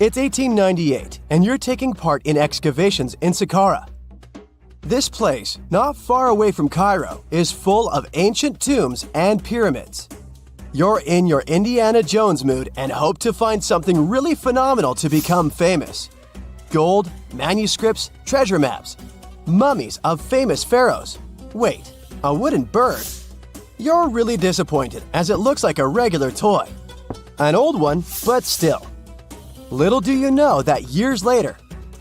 It's 1898, and you're taking part in excavations in Saqqara. This place, not far away from Cairo, is full of ancient tombs and pyramids. You're in your Indiana Jones mood and hope to find something really phenomenal to become famous. Gold, manuscripts, treasure maps, mummies of famous pharaohs. Wait, a wooden bird? You're really disappointed as it looks like a regular toy. An old one, but still. Little do you know that years later,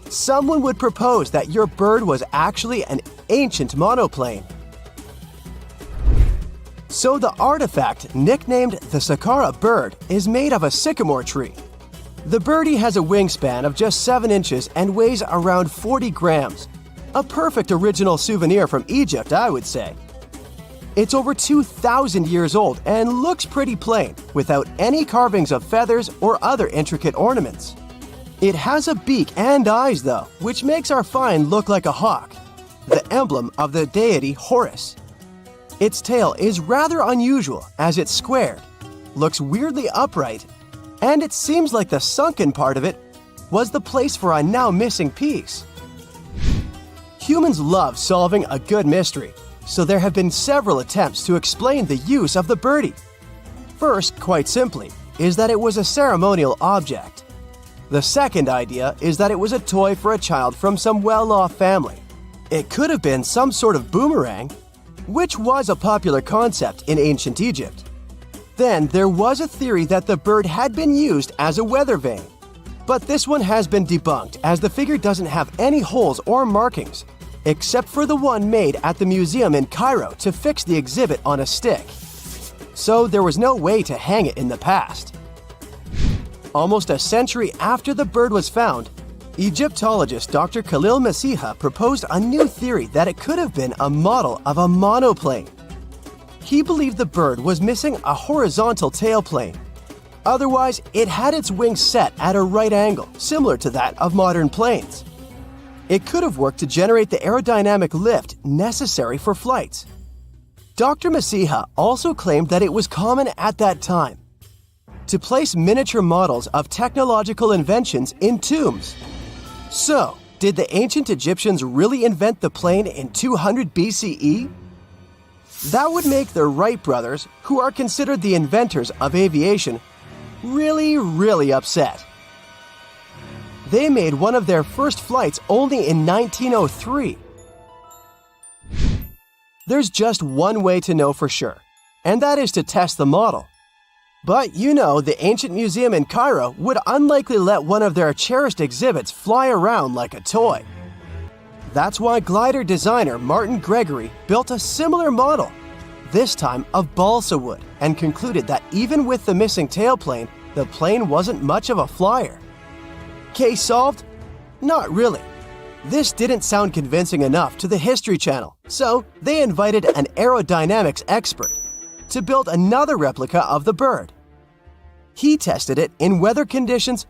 someone would propose that your bird was actually an ancient monoplane. So the artifact, nicknamed the Saqqara bird, is made of a sycamore tree. The birdie has a wingspan of just 7 inches and weighs around 40 grams. A perfect original souvenir from Egypt, I would say. It's over 2,000 years old and looks pretty plain, without any carvings of feathers or other intricate ornaments. It has a beak and eyes though, which makes our find look like a hawk, the emblem of the deity Horus. Its tail is rather unusual as it's squared, looks weirdly upright, and it seems like the sunken part of it was the place for a now missing piece. Humans love solving a good mystery, so there have been several attempts to explain the use of the birdie. First, quite simply, is that it was a ceremonial object. The second idea is that it was a toy for a child from some well-off family. It could have been some sort of boomerang, which was a popular concept in ancient Egypt. Then there was a theory that the bird had been used as a weather vane. But this one has been debunked as the figure doesn't have any holes or markings, except for the one made at the museum in Cairo to fix the exhibit on a stick. So there was no way to hang it in the past. Almost a century after the bird was found, Egyptologist Dr. Khalil Masiha proposed a new theory that it could have been a model of a monoplane. He believed the bird was missing a horizontal tailplane. Otherwise, it had its wings set at a right angle, similar to that of modern planes. It could have worked to generate the aerodynamic lift necessary for flights. Dr. Masiha also claimed that it was common at that time to place miniature models of technological inventions in tombs. So, did the ancient Egyptians really invent the plane in 200 BCE? That would make the Wright brothers, who are considered the inventors of aviation, really upset. They made one of their first flights only in 1903. There's just one way to know for sure, and that is to test the model. But you know, the ancient museum in Cairo would unlikely let one of their cherished exhibits fly around like a toy. That's why glider designer Martin Gregory built a similar model, this time of balsa wood, and concluded that even with the missing tailplane, the plane wasn't much of a flyer. Case solved? Not really. This didn't sound convincing enough to the History Channel, so they invited an aerodynamics expert to build another replica of the bird. He tested it in weather conditions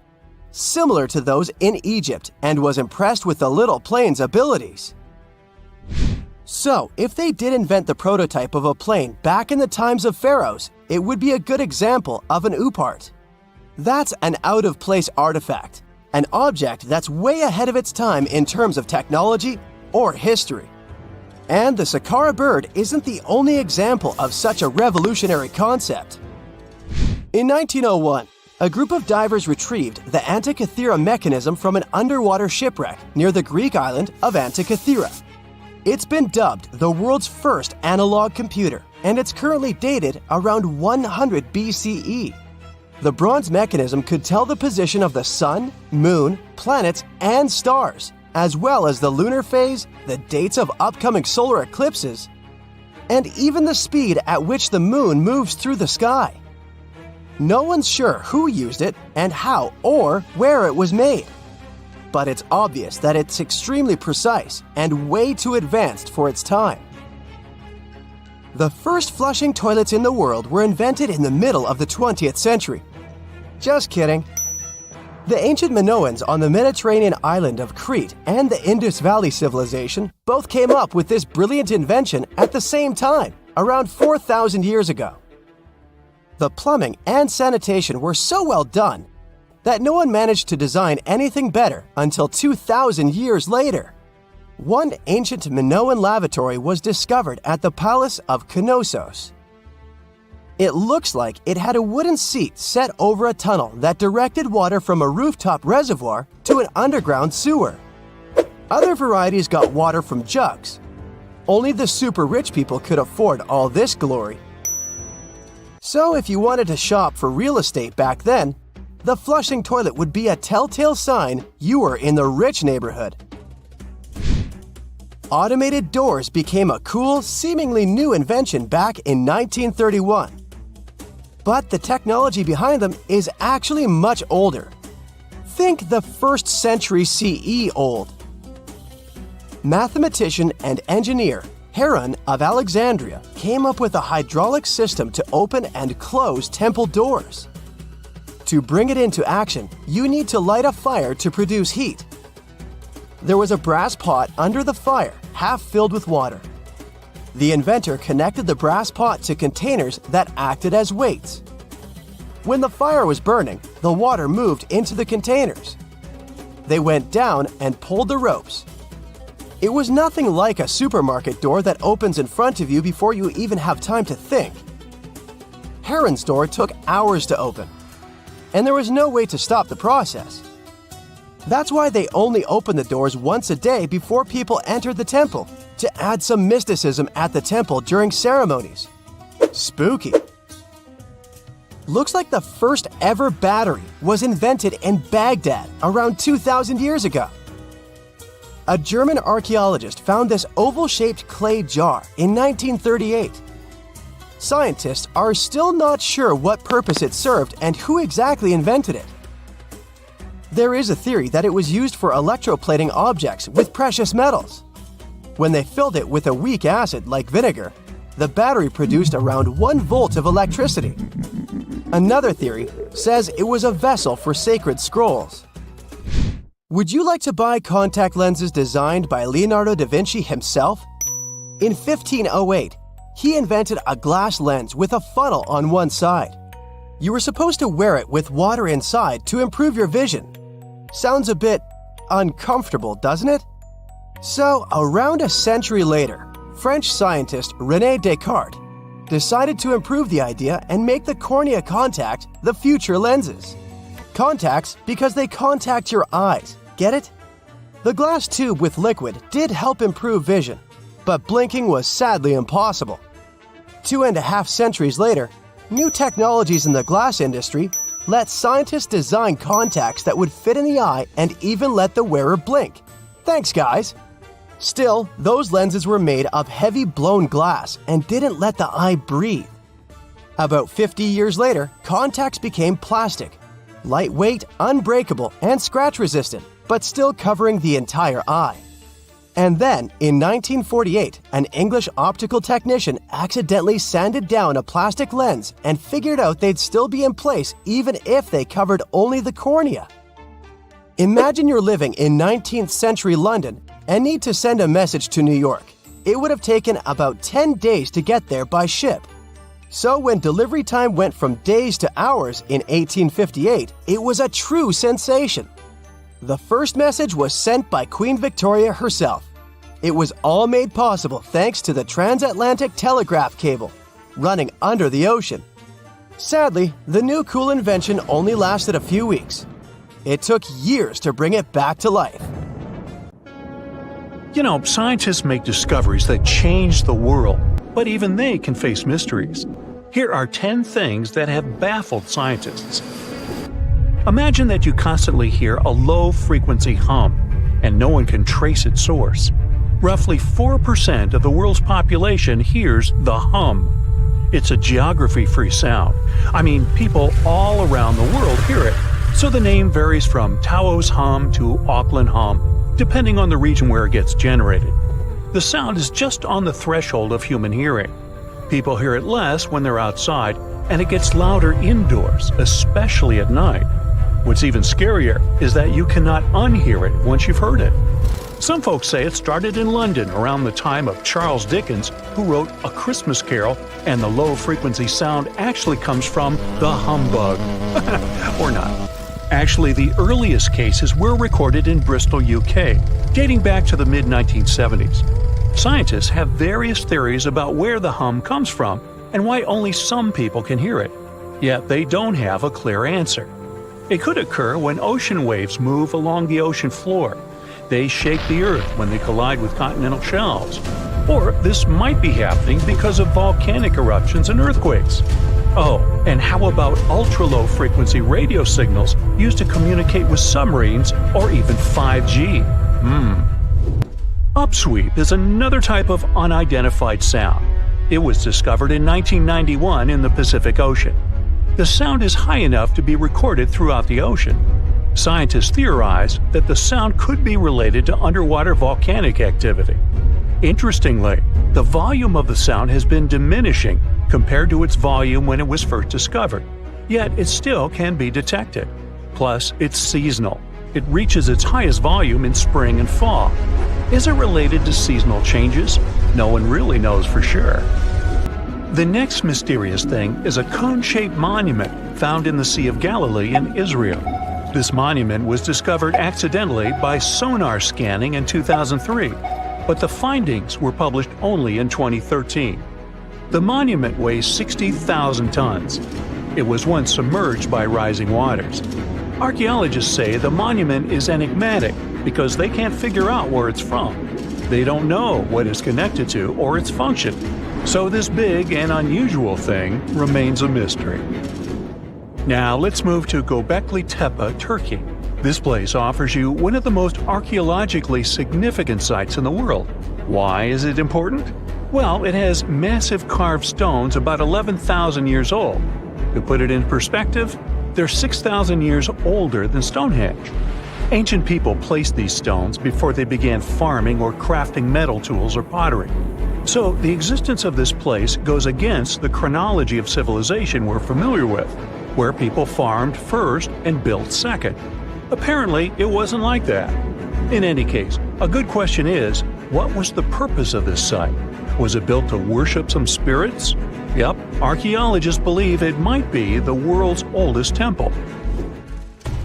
similar to those in Egypt and was impressed with the little plane's abilities. So, if they did invent the prototype of a plane back in the times of pharaohs, it would be a good example of an oupart. That's an out-of-place artifact, an object that's way ahead of its time in terms of technology or history. And the Saqqara bird isn't the only example of such a revolutionary concept. In 1901, a group of divers retrieved the Antikythera mechanism from an underwater shipwreck near the Greek island of Antikythera. It's been dubbed the world's first analog computer, and it's currently dated around 100 BCE. The bronze mechanism could tell the position of the sun, moon, planets, and stars, as well as the lunar phase, the dates of upcoming solar eclipses, and even the speed at which the moon moves through the sky. No one's sure who used it and how or where it was made. But it's obvious that it's extremely precise and way too advanced for its time. The first flushing toilets in the world were invented in the middle of the 20th century. Just kidding. The ancient Minoans on the Mediterranean island of Crete and the Indus Valley civilization both came up with this brilliant invention at the same time, around 4,000 years ago. The plumbing and sanitation were so well done that no one managed to design anything better until 2,000 years later. One ancient Minoan lavatory was discovered at the Palace of Knossos. It looks like it had a wooden seat set over a tunnel that directed water from a rooftop reservoir to an underground sewer. Other varieties got water from jugs. Only the super rich people could afford all this glory. So if you wanted to shop for real estate back then, the flushing toilet would be a telltale sign you were in the rich neighborhood. Automated doors became a cool, seemingly new invention back in 1931. But the technology behind them is actually much older. Think the 1st century CE old. Mathematician and engineer Heron of Alexandria came up with a hydraulic system to open and close temple doors. To bring it into action, you need to light a fire to produce heat. There was a brass pot under the fire, half filled with water. The inventor connected the brass pot to containers that acted as weights. When the fire was burning, the water moved into the containers. They went down and pulled the ropes. It was nothing like a supermarket door that opens in front of you before you even have time to think. Heron's door took hours to open, and there was no way to stop the process. That's why they only opened the doors once a day before people entered the temple, to add some mysticism at the temple during ceremonies. Spooky. Looks like the first ever battery was invented in Baghdad around 2,000 years ago. A German archaeologist found this oval-shaped clay jar in 1938. Scientists are still not sure what purpose it served and who exactly invented it. There is a theory that it was used for electroplating objects with precious metals. When they filled it with a weak acid like vinegar, the battery produced around 1 volt of electricity. Another theory says it was a vessel for sacred scrolls. Would you like to buy contact lenses designed by Leonardo da Vinci himself? In 1508, he invented a glass lens with a funnel on one side. You were supposed to wear it with water inside to improve your vision. Sounds a bit uncomfortable, doesn't it? So, around a century later, French scientist René Descartes decided to improve the idea and make the cornea contact the future lenses. Contacts because they contact your eyes, get it? The glass tube with liquid did help improve vision, but blinking was sadly impossible. 2.5 centuries later, new technologies in the glass industry let scientists design contacts that would fit in the eye and even let the wearer blink. Thanks, guys! Still, those lenses were made of heavy blown glass and didn't let the eye breathe. About 50 years later, contacts became plastic, lightweight, unbreakable, and scratch-resistant, but still covering the entire eye. And then, in 1948, an English optical technician accidentally sanded down a plastic lens and figured out they'd still be in place even if they covered only the cornea. Imagine you're living in 19th century London and need to send a message to New York. It would have taken about 10 days to get there by ship. So when delivery time went from days to hours in 1858, it was a true sensation. The first message was sent by Queen Victoria herself. It was all made possible thanks to the transatlantic telegraph cable, running under the ocean. Sadly, the new cool invention only lasted a few weeks. It took years to bring it back to life. You know, scientists make discoveries that change the world, but even they can face mysteries. Here are 10 things that have baffled scientists. Imagine that you constantly hear a low-frequency hum, and no one can trace its source. Roughly 4% of the world's population hears the hum. It's a geography-free sound. I mean, people all around the world hear it, so the name varies from Tao's hum to Auckland hum, depending on the region where it gets generated. The sound is just on the threshold of human hearing. People hear it less when they're outside, and it gets louder indoors, especially at night. What's even scarier is that you cannot unhear it once you've heard it. Some folks say it started in London around the time of Charles Dickens, who wrote A Christmas Carol, and the low-frequency sound actually comes from the humbug. Or not. Actually, the earliest cases were recorded in Bristol, UK, dating back to the mid-1970s. Scientists have various theories about where the hum comes from and why only some people can hear it, yet they don't have a clear answer. It could occur when ocean waves move along the ocean floor. They shake the Earth when they collide with continental shelves. Or this might be happening because of volcanic eruptions and earthquakes. Oh, and how about ultra-low frequency radio signals used to communicate with submarines or even 5G? Upsweep is another type of unidentified sound. It was discovered in 1991 in the Pacific Ocean. The sound is high enough to be recorded throughout the ocean. Scientists theorize that the sound could be related to underwater volcanic activity. Interestingly, the volume of the sound has been diminishing compared to its volume when it was first discovered, yet it still can be detected. Plus, it's seasonal. It reaches its highest volume in spring and fall. Is it related to seasonal changes? No one really knows for sure. The next mysterious thing is a cone-shaped monument found in the Sea of Galilee in Israel. This monument was discovered accidentally by sonar scanning in 2003, but the findings were published only in 2013. The monument weighs 60,000 tons. It was once submerged by rising waters. Archaeologists say the monument is enigmatic because they can't figure out where it's from. They don't know what it's connected to or its function. So this big and unusual thing remains a mystery. Now let's move to Göbekli Tepe, Turkey. This place offers you one of the most archaeologically significant sites in the world. Why is it important? Well, it has massive carved stones about 11,000 years old. To put it in perspective, they're 6,000 years older than Stonehenge. Ancient people placed these stones before they began farming or crafting metal tools or pottery. So the existence of this place goes against the chronology of civilization we're familiar with, where people farmed first and built second. Apparently, it wasn't like that. In any case, a good question is, what was the purpose of this site? Was it built to worship some spirits? Yep, archaeologists believe it might be the world's oldest temple.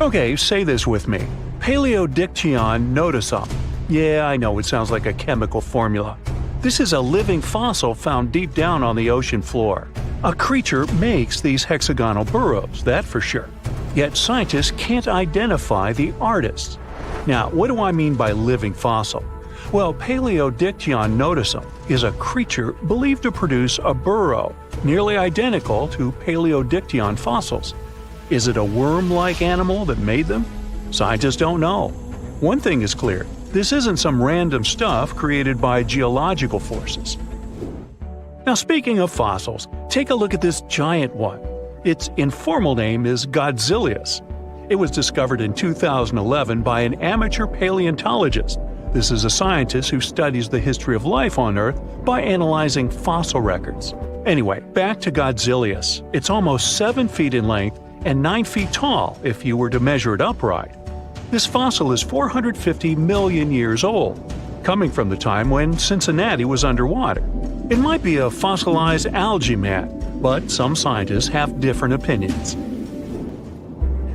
Okay, say this with me. Paleodictyon noticeum. Yeah, I know it sounds like a chemical formula. This is a living fossil found deep down on the ocean floor. A creature makes these hexagonal burrows, that for sure. Yet scientists can't identify the artists. Now, what do I mean by living fossil? Well, Paleodictyon noticeum is a creature believed to produce a burrow nearly identical to Paleodictyon fossils. Is it a worm-like animal that made them? Scientists don't know. One thing is clear, this isn't some random stuff created by geological forces. Now speaking of fossils, take a look at this giant one. Its informal name is Godzilius. It was discovered in 2011 by an amateur paleontologist. This is a scientist who studies the history of life on Earth by analyzing fossil records. Anyway, back to Godzilius. It's almost 7 feet in length and 9 feet tall if you were to measure it upright. This fossil is 450 million years old, coming from the time when Cincinnati was underwater. It might be a fossilized algae mat, but some scientists have different opinions.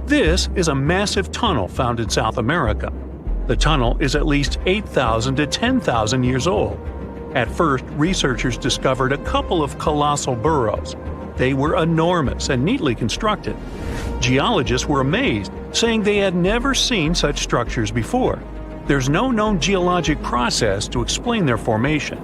This is a massive tunnel found in South America. The tunnel is at least 8,000 to 10,000 years old. At first, researchers discovered a couple of colossal burrows. They were enormous and neatly constructed. Geologists were amazed, saying they had never seen such structures before. There's no known geologic process to explain their formation.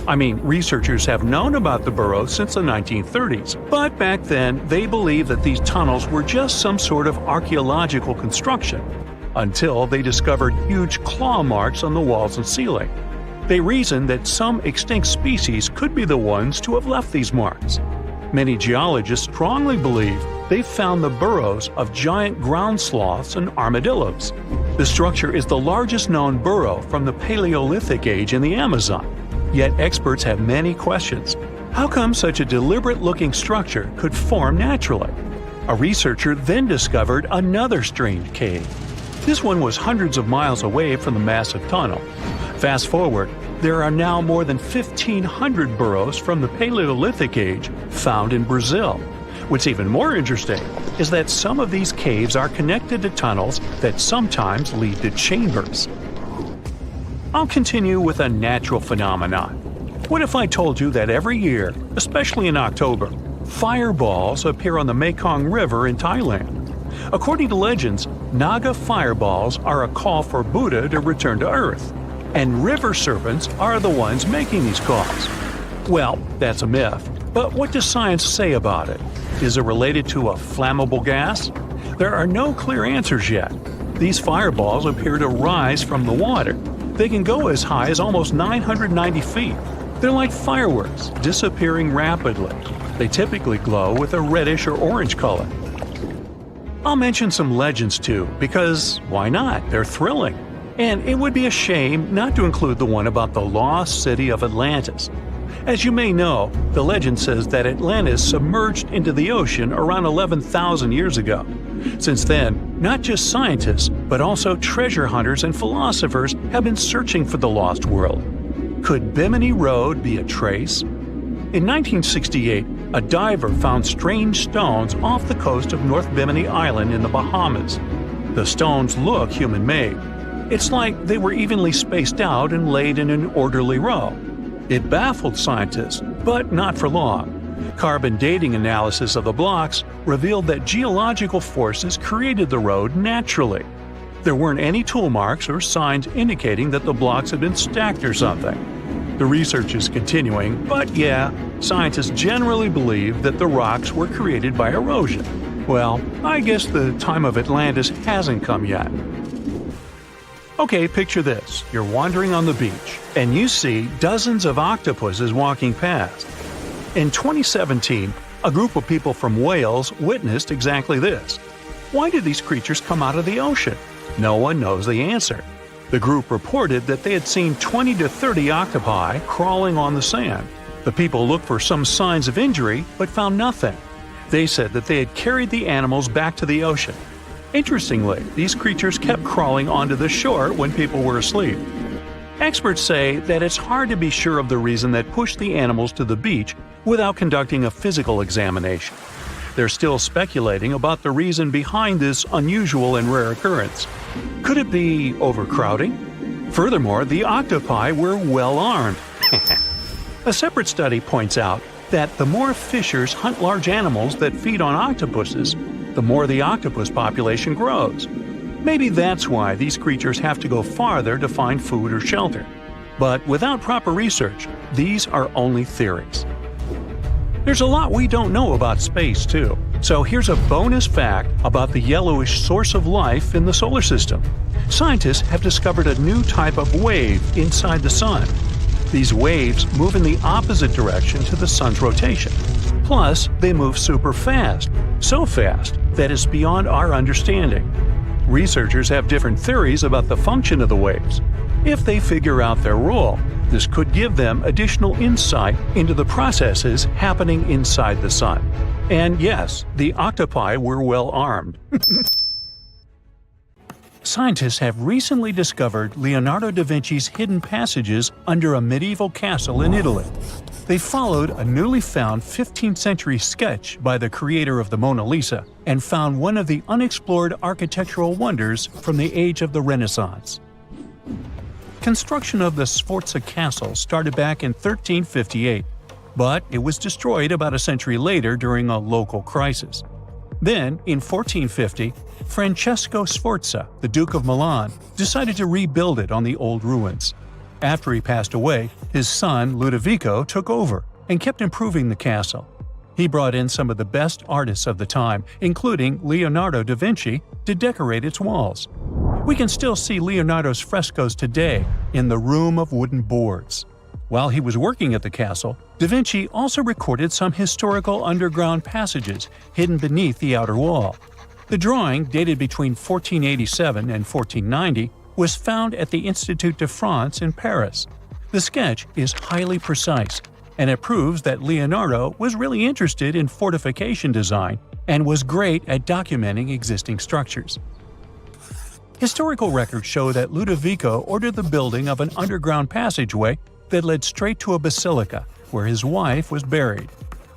I mean, researchers have known about the burrows since the 1930s, but back then they believed that these tunnels were just some sort of archaeological construction, until they discovered huge claw marks on the walls and ceiling. They reasoned that some extinct species could be the ones to have left these marks. Many geologists strongly believe they found the burrows of giant ground sloths and armadillos. The structure is the largest known burrow from the Paleolithic age in the Amazon. Yet experts have many questions. How come such a deliberate-looking structure could form naturally? A researcher then discovered another strange cave. This one was hundreds of miles away from the massive tunnel. Fast forward, there are now more than 1,500 burrows from the Paleolithic age found in Brazil. What's even more interesting is that some of these caves are connected to tunnels that sometimes lead to chambers. I'll continue with a natural phenomenon. What if I told you that every year, especially in October, fireballs appear on the Mekong River in Thailand? According to legends, Naga fireballs are a call for Buddha to return to Earth, and river serpents are the ones making these calls. Well, that's a myth, but what does science say about it? Is it related to a flammable gas? There are no clear answers yet. These fireballs appear to rise from the water. They can go as high as almost 990 feet. They're like fireworks, disappearing rapidly. They typically glow with a reddish or orange color. I'll mention some legends too, because why not? They're thrilling. And it would be a shame not to include the one about the lost city of Atlantis. As you may know, the legend says that Atlantis submerged into the ocean around 11,000 years ago. Since then, not just scientists, but also treasure hunters and philosophers have been searching for the lost world. Could Bimini Road be a trace? In 1968, a diver found strange stones off the coast of North Bimini Island in the Bahamas. The stones look human-made. It's like they were evenly spaced out and laid in an orderly row. It baffled scientists, but not for long. Carbon dating analysis of the blocks revealed that geological forces created the road naturally. There weren't any tool marks or signs indicating that the blocks had been stacked or something. The research is continuing, but yeah, scientists generally believe that the rocks were created by erosion. Well, I guess the time of Atlantis hasn't come yet. Okay, picture this. You're wandering on the beach, and you see dozens of octopuses walking past. In 2017, a group of people from Wales witnessed exactly this. Why did these creatures come out of the ocean? No one knows the answer. The group reported that they had seen 20 to 30 octopi crawling on the sand. The people looked for some signs of injury, but found nothing. They said that they had carried the animals back to the ocean. Interestingly, these creatures kept crawling onto the shore when people were asleep. Experts say that it's hard to be sure of the reason that pushed the animals to the beach without conducting a physical examination. They're still speculating about the reason behind this unusual and rare occurrence. Could it be overcrowding? Furthermore, the octopi were well armed. A separate study points out that the more fishers hunt large animals that feed on octopuses, the more the octopus population grows. Maybe that's why these creatures have to go farther to find food or shelter. But without proper research, these are only theories. There's a lot we don't know about space, too. So here's a bonus fact about the yellowish source of life in the solar system. Scientists have discovered a new type of wave inside the sun. These waves move in the opposite direction to the sun's rotation. Plus, they move super fast, so fast that it's beyond our understanding. Researchers have different theories about the function of the waves. If they figure out their role, this could give them additional insight into the processes happening inside the sun. And yes, the octopi were well armed. Scientists have recently discovered Leonardo da Vinci's hidden passages under a medieval castle in Italy. They followed a newly found 15th century sketch by the creator of the Mona Lisa and found one of the unexplored architectural wonders from the age of the Renaissance. Construction of the Sforza Castle started back in 1358, but it was destroyed about a century later during a local crisis. Then, in 1450, Francesco Sforza, the Duke of Milan, decided to rebuild it on the old ruins. After he passed away, his son Ludovico took over and kept improving the castle. He brought in some of the best artists of the time, including Leonardo da Vinci, to decorate its walls. We can still see Leonardo's frescoes today in the Room of Wooden Boards. While he was working at the castle, da Vinci also recorded some historical underground passages hidden beneath the outer wall. The drawing, dated between 1487 and 1490, was found at the Institut de France in Paris. The sketch is highly precise, and it proves that Leonardo was really interested in fortification design and was great at documenting existing structures. Historical records show that Ludovico ordered the building of an underground passageway that led straight to a basilica, where his wife was buried.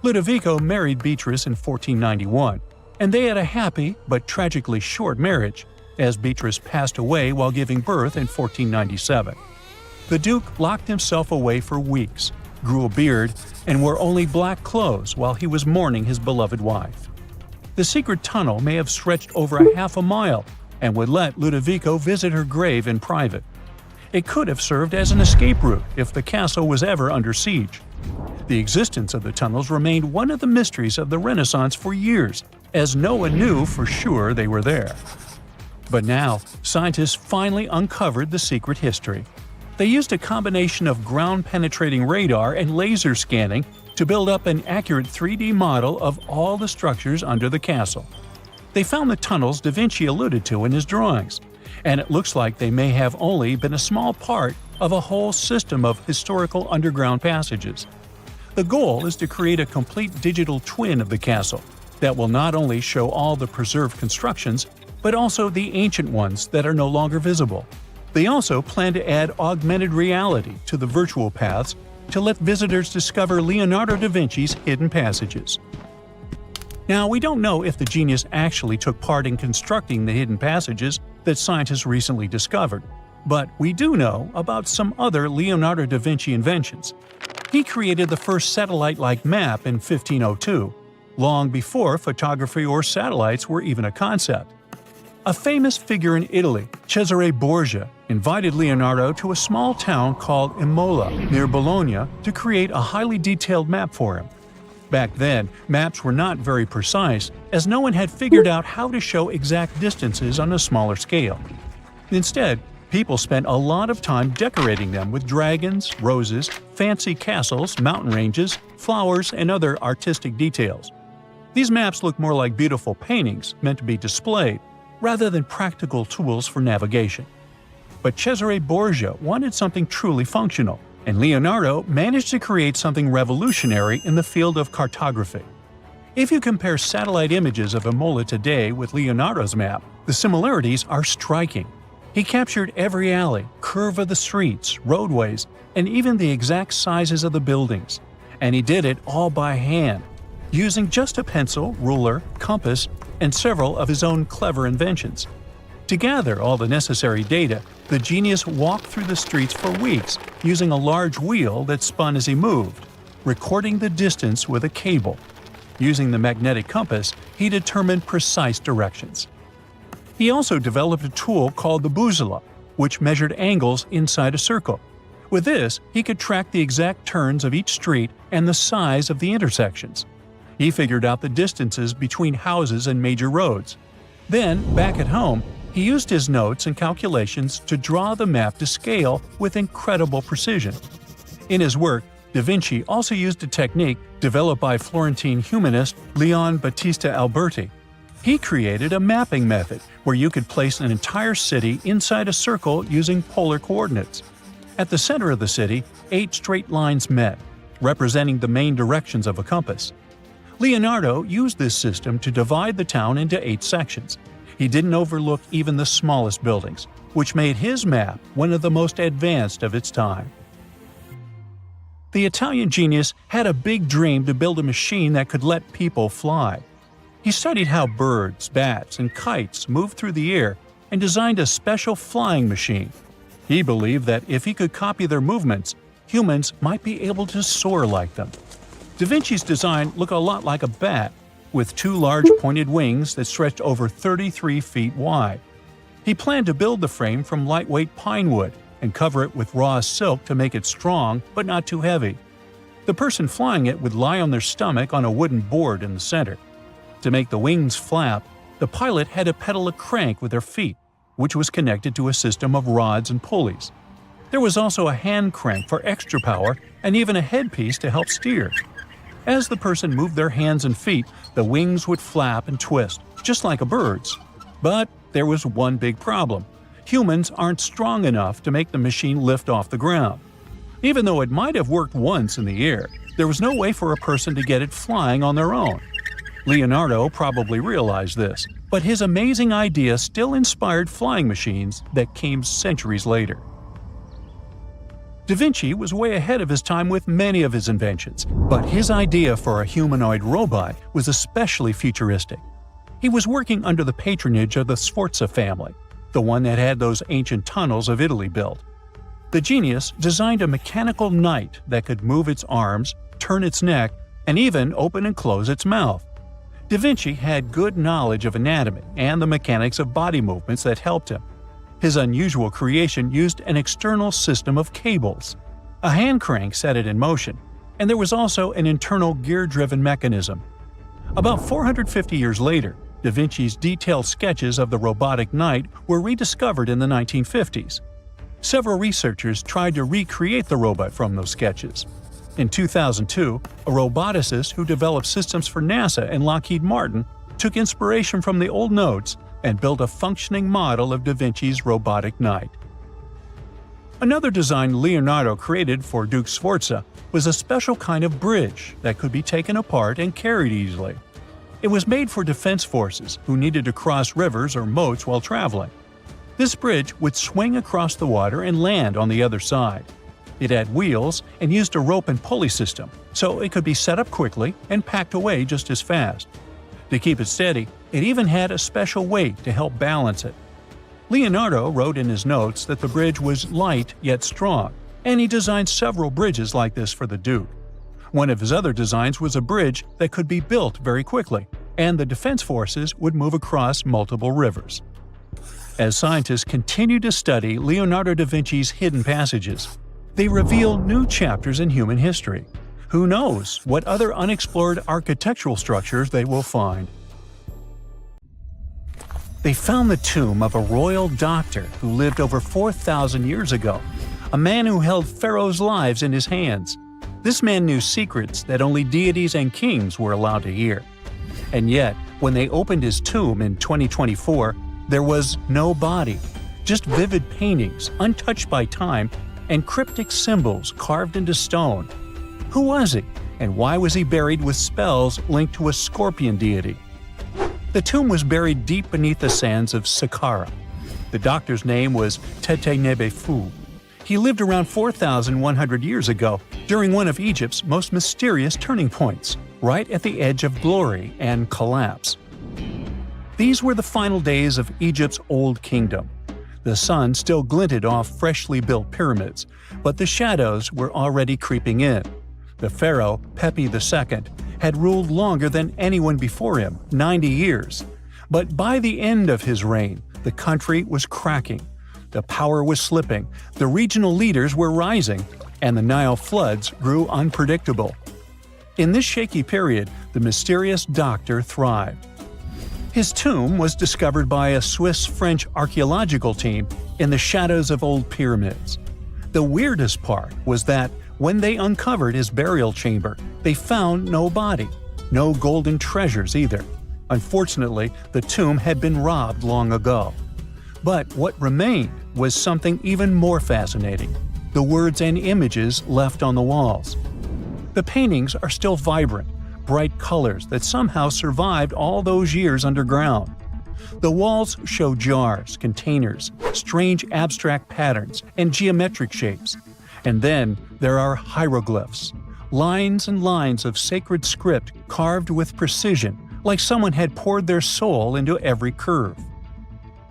Ludovico married Beatrice in 1491, and they had a happy but tragically short marriage, as Beatrice passed away while giving birth in 1497. The Duke locked himself away for weeks, grew a beard, and wore only black clothes while he was mourning his beloved wife. The secret tunnel may have stretched over a half a mile and would let Ludovico visit her grave in private. It could have served as an escape route if the castle was ever under siege. The existence of the tunnels remained one of the mysteries of the Renaissance for years, as no one knew for sure they were there. But now, scientists finally uncovered the secret history. They used a combination of ground-penetrating radar and laser scanning to build up an accurate 3D model of all the structures under the castle. They found the tunnels Da Vinci alluded to in his drawings, and it looks like they may have only been a small part of a whole system of historical underground passages. The goal is to create a complete digital twin of the castle that will not only show all the preserved constructions, but also the ancient ones that are no longer visible. They also plan to add augmented reality to the virtual paths to let visitors discover Leonardo da Vinci's hidden passages. Now, we don't know if the genius actually took part in constructing the hidden passages that scientists recently discovered, but we do know about some other Leonardo da Vinci inventions. He created the first satellite-like map in 1502, long before photography or satellites were even a concept. A famous figure in Italy, Cesare Borgia, invited Leonardo to a small town called Imola, near Bologna, to create a highly detailed map for him. Back then, maps were not very precise, as no one had figured out how to show exact distances on a smaller scale. Instead, people spent a lot of time decorating them with dragons, roses, fancy castles, mountain ranges, flowers, and other artistic details. These maps look more like beautiful paintings meant to be displayed, rather than practical tools for navigation. But Cesare Borgia wanted something truly functional, and Leonardo managed to create something revolutionary in the field of cartography. If you compare satellite images of Imola today with Leonardo's map, the similarities are striking. He captured every alley, curve of the streets, roadways, and even the exact sizes of the buildings. And he did it all by hand, using just a pencil, ruler, compass, and several of his own clever inventions. To gather all the necessary data, the genius walked through the streets for weeks using a large wheel that spun as he moved, recording the distance with a cable. Using the magnetic compass, he determined precise directions. He also developed a tool called the bussola, which measured angles inside a circle. With this, he could track the exact turns of each street and the size of the intersections. He figured out the distances between houses and major roads. Then, back at home, he used his notes and calculations to draw the map to scale with incredible precision. In his work, Da Vinci also used a technique developed by Florentine humanist Leon Battista Alberti. He created a mapping method where you could place an entire city inside a circle using polar coordinates. At the center of the city, 8 straight lines met, representing the main directions of a compass. Leonardo used this system to divide the town into 8 sections. He didn't overlook even the smallest buildings, which made his map one of the most advanced of its time. The Italian genius had a big dream to build a machine that could let people fly. He studied how birds, bats, and kites moved through the air and designed a special flying machine. He believed that if he could copy their movements, humans might be able to soar like them. Da Vinci's design looked a lot like a bat, with 2 large pointed wings that stretched over 33 feet wide. He planned to build the frame from lightweight pine wood and cover it with raw silk to make it strong but not too heavy. The person flying it would lie on their stomach on a wooden board in the center. To make the wings flap, the pilot had to pedal a crank with their feet, which was connected to a system of rods and pulleys. There was also a hand crank for extra power and even a headpiece to help steer. As the person moved their hands and feet, the wings would flap and twist, just like a bird's. But there was one big problem. Humans aren't strong enough to make the machine lift off the ground. Even though it might have worked once in the air, there was no way for a person to get it flying on their own. Leonardo probably realized this, but his amazing idea still inspired flying machines that came centuries later. Da Vinci was way ahead of his time with many of his inventions, but his idea for a humanoid robot was especially futuristic. He was working under the patronage of the Sforza family, the one that had those ancient tunnels of Italy built. The genius designed a mechanical knight that could move its arms, turn its neck, and even open and close its mouth. Da Vinci had good knowledge of anatomy and the mechanics of body movements that helped him. His unusual creation used an external system of cables. A hand crank set it in motion, and there was also an internal gear-driven mechanism. About 450 years later, Da Vinci's detailed sketches of the robotic knight were rediscovered in the 1950s. Several researchers tried to recreate the robot from those sketches. In 2002, a roboticist who developed systems for NASA and Lockheed Martin took inspiration from the old notes and built a functioning model of Da Vinci's robotic knight. Another design Leonardo created for Duke Sforza was a special kind of bridge that could be taken apart and carried easily. It was made for defense forces who needed to cross rivers or moats while traveling. This bridge would swing across the water and land on the other side. It had wheels and used a rope and pulley system, so it could be set up quickly and packed away just as fast. To keep it steady, it even had a special weight to help balance it. Leonardo wrote in his notes that the bridge was light yet strong, and he designed several bridges like this for the Duke. One of his other designs was a bridge that could be built very quickly, and the defense forces would move across multiple rivers. As scientists continue to study Leonardo da Vinci's hidden passages, they reveal new chapters in human history. Who knows what other unexplored architectural structures they will find? They found the tomb of a royal doctor who lived over 4,000 years ago, a man who held pharaohs' lives in his hands. This man knew secrets that only deities and kings were allowed to hear. And yet, when they opened his tomb in 2024, there was no body, just vivid paintings untouched by time and cryptic symbols carved into stone. Who was he, and why was he buried with spells linked to a scorpion deity? The tomb was buried deep beneath the sands of Saqqara. The doctor's name was Tete-Nebe-Fu. He lived around 4,100 years ago, during one of Egypt's most mysterious turning points, right at the edge of glory and collapse. These were the final days of Egypt's Old Kingdom. The sun still glinted off freshly built pyramids, but the shadows were already creeping in. The pharaoh, Pepi II, had ruled longer than anyone before him, 90 years. But by the end of his reign, the country was cracking. The power was slipping, the regional leaders were rising, and the Nile floods grew unpredictable. In this shaky period, the mysterious doctor thrived. His tomb was discovered by a Swiss-French archaeological team in the shadows of old pyramids. The weirdest part was that when they uncovered his burial chamber, they found no body, no golden treasures either. Unfortunately, the tomb had been robbed long ago. But what remained was something even more fascinating: the words and images left on the walls. The paintings are still vibrant, bright colors that somehow survived all those years underground. The walls show jars, containers, strange abstract patterns, and geometric shapes. And then there are hieroglyphs, lines and lines of sacred script carved with precision, like someone had poured their soul into every curve.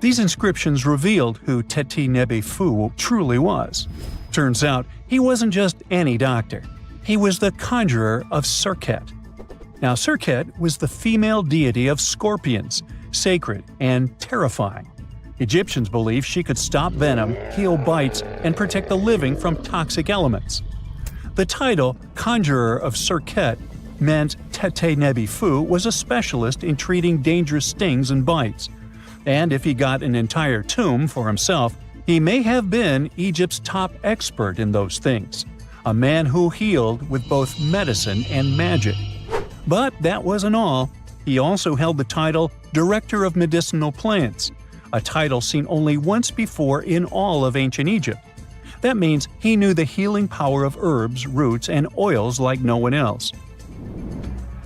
These inscriptions revealed who Tete-Nebe-Fu truly was. Turns out, he wasn't just any doctor. He was the conjurer of Serket. Now, Serket was the female deity of scorpions, sacred and terrifying. Egyptians believed she could stop venom, heal bites, and protect the living from toxic elements. The title, Conjurer of Serket, meant Tete-Nebe-Fu was a specialist in treating dangerous stings and bites. And if he got an entire tomb for himself, he may have been Egypt's top expert in those things, a man who healed with both medicine and magic. But that wasn't all. He also held the title Director of Medicinal Plants, a title seen only once before in all of ancient Egypt. That means he knew the healing power of herbs, roots, and oils like no one else.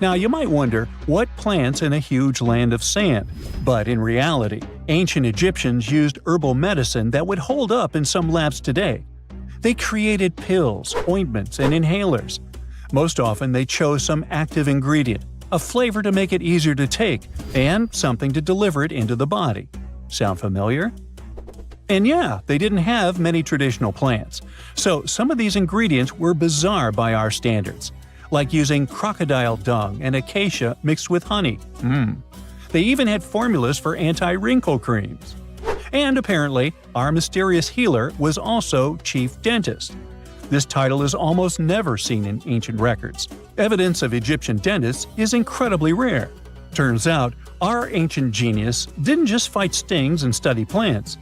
Now, you might wonder, what plants in a huge land of sand? But in reality, ancient Egyptians used herbal medicine that would hold up in some labs today. They created pills, ointments, and inhalers. Most often they chose some active ingredient, a flavor to make it easier to take, and something to deliver it into the body. Sound familiar? And yeah, they didn't have many traditional plants, so some of these ingredients were bizarre by our standards, like using crocodile dung and acacia mixed with honey. They even had formulas for anti-wrinkle creams. And apparently, our mysterious healer was also chief dentist. This title is almost never seen in ancient records. Evidence of Egyptian dentists is incredibly rare. Turns out, our ancient genius didn't just fight stings and study plants.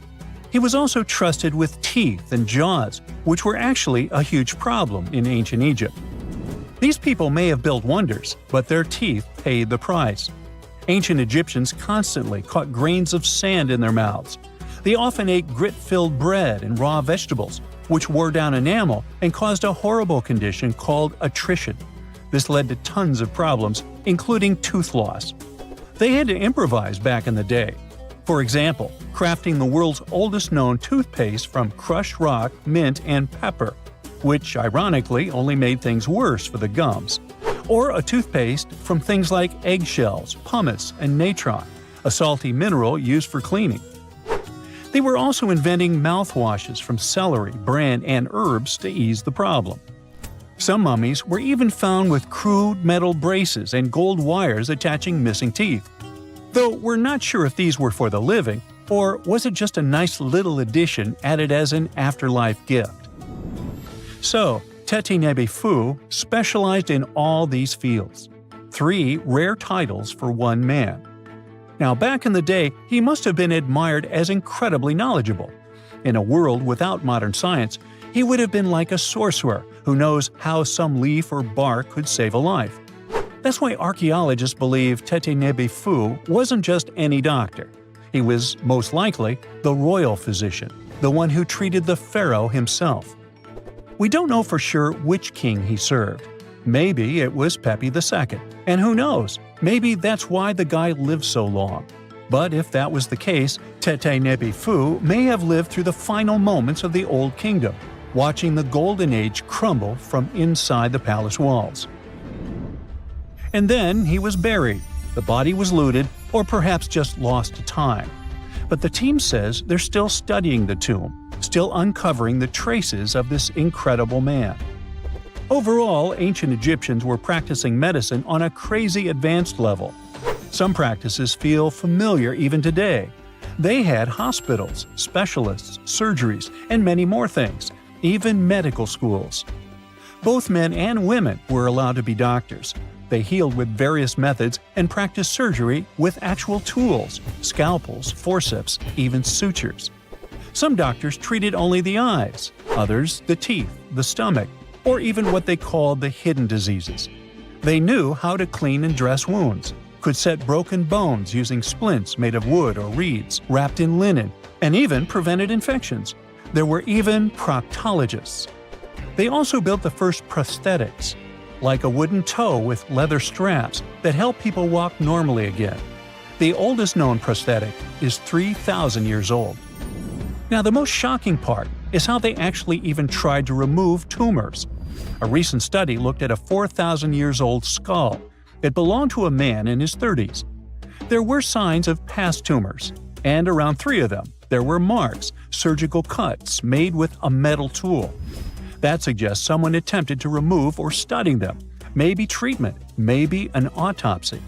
He was also trusted with teeth and jaws, which were actually a huge problem in ancient Egypt. These people may have built wonders, but their teeth paid the price. Ancient Egyptians constantly caught grains of sand in their mouths. They often ate grit-filled bread and raw vegetables, which wore down enamel and caused a horrible condition called attrition. This led to tons of problems, including tooth loss. They had to improvise back in the day. For example, crafting the world's oldest known toothpaste from crushed rock, mint, and pepper, which ironically only made things worse for the gums. Or a toothpaste from things like eggshells, pumice, and natron, a salty mineral used for cleaning. They were also inventing mouthwashes from celery, bran, and herbs to ease the problem. Some mummies were even found with crude metal braces and gold wires attaching missing teeth. Though we're not sure if these were for the living, or was it just a nice little addition added as an afterlife gift. So, Teti Nebi Fu specialized in all these fields. 3 rare titles for one man. Now, back in the day, he must have been admired as incredibly knowledgeable. In a world without modern science, he would have been like a sorcerer who knows how some leaf or bark could save a life. That's why archaeologists believe Teti Nebi Fu wasn't just any doctor. He was, most likely, the royal physician, the one who treated the pharaoh himself. We don't know for sure which king he served. Maybe it was Pepi II, and who knows, maybe that's why the guy lived so long. But if that was the case, Teti Nebi Fu may have lived through the final moments of the Old Kingdom, watching the Golden Age crumble from inside the palace walls. And then he was buried, the body was looted, or perhaps just lost to time. But the team says they're still studying the tomb, still uncovering the traces of this incredible man. Overall, ancient Egyptians were practicing medicine on a crazy advanced level. Some practices feel familiar even today. They had hospitals, specialists, surgeries, and many more things, even medical schools. Both men and women were allowed to be doctors. They healed with various methods and practiced surgery with actual tools, scalpels, forceps, even sutures. Some doctors treated only the eyes, others the teeth, the stomach, or even what they called the hidden diseases. They knew how to clean and dress wounds, could set broken bones using splints made of wood or reeds wrapped in linen, and even prevented infections. There were even proctologists. They also built the first prosthetics, like a wooden toe with leather straps that help people walk normally again. The oldest known prosthetic is 3,000 years old. Now, the most shocking part is how they actually even tried to remove tumors. A recent study looked at a 4,000 years old skull. It belonged to a man in his 30s. There were signs of past tumors, and around 3 of them, there were marks, surgical cuts made with a metal tool. That suggests someone attempted to remove or study them, maybe treatment, maybe an autopsy.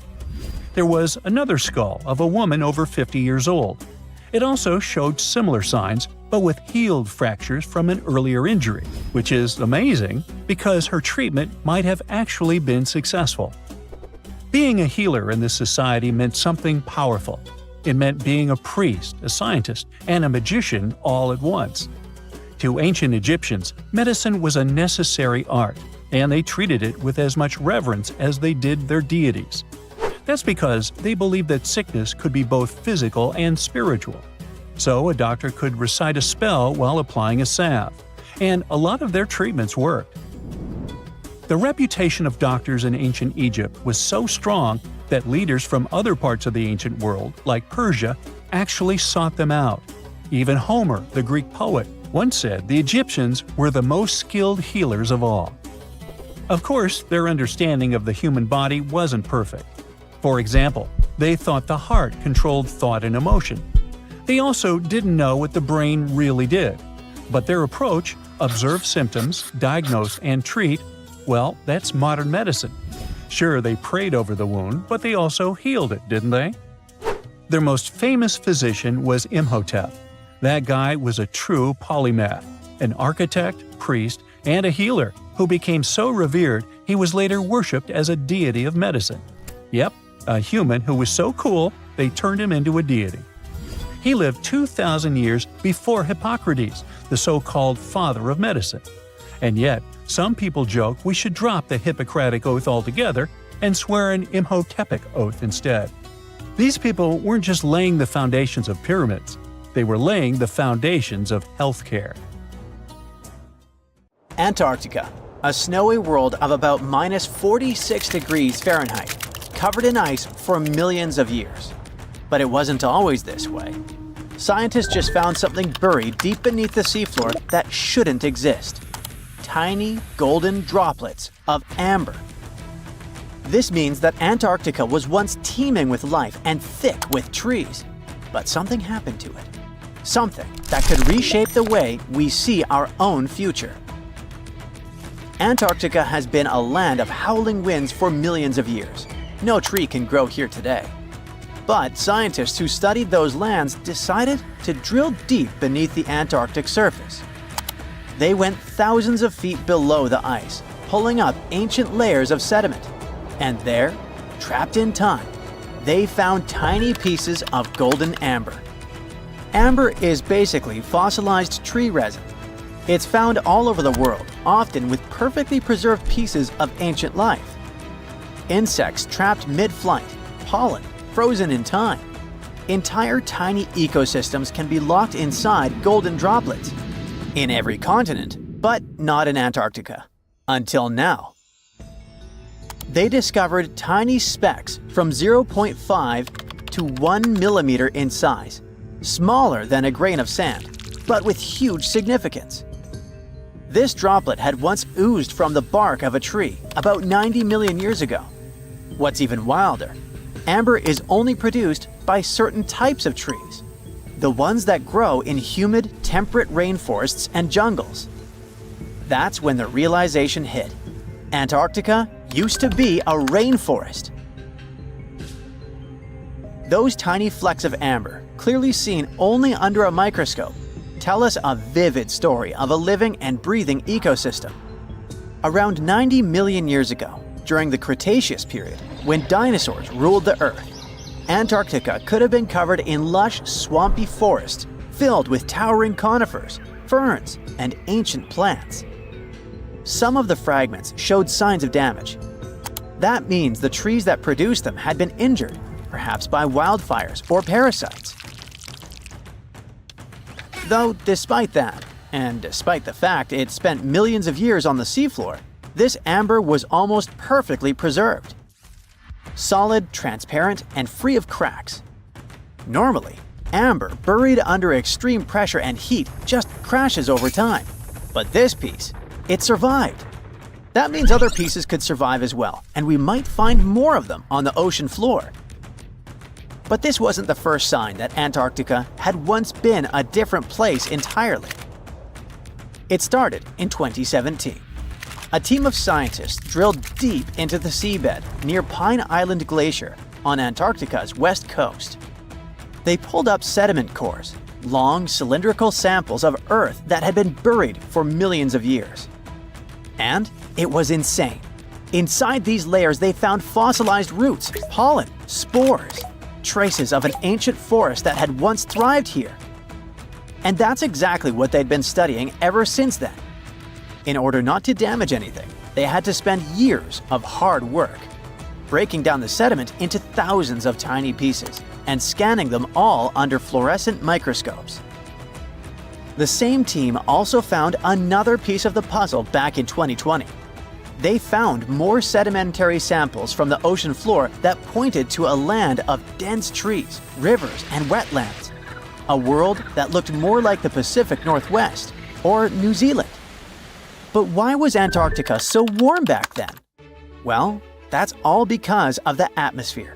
There was another skull of a woman over 50 years old. It also showed similar signs, but with healed fractures from an earlier injury, which is amazing because her treatment might have actually been successful. Being a healer in this society meant something powerful. It meant being a priest, a scientist, and a magician all at once. To ancient Egyptians, medicine was a necessary art, and they treated it with as much reverence as they did their deities. That's because they believed that sickness could be both physical and spiritual. So a doctor could recite a spell while applying a salve, and a lot of their treatments worked. The reputation of doctors in ancient Egypt was so strong that leaders from other parts of the ancient world, like Persia, actually sought them out. Even Homer, the Greek poet, once said the Egyptians were the most skilled healers of all. Of course, their understanding of the human body wasn't perfect. For example, they thought the heart controlled thought and emotion. They also didn't know what the brain really did. But their approach, observe symptoms, diagnose, and treat, well, that's modern medicine. Sure, they prayed over the wound, but they also healed it, didn't they? Their most famous physician was Imhotep. That guy was a true polymath, an architect, priest, and a healer who became so revered he was later worshipped as a deity of medicine. Yep, a human who was so cool they turned him into a deity. He lived 2,000 years before Hippocrates, the so-called father of medicine. And yet, some people joke we should drop the Hippocratic Oath altogether and swear an Imhotepic oath instead. These people weren't just laying the foundations of pyramids, they were laying the foundations of healthcare. Antarctica, a snowy world of about minus 46 degrees Fahrenheit, covered in ice for millions of years. But it wasn't always this way. Scientists just found something buried deep beneath the seafloor that shouldn't exist. Tiny golden droplets of amber. This means that Antarctica was once teeming with life and thick with trees. But something happened to it. Something that could reshape the way we see our own future. Antarctica has been a land of howling winds for millions of years. No tree can grow here today. But scientists who studied those lands decided to drill deep beneath the Antarctic surface. They went thousands of feet below the ice, pulling up ancient layers of sediment. And there, trapped in time, they found tiny pieces of golden amber. Amber is basically fossilized tree resin. It's found all over the world, often with perfectly preserved pieces of ancient life. Insects trapped mid-flight, pollen frozen in time. Entire tiny ecosystems can be locked inside golden droplets. In every continent, but not in Antarctica. Until now. They discovered tiny specks from 0.5 to 1 millimeter in size, smaller than a grain of sand, but with huge significance. This droplet had once oozed from the bark of a tree about 90 million years ago. What's even wilder, amber is only produced by certain types of trees, the ones that grow in humid, temperate rainforests and jungles. That's when the realization hit. Antarctica used to be a rainforest. Those tiny flecks of amber, clearly seen only under a microscope, tell us a vivid story of a living and breathing ecosystem. Around 90 million years ago, during the Cretaceous period, when dinosaurs ruled the Earth, Antarctica could have been covered in lush, swampy forests filled with towering conifers, ferns, and ancient plants. Some of the fragments showed signs of damage. That means the trees that produced them had been injured, perhaps by wildfires or parasites. Though despite that, and despite the fact it spent millions of years on the seafloor, this amber was almost perfectly preserved. Solid, transparent, and free of cracks. Normally, amber buried under extreme pressure and heat just crashes over time. But this piece, it survived. That means other pieces could survive as well, and we might find more of them on the ocean floor. But this wasn't the first sign that Antarctica had once been a different place entirely. It started in 2017. A team of scientists drilled deep into the seabed near Pine Island Glacier on Antarctica's west coast. They pulled up sediment cores, long cylindrical samples of Earth that had been buried for millions of years. And it was insane. Inside these layers they found fossilized roots, pollen, spores, traces of an ancient forest that had once thrived here. And that's exactly what they'd been studying ever since then. In order not to damage anything, they had to spend years of hard work, breaking down the sediment into thousands of tiny pieces and scanning them all under fluorescent microscopes. The same team also found another piece of the puzzle back in 2020. They found more sedimentary samples from the ocean floor that pointed to a land of dense trees, rivers, and wetlands. a world that looked more like the Pacific Northwest or New Zealand. But why was Antarctica so warm back then? Well, that's all because of the atmosphere.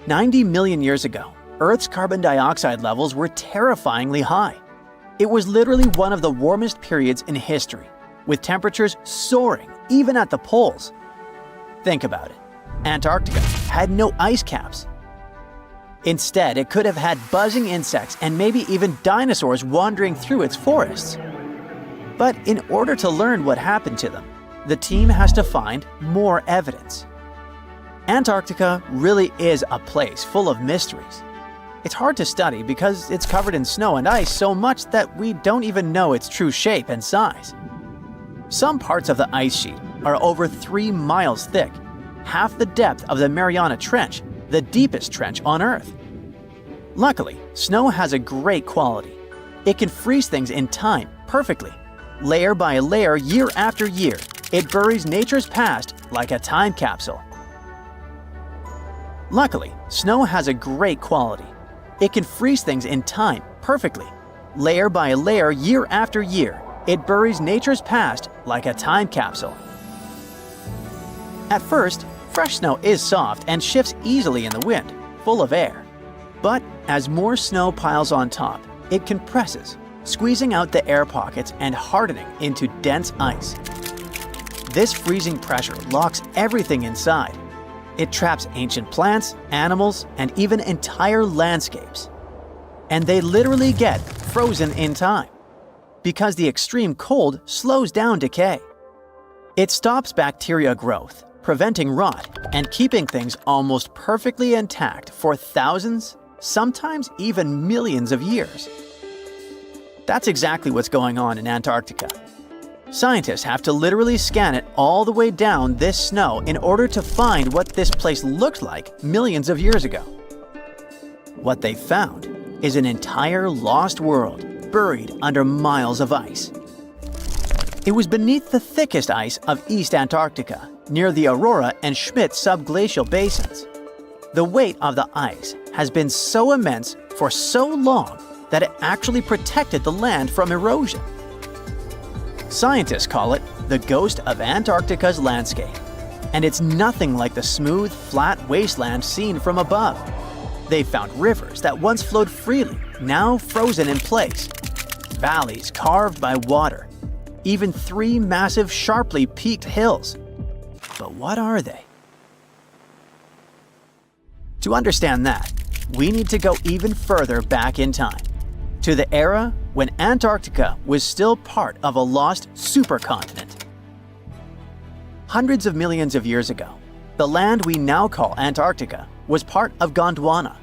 90 million years ago, Earth's carbon dioxide levels were terrifyingly high. It was literally one of the warmest periods in history, with temperatures soaring even at the poles. Think about it. Antarctica had no ice caps. Instead, it could have had buzzing insects and maybe even dinosaurs wandering through its forests. But in order to learn what happened to them, the team has to find more evidence. Antarctica really is a place full of mysteries. It's hard to study because it's covered in snow and ice so much that we don't even know its true shape and size. Some parts of the ice sheet are over 3 miles thick, half the depth of the Mariana Trench, the deepest trench on Earth. Luckily, snow has a great quality. It can freeze things in time perfectly. Layer by layer, year after year, it buries nature's past like a time capsule. Luckily, snow has a great quality. It can freeze things in time perfectly. Layer by layer, year after year, it buries nature's past like a time capsule. At first, fresh snow is soft and shifts easily in the wind, full of air. But as more snow piles on top, it compresses, squeezing out the air pockets and hardening into dense ice. This freezing pressure locks everything inside. It traps ancient plants, animals, and even entire landscapes. And they literally get frozen in time, because the extreme cold slows down decay. It stops bacteria growth, preventing rot, and keeping things almost perfectly intact for thousands, sometimes even millions of years. That's exactly what's going on in Antarctica. Scientists have to literally scan it all the way down this snow in order to find what this place looked like millions of years ago. What they found is an entire lost world buried under miles of ice. It was beneath the thickest ice of East Antarctica, near the Aurora and Schmidt subglacial basins. The weight of the ice has been so immense for so long that it actually protected the land from erosion. Scientists call it the ghost of Antarctica's landscape, and it's nothing like the smooth, flat wasteland seen from above. They found rivers that once flowed freely, now frozen in place, valleys carved by water, even 3 massive, sharply peaked hills. But what are they? To understand that, we need to go even further back in time, to the era when Antarctica was still part of a lost supercontinent. Hundreds of millions of years ago, the land we now call Antarctica was part of Gondwana,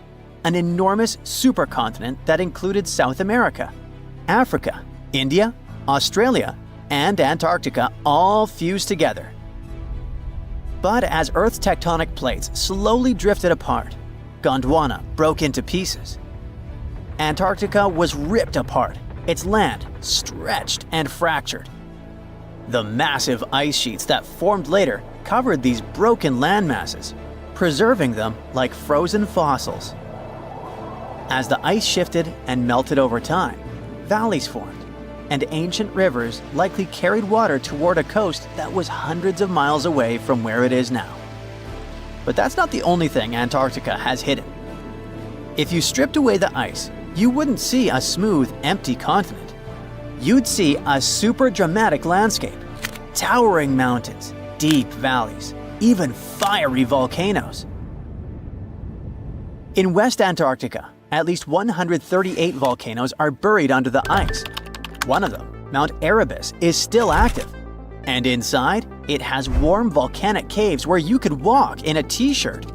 an enormous supercontinent that included South America, Africa, India, Australia, and Antarctica all fused together. But as Earth's tectonic plates slowly drifted apart, Gondwana broke into pieces. Antarctica was ripped apart, its land stretched and fractured. The massive ice sheets that formed later covered these broken landmasses, preserving them like frozen fossils. As the ice shifted and melted over time, valleys formed, and ancient rivers likely carried water toward a coast that was hundreds of miles away from where it is now. But that's not the only thing Antarctica has hidden. If you stripped away the ice, you wouldn't see a smooth, empty continent. You'd see a super dramatic landscape, towering mountains, deep valleys, even fiery volcanoes. In West Antarctica, at least 138 volcanoes are buried under the ice. One of them, Mount Erebus, is still active. And inside, it has warm volcanic caves where you could walk in a t-shirt.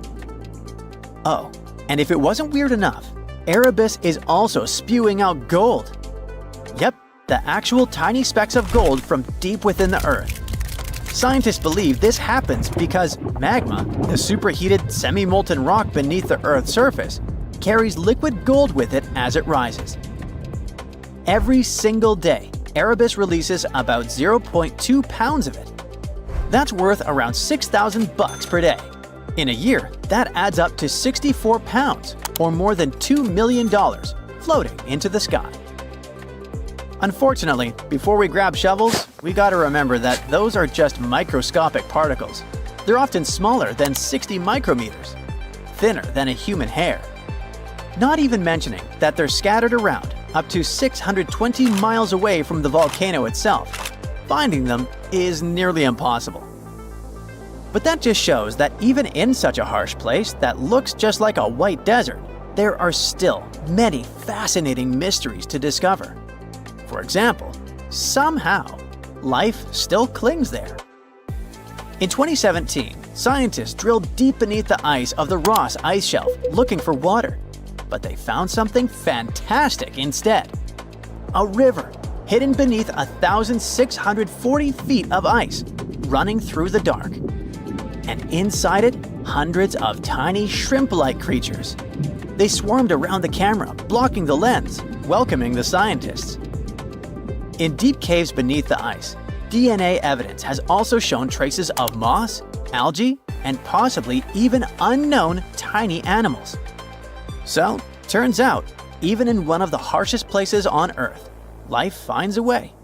Oh, and if it wasn't weird enough, Erebus is also spewing out gold. Yep, the actual tiny specks of gold from deep within the Earth. Scientists believe this happens because magma, the superheated semi-molten rock beneath the Earth's surface, carries liquid gold with it as it rises. Every single day, Erebus releases about 0.2 pounds of it. That's worth around $6,000 per day. In a year, that adds up to 64 pounds, or more than $2 million, floating into the sky. Unfortunately, before we grab shovels, we gotta remember that those are just microscopic particles. They're often smaller than 60 micrometers, thinner than a human hair. Not even mentioning that they're scattered around up to 620 miles away from the volcano itself. Finding them is nearly impossible. But that just shows that even in such a harsh place that looks just like a white desert, there are still many fascinating mysteries to discover. For example, somehow, life still clings there. In 2017, scientists drilled deep beneath the ice of the Ross Ice Shelf looking for water, but they found something fantastic instead. A river hidden beneath 1,640 feet of ice, running through the dark. And inside it, hundreds of tiny shrimp-like creatures. They swarmed around the camera, blocking the lens, welcoming the scientists. In deep caves beneath the ice, DNA evidence has also shown traces of moss, algae, and possibly even unknown tiny animals. So, turns out, even in one of the harshest places on Earth, life finds a way.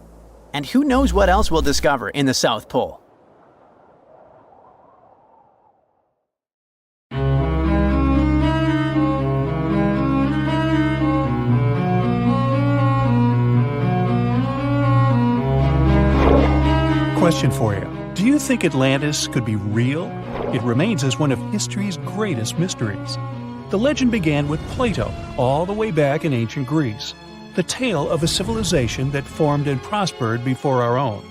And who knows what else we'll discover in the South Pole? Question for you. Do you think Atlantis could be real? It remains as one of history's greatest mysteries. The legend began with Plato, all the way back in ancient Greece. The tale of a civilization that formed and prospered before our own.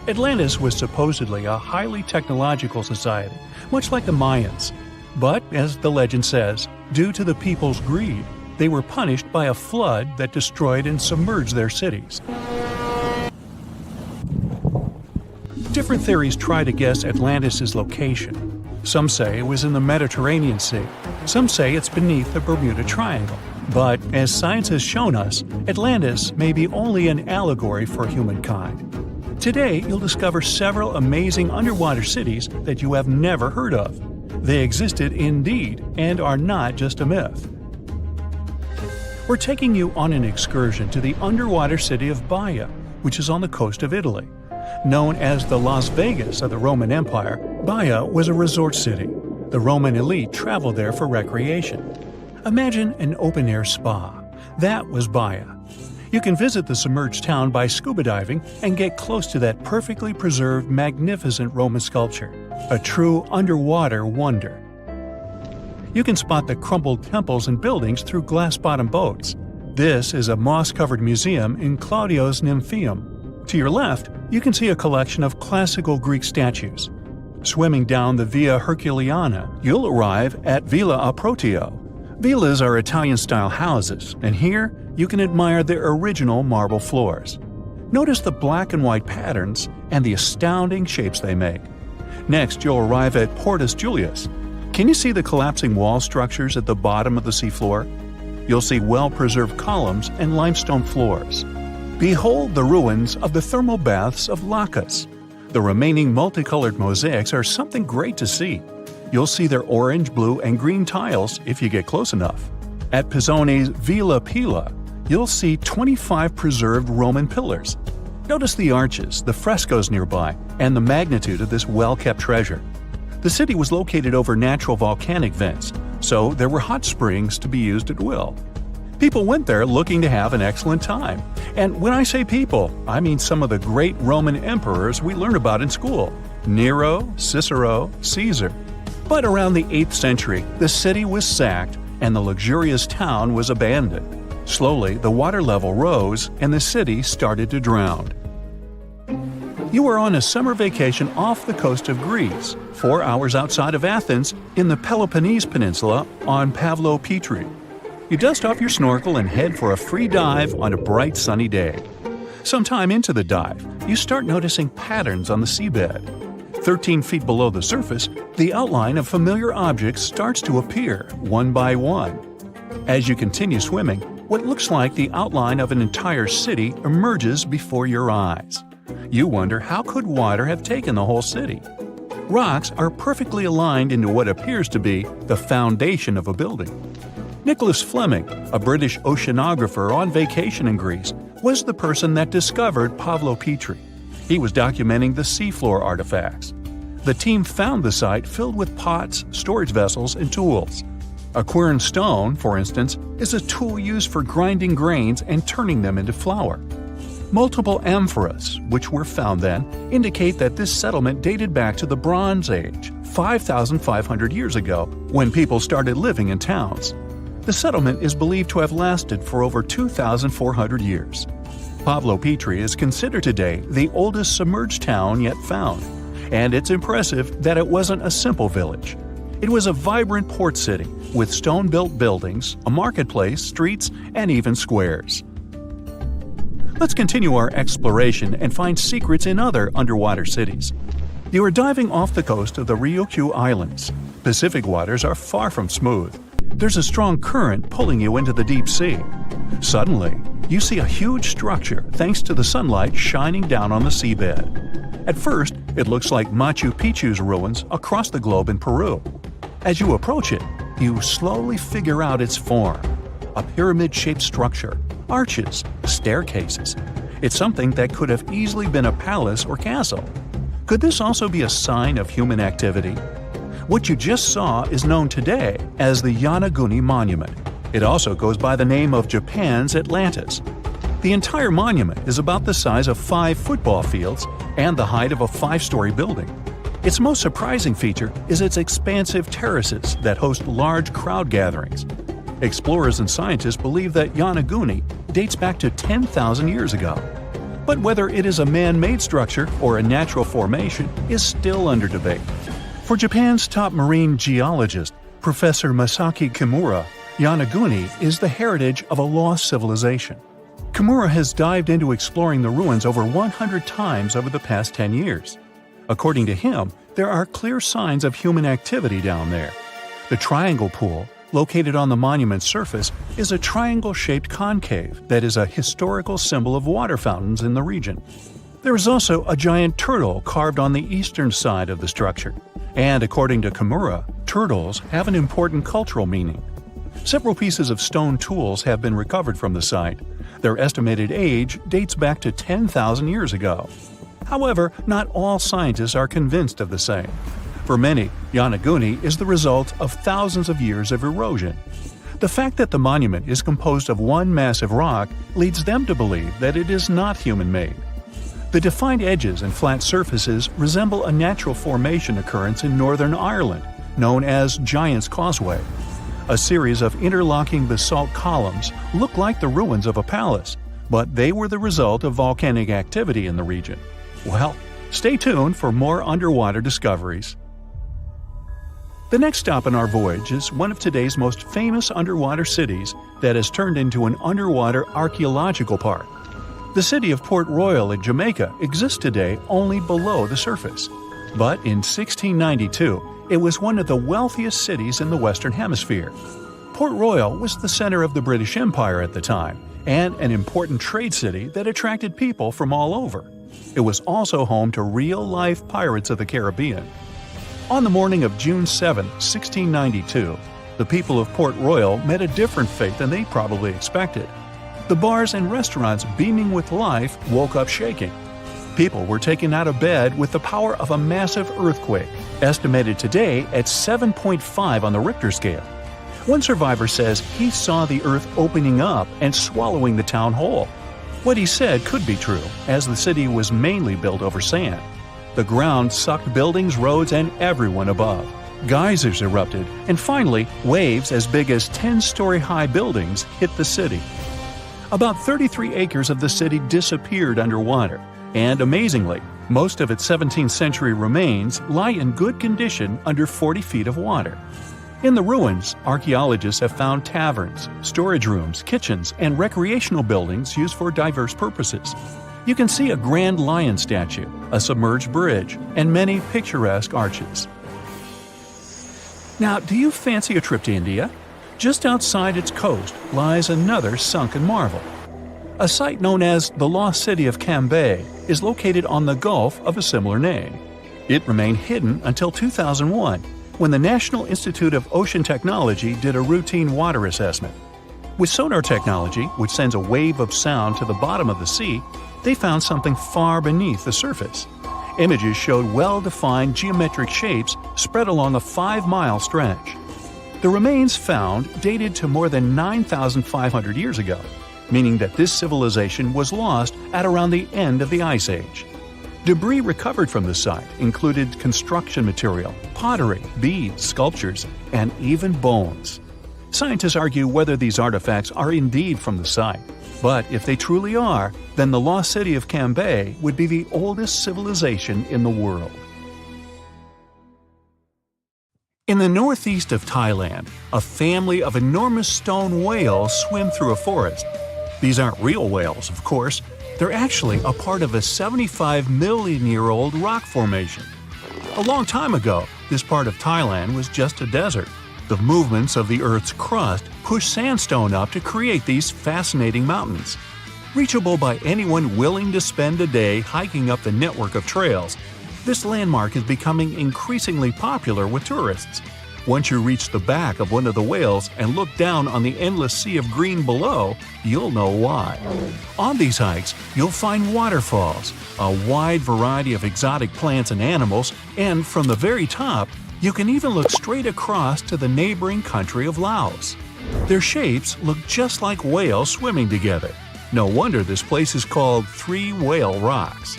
Atlantis was supposedly a highly technological society, much like the Mayans. But, as the legend says, due to the people's greed, they were punished by a flood that destroyed and submerged their cities. Different theories try to guess Atlantis' location. Some say it was in the Mediterranean Sea. Some say it's beneath the Bermuda Triangle. But, as science has shown us, Atlantis may be only an allegory for humankind. Today, you'll discover several amazing underwater cities that you have never heard of. They existed indeed and are not just a myth. We're taking you on an excursion to the underwater city of Baia, which is on the coast of Italy. Known as the Las Vegas of the Roman Empire, Baia was a resort city. The Roman elite traveled there for recreation. Imagine an open-air spa. That was Baia. You can visit the submerged town by scuba diving and get close to that perfectly preserved, magnificent Roman sculpture, a true underwater wonder. You can spot the crumbled temples and buildings through glass-bottom boats. This is a moss-covered museum in Claudio's Nymphaeum. To your left, you can see a collection of classical Greek statues. Swimming down the Via Herculeana, you'll arrive at Villa Aprotio. Villas are Italian-style houses, and here you can admire their original marble floors. Notice the black and white patterns and the astounding shapes they make. Next, you'll arrive at Portus Julius. Can you see the collapsing wall structures at the bottom of the seafloor? You'll see well-preserved columns and limestone floors. Behold the ruins of the thermal baths of Lacus. The remaining multicolored mosaics are something great to see. You'll see their orange, blue, and green tiles if you get close enough. At Pisoni's Villa Pila, you'll see 25 preserved Roman pillars. Notice the arches, the frescoes nearby, and the magnitude of this well-kept treasure. The city was located over natural volcanic vents, so there were hot springs to be used at will. People went there looking to have an excellent time. And when I say people, I mean some of the great Roman emperors we learn about in school: Nero, Cicero, Caesar. But around the 8th century, the city was sacked and the luxurious town was abandoned. Slowly, the water level rose and the city started to drown. You are on a summer vacation off the coast of Greece, 4 hours outside of Athens, in the Peloponnese Peninsula on Pavlo Petri. You dust off your snorkel and head for a free dive on a bright sunny day. Sometime into the dive, you start noticing patterns on the seabed. 13 feet below the surface, the outline of familiar objects starts to appear, one by one. As you continue swimming, what looks like the outline of an entire city emerges before your eyes. You wonder, how could water have taken the whole city? Rocks are perfectly aligned into what appears to be the foundation of a building. Nicholas Fleming, a British oceanographer on vacation in Greece, was the person that discovered Pavlo Petri. He was documenting the seafloor artifacts. The team found the site filled with pots, storage vessels, and tools. A quern stone, for instance, is a tool used for grinding grains and turning them into flour. Multiple amphoras, which were found then, indicate that this settlement dated back to the Bronze Age, 5,500 years ago, when people started living in towns. The settlement is believed to have lasted for over 2,400 years. Pavlo Petri is considered today the oldest submerged town yet found, and it's impressive that it wasn't a simple village. It was a vibrant port city with stone-built buildings, a marketplace, streets, and even squares. Let's continue our exploration and find secrets in other underwater cities. You are diving off the coast of the Ryukyu Islands. Pacific waters are far from smooth. There's a strong current pulling you into the deep sea. Suddenly, you see a huge structure thanks to the sunlight shining down on the seabed. At first, it looks like Machu Picchu's ruins across the globe in Peru. As you approach it, you slowly figure out its form. A pyramid-shaped structure, arches, staircases. It's something that could have easily been a palace or castle. Could this also be a sign of human activity? What you just saw is known today as the Yonaguni Monument. It also goes by the name of Japan's Atlantis. The entire monument is about the size of 5 football fields and the height of a 5-story building. Its most surprising feature is its expansive terraces that host large crowd gatherings. Explorers and scientists believe that Yonaguni dates back to 10,000 years ago. But whether it is a man-made structure or a natural formation is still under debate. For Japan's top marine geologist, Professor Masaki Kimura, Yonaguni is the heritage of a lost civilization. Kimura has dived into exploring the ruins over 100 times over the past 10 years. According to him, there are clear signs of human activity down there. The Triangle Pool, located on the monument's surface, is a triangle-shaped concave that is a historical symbol of water fountains in the region. There is also a giant turtle carved on the eastern side of the structure. And according to Kimura, turtles have an important cultural meaning. Several pieces of stone tools have been recovered from the site. Their estimated age dates back to 10,000 years ago. However, not all scientists are convinced of the same. For many, Yonaguni is the result of thousands of years of erosion. The fact that the monument is composed of one massive rock leads them to believe that it is not human-made. The defined edges and flat surfaces resemble a natural formation occurrence in Northern Ireland, known as Giant's Causeway. A series of interlocking basalt columns look like the ruins of a palace, but they were the result of volcanic activity in the region. Well, stay tuned for more underwater discoveries. The next stop on our voyage is one of today's most famous underwater cities that has turned into an underwater archaeological park. The city of Port Royal in Jamaica exists today only below the surface. But in 1692, it was one of the wealthiest cities in the Western Hemisphere. Port Royal was the center of the British Empire at the time, and an important trade city that attracted people from all over. It was also home to real-life pirates of the Caribbean. On the morning of June 7, 1692, the people of Port Royal met a different fate than they probably expected. The bars and restaurants beaming with life woke up shaking. People were taken out of bed with the power of a massive earthquake, estimated today at 7.5 on the Richter scale. One survivor says he saw the earth opening up and swallowing the town whole. What he said could be true, as the city was mainly built over sand. The ground sucked buildings, roads, and everyone above. Geysers erupted, and finally, waves as big as 10-story-high buildings hit the city. About 33 acres of the city disappeared underwater, and amazingly, most of its 17th century remains lie in good condition under 40 feet of water. In the ruins, archaeologists have found taverns, storage rooms, kitchens, and recreational buildings used for diverse purposes. You can see a grand lion statue, a submerged bridge, and many picturesque arches. Now, do you fancy a trip to India? Just outside its coast lies another sunken marvel. A site known as the Lost City of Cambay is located on the Gulf of a similar name. It remained hidden until 2001, when the National Institute of Ocean Technology did a routine water assessment. With sonar technology, which sends a wave of sound to the bottom of the sea, they found something far beneath the surface. Images showed well-defined geometric shapes spread along a 5-mile stretch. The remains found dated to more than 9,500 years ago, meaning that this civilization was lost at around the end of the Ice Age. Debris recovered from the site included construction material, pottery, beads, sculptures, and even bones. Scientists argue whether these artifacts are indeed from the site, but if they truly are, then the lost city of Cambay would be the oldest civilization in the world. In the northeast of Thailand, a family of enormous stone whales swim through a forest. These aren't real whales, of course. They're actually a part of a 75-million-year-old rock formation. A long time ago, this part of Thailand was just a desert. The movements of the Earth's crust pushed sandstone up to create these fascinating mountains. Reachable by anyone willing to spend a day hiking up the network of trails, this landmark is becoming increasingly popular with tourists. Once you reach the back of one of the whales and look down on the endless sea of green below, you'll know why. On these hikes, you'll find waterfalls, a wide variety of exotic plants and animals, and from the very top, you can even look straight across to the neighboring country of Laos. Their shapes look just like whales swimming together. No wonder this place is called Three Whale Rocks.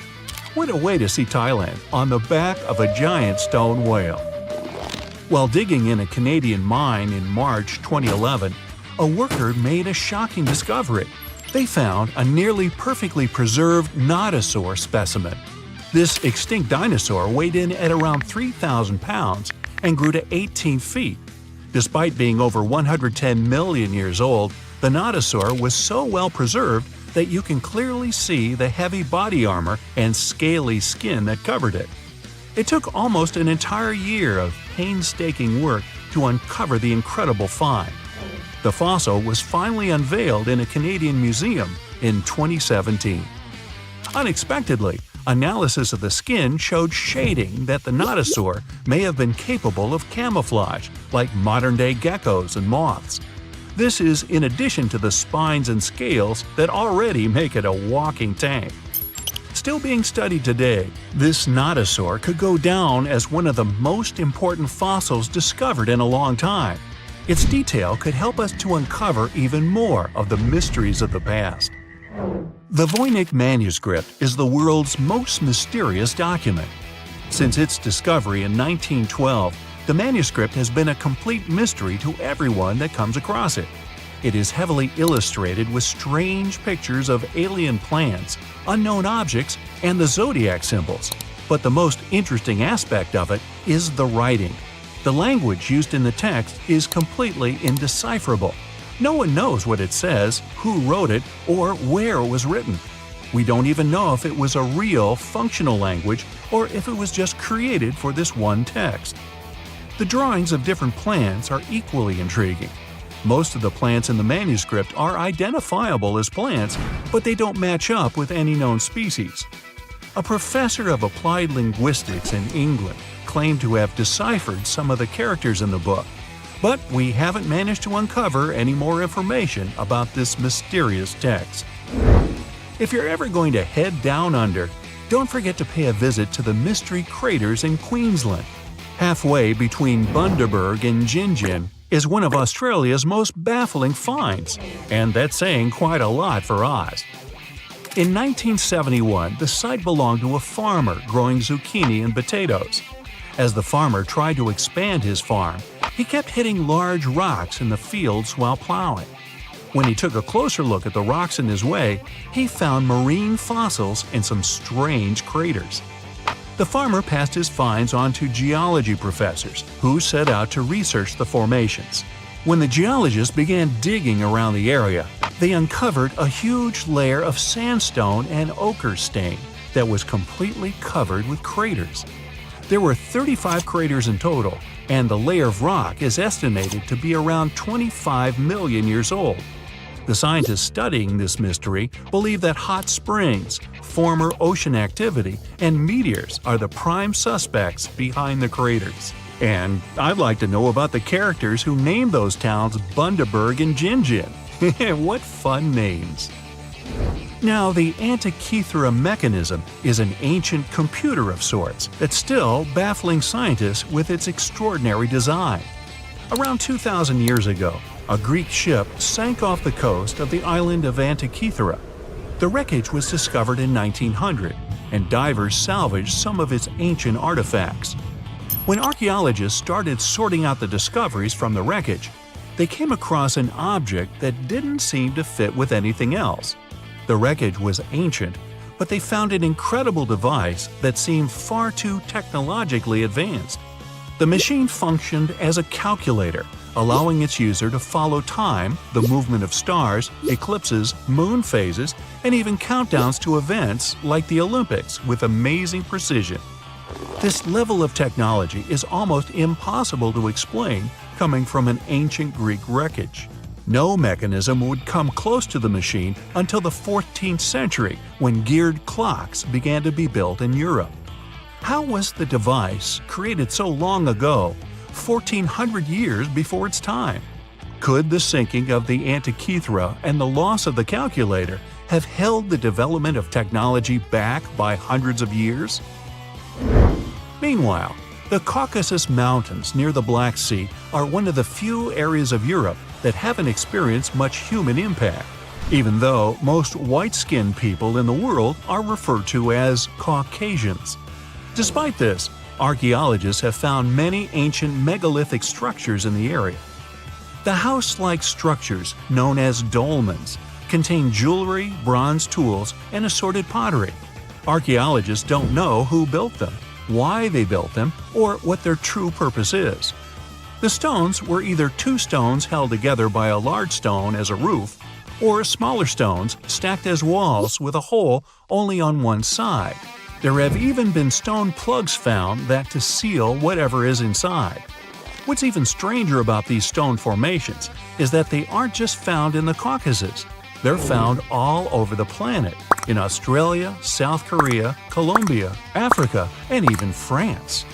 What a way to see Thailand on the back of a giant stone whale. While digging in a Canadian mine in March 2011, a worker made a shocking discovery. They found a nearly perfectly preserved nodosaur specimen. This extinct dinosaur weighed in at around 3,000 pounds and grew to 18 feet. Despite being over 110 million years old, the nodosaur was so well preserved that you can clearly see the heavy body armor and scaly skin that covered it. It took almost an entire year of painstaking work to uncover the incredible find. The fossil was finally unveiled in a Canadian museum in 2017. Unexpectedly, analysis of the skin showed shading that the nodosaur may have been capable of camouflage, like modern-day geckos and moths. This is in addition to the spines and scales that already make it a walking tank. Still being studied today, this nodosaur could go down as one of the most important fossils discovered in a long time. Its detail could help us to uncover even more of the mysteries of the past. The Voynich manuscript is the world's most mysterious document. Since its discovery in 1912, the manuscript has been a complete mystery to everyone that comes across it. It is heavily illustrated with strange pictures of alien plants, unknown objects, and the zodiac symbols. But the most interesting aspect of it is the writing. The language used in the text is completely indecipherable. No one knows what it says, who wrote it, or where it was written. We don't even know if it was a real, functional language or if it was just created for this one text. The drawings of different plants are equally intriguing. Most of the plants in the manuscript are identifiable as plants, but they don't match up with any known species. A professor of applied linguistics in England claimed to have deciphered some of the characters in the book, but we haven't managed to uncover any more information about this mysterious text. If you're ever going to head down under, don't forget to pay a visit to the Mystery Craters in Queensland. Halfway between Bundaberg and Gingin is one of Australia's most baffling finds, and that's saying quite a lot for Oz. In 1971, the site belonged to a farmer growing zucchini and potatoes. As the farmer tried to expand his farm, he kept hitting large rocks in the fields while plowing. When he took a closer look at the rocks in his way, he found marine fossils and some strange craters. The farmer passed his finds on to geology professors, who set out to research the formations. When the geologists began digging around the area, they uncovered a huge layer of sandstone and ochre stain that was completely covered with craters. There were 35 craters in total, and the layer of rock is estimated to be around 25 million years old. The scientists studying this mystery believe that hot springs, former ocean activity, and meteors are the prime suspects behind the craters. And I'd like to know about the characters who named those towns Bundaberg and Jinjin. What fun names! Now, the Antikythera mechanism is an ancient computer of sorts that's still baffling scientists with its extraordinary design. Around 2,000 years ago, a Greek ship sank off the coast of the island of Antikythera. The wreckage was discovered in 1900, and divers salvaged some of its ancient artifacts. When archaeologists started sorting out the discoveries from the wreckage, they came across an object that didn't seem to fit with anything else. The wreckage was ancient, but they found an incredible device that seemed far too technologically advanced. The machine functioned as a calculator, allowing its user to follow time, the movement of stars, eclipses, moon phases, and even countdowns to events like the Olympics with amazing precision. This level of technology is almost impossible to explain coming from an ancient Greek wreckage. No mechanism would come close to the machine until the 14th century, when geared clocks began to be built in Europe. How was the device, created so long ago, 1,400 years before its time? Could the sinking of the Antikythera and the loss of the calculator have held the development of technology back by hundreds of years? Meanwhile, the Caucasus Mountains near the Black Sea are one of the few areas of Europe that haven't experienced much human impact, even though most white-skinned people in the world are referred to as Caucasians. Despite this, archaeologists have found many ancient megalithic structures in the area. The house-like structures, known as dolmens, contain jewelry, bronze tools, and assorted pottery. Archaeologists don't know who built them, why they built them, or what their true purpose is. The stones were either two stones held together by a large stone as a roof, or smaller stones stacked as walls with a hole only on one side. There have even been stone plugs found that to seal whatever is inside. What's even stranger about these stone formations is that they aren't just found in the Caucasus. They're found all over the planet, in Australia, South Korea, Colombia, Africa, and even France.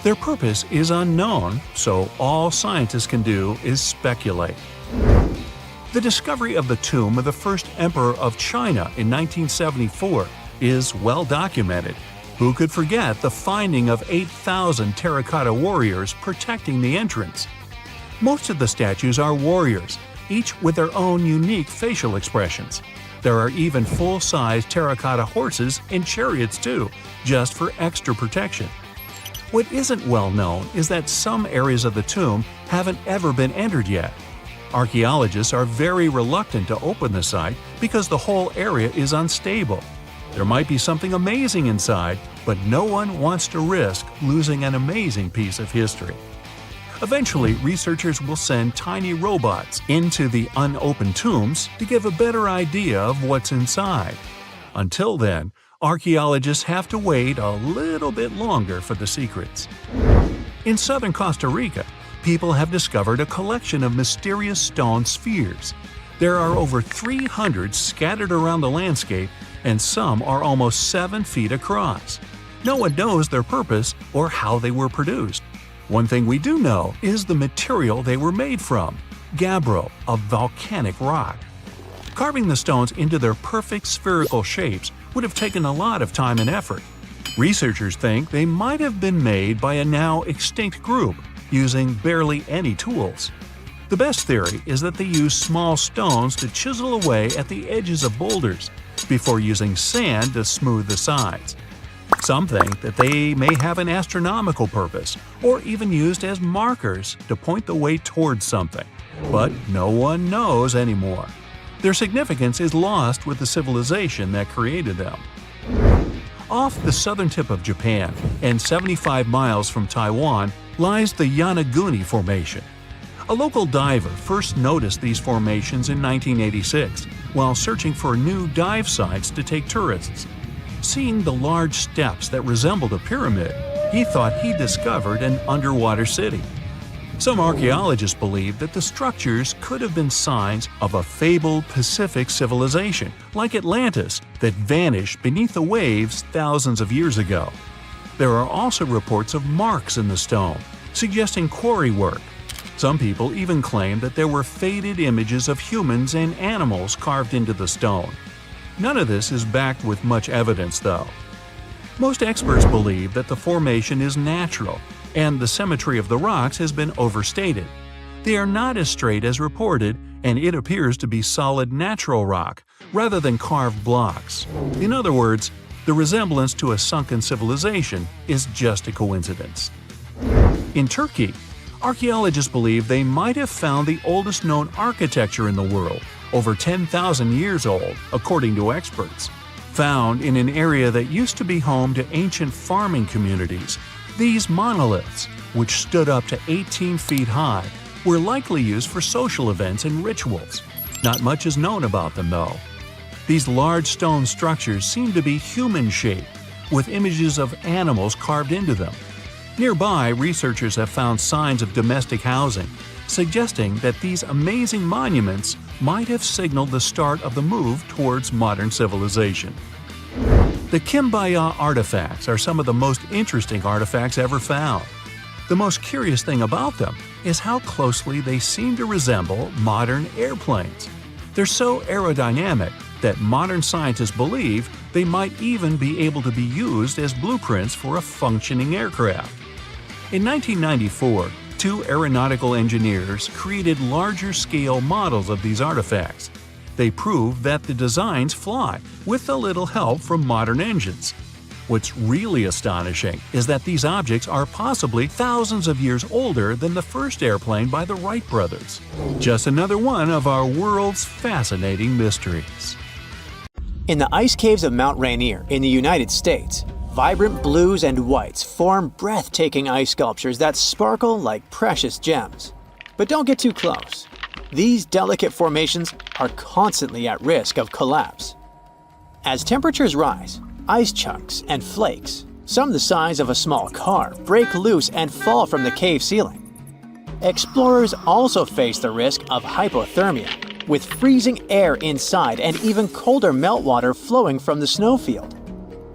Their purpose is unknown, so all scientists can do is speculate. The discovery of the tomb of the first emperor of China in 1974 is well documented. Who could forget the finding of 8,000 terracotta warriors protecting the entrance? Most of the statues are warriors, each with their own unique facial expressions. There are even full-size terracotta horses and chariots too, just for extra protection. What isn't well known is that some areas of the tomb haven't ever been entered yet. Archaeologists are very reluctant to open the site because the whole area is unstable. There might be something amazing inside, but no one wants to risk losing an amazing piece of history. Eventually, researchers will send tiny robots into the unopened tombs to give a better idea of what's inside. Until then, archaeologists have to wait a little bit longer for the secrets. In southern Costa Rica, people have discovered a collection of mysterious stone spheres. There are over 300 scattered around the landscape, and some are almost 7 feet across. No one knows their purpose or how they were produced. One thing we do know is the material they were made from: gabbro, a volcanic rock. Carving the stones into their perfect spherical shapes would have taken a lot of time and effort. Researchers think they might have been made by a now extinct group, using barely any tools. The best theory is that they used small stones to chisel away at the edges of boulders, before using sand to smooth the sides. Some think that they may have an astronomical purpose, or even used as markers to point the way towards something. But no one knows anymore. Their significance is lost with the civilization that created them. Off the southern tip of Japan, and 75 miles from Taiwan, lies the Yanaguni Formation. A local diver first noticed these formations in 1986 while searching for new dive sites to take tourists. Seeing the large steps that resembled a pyramid, he thought he discovered an underwater city. Some archaeologists believe that the structures could have been signs of a fabled Pacific civilization, like Atlantis, that vanished beneath the waves thousands of years ago. There are also reports of marks in the stone, suggesting quarry work. Some people even claim that there were faded images of humans and animals carved into the stone. None of this is backed with much evidence, though. Most experts believe that the formation is natural, and the symmetry of the rocks has been overstated. They are not as straight as reported, and it appears to be solid natural rock, rather than carved blocks. In other words, the resemblance to a sunken civilization is just a coincidence. In Turkey, archaeologists believe they might have found the oldest known architecture in the world, over 10,000 years old, according to experts. Found in an area that used to be home to ancient farming communities, these monoliths, which stood up to 18 feet high, were likely used for social events and rituals. Not much is known about them, though. These large stone structures seem to be human-shaped, with images of animals carved into them. Nearby, researchers have found signs of domestic housing, suggesting that these amazing monuments might have signaled the start of the move towards modern civilization. The Kimbaya artifacts are some of the most interesting artifacts ever found. The most curious thing about them is how closely they seem to resemble modern airplanes. They're so aerodynamic that modern scientists believe they might even be able to be used as blueprints for a functioning aircraft. In 1994, two aeronautical engineers created larger-scale models of these artifacts. They proved that the designs fly, with a little help from modern engines. What's really astonishing is that these objects are possibly thousands of years older than the first airplane by the Wright brothers. Just another one of our world's fascinating mysteries. In the ice caves of Mount Rainier in the United States, vibrant blues and whites form breathtaking ice sculptures that sparkle like precious gems. But don't get too close. These delicate formations are constantly at risk of collapse. As temperatures rise, ice chunks and flakes, some the size of a small car, break loose and fall from the cave ceiling. Explorers also face the risk of hypothermia, with freezing air inside and even colder meltwater flowing from the snowfield.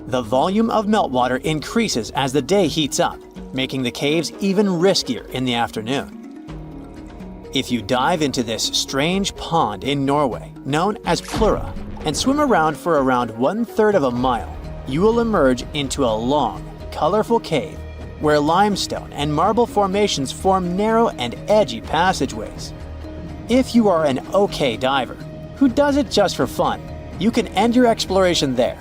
The volume of meltwater increases as the day heats up, making the caves even riskier in the afternoon. If you dive into this strange pond in Norway, known as Plura, and swim around for around 1/3 of a mile, you will emerge into a long, colorful cave where limestone and marble formations form narrow and edgy passageways. If you are an okay diver, who does it just for fun, you can end your exploration there.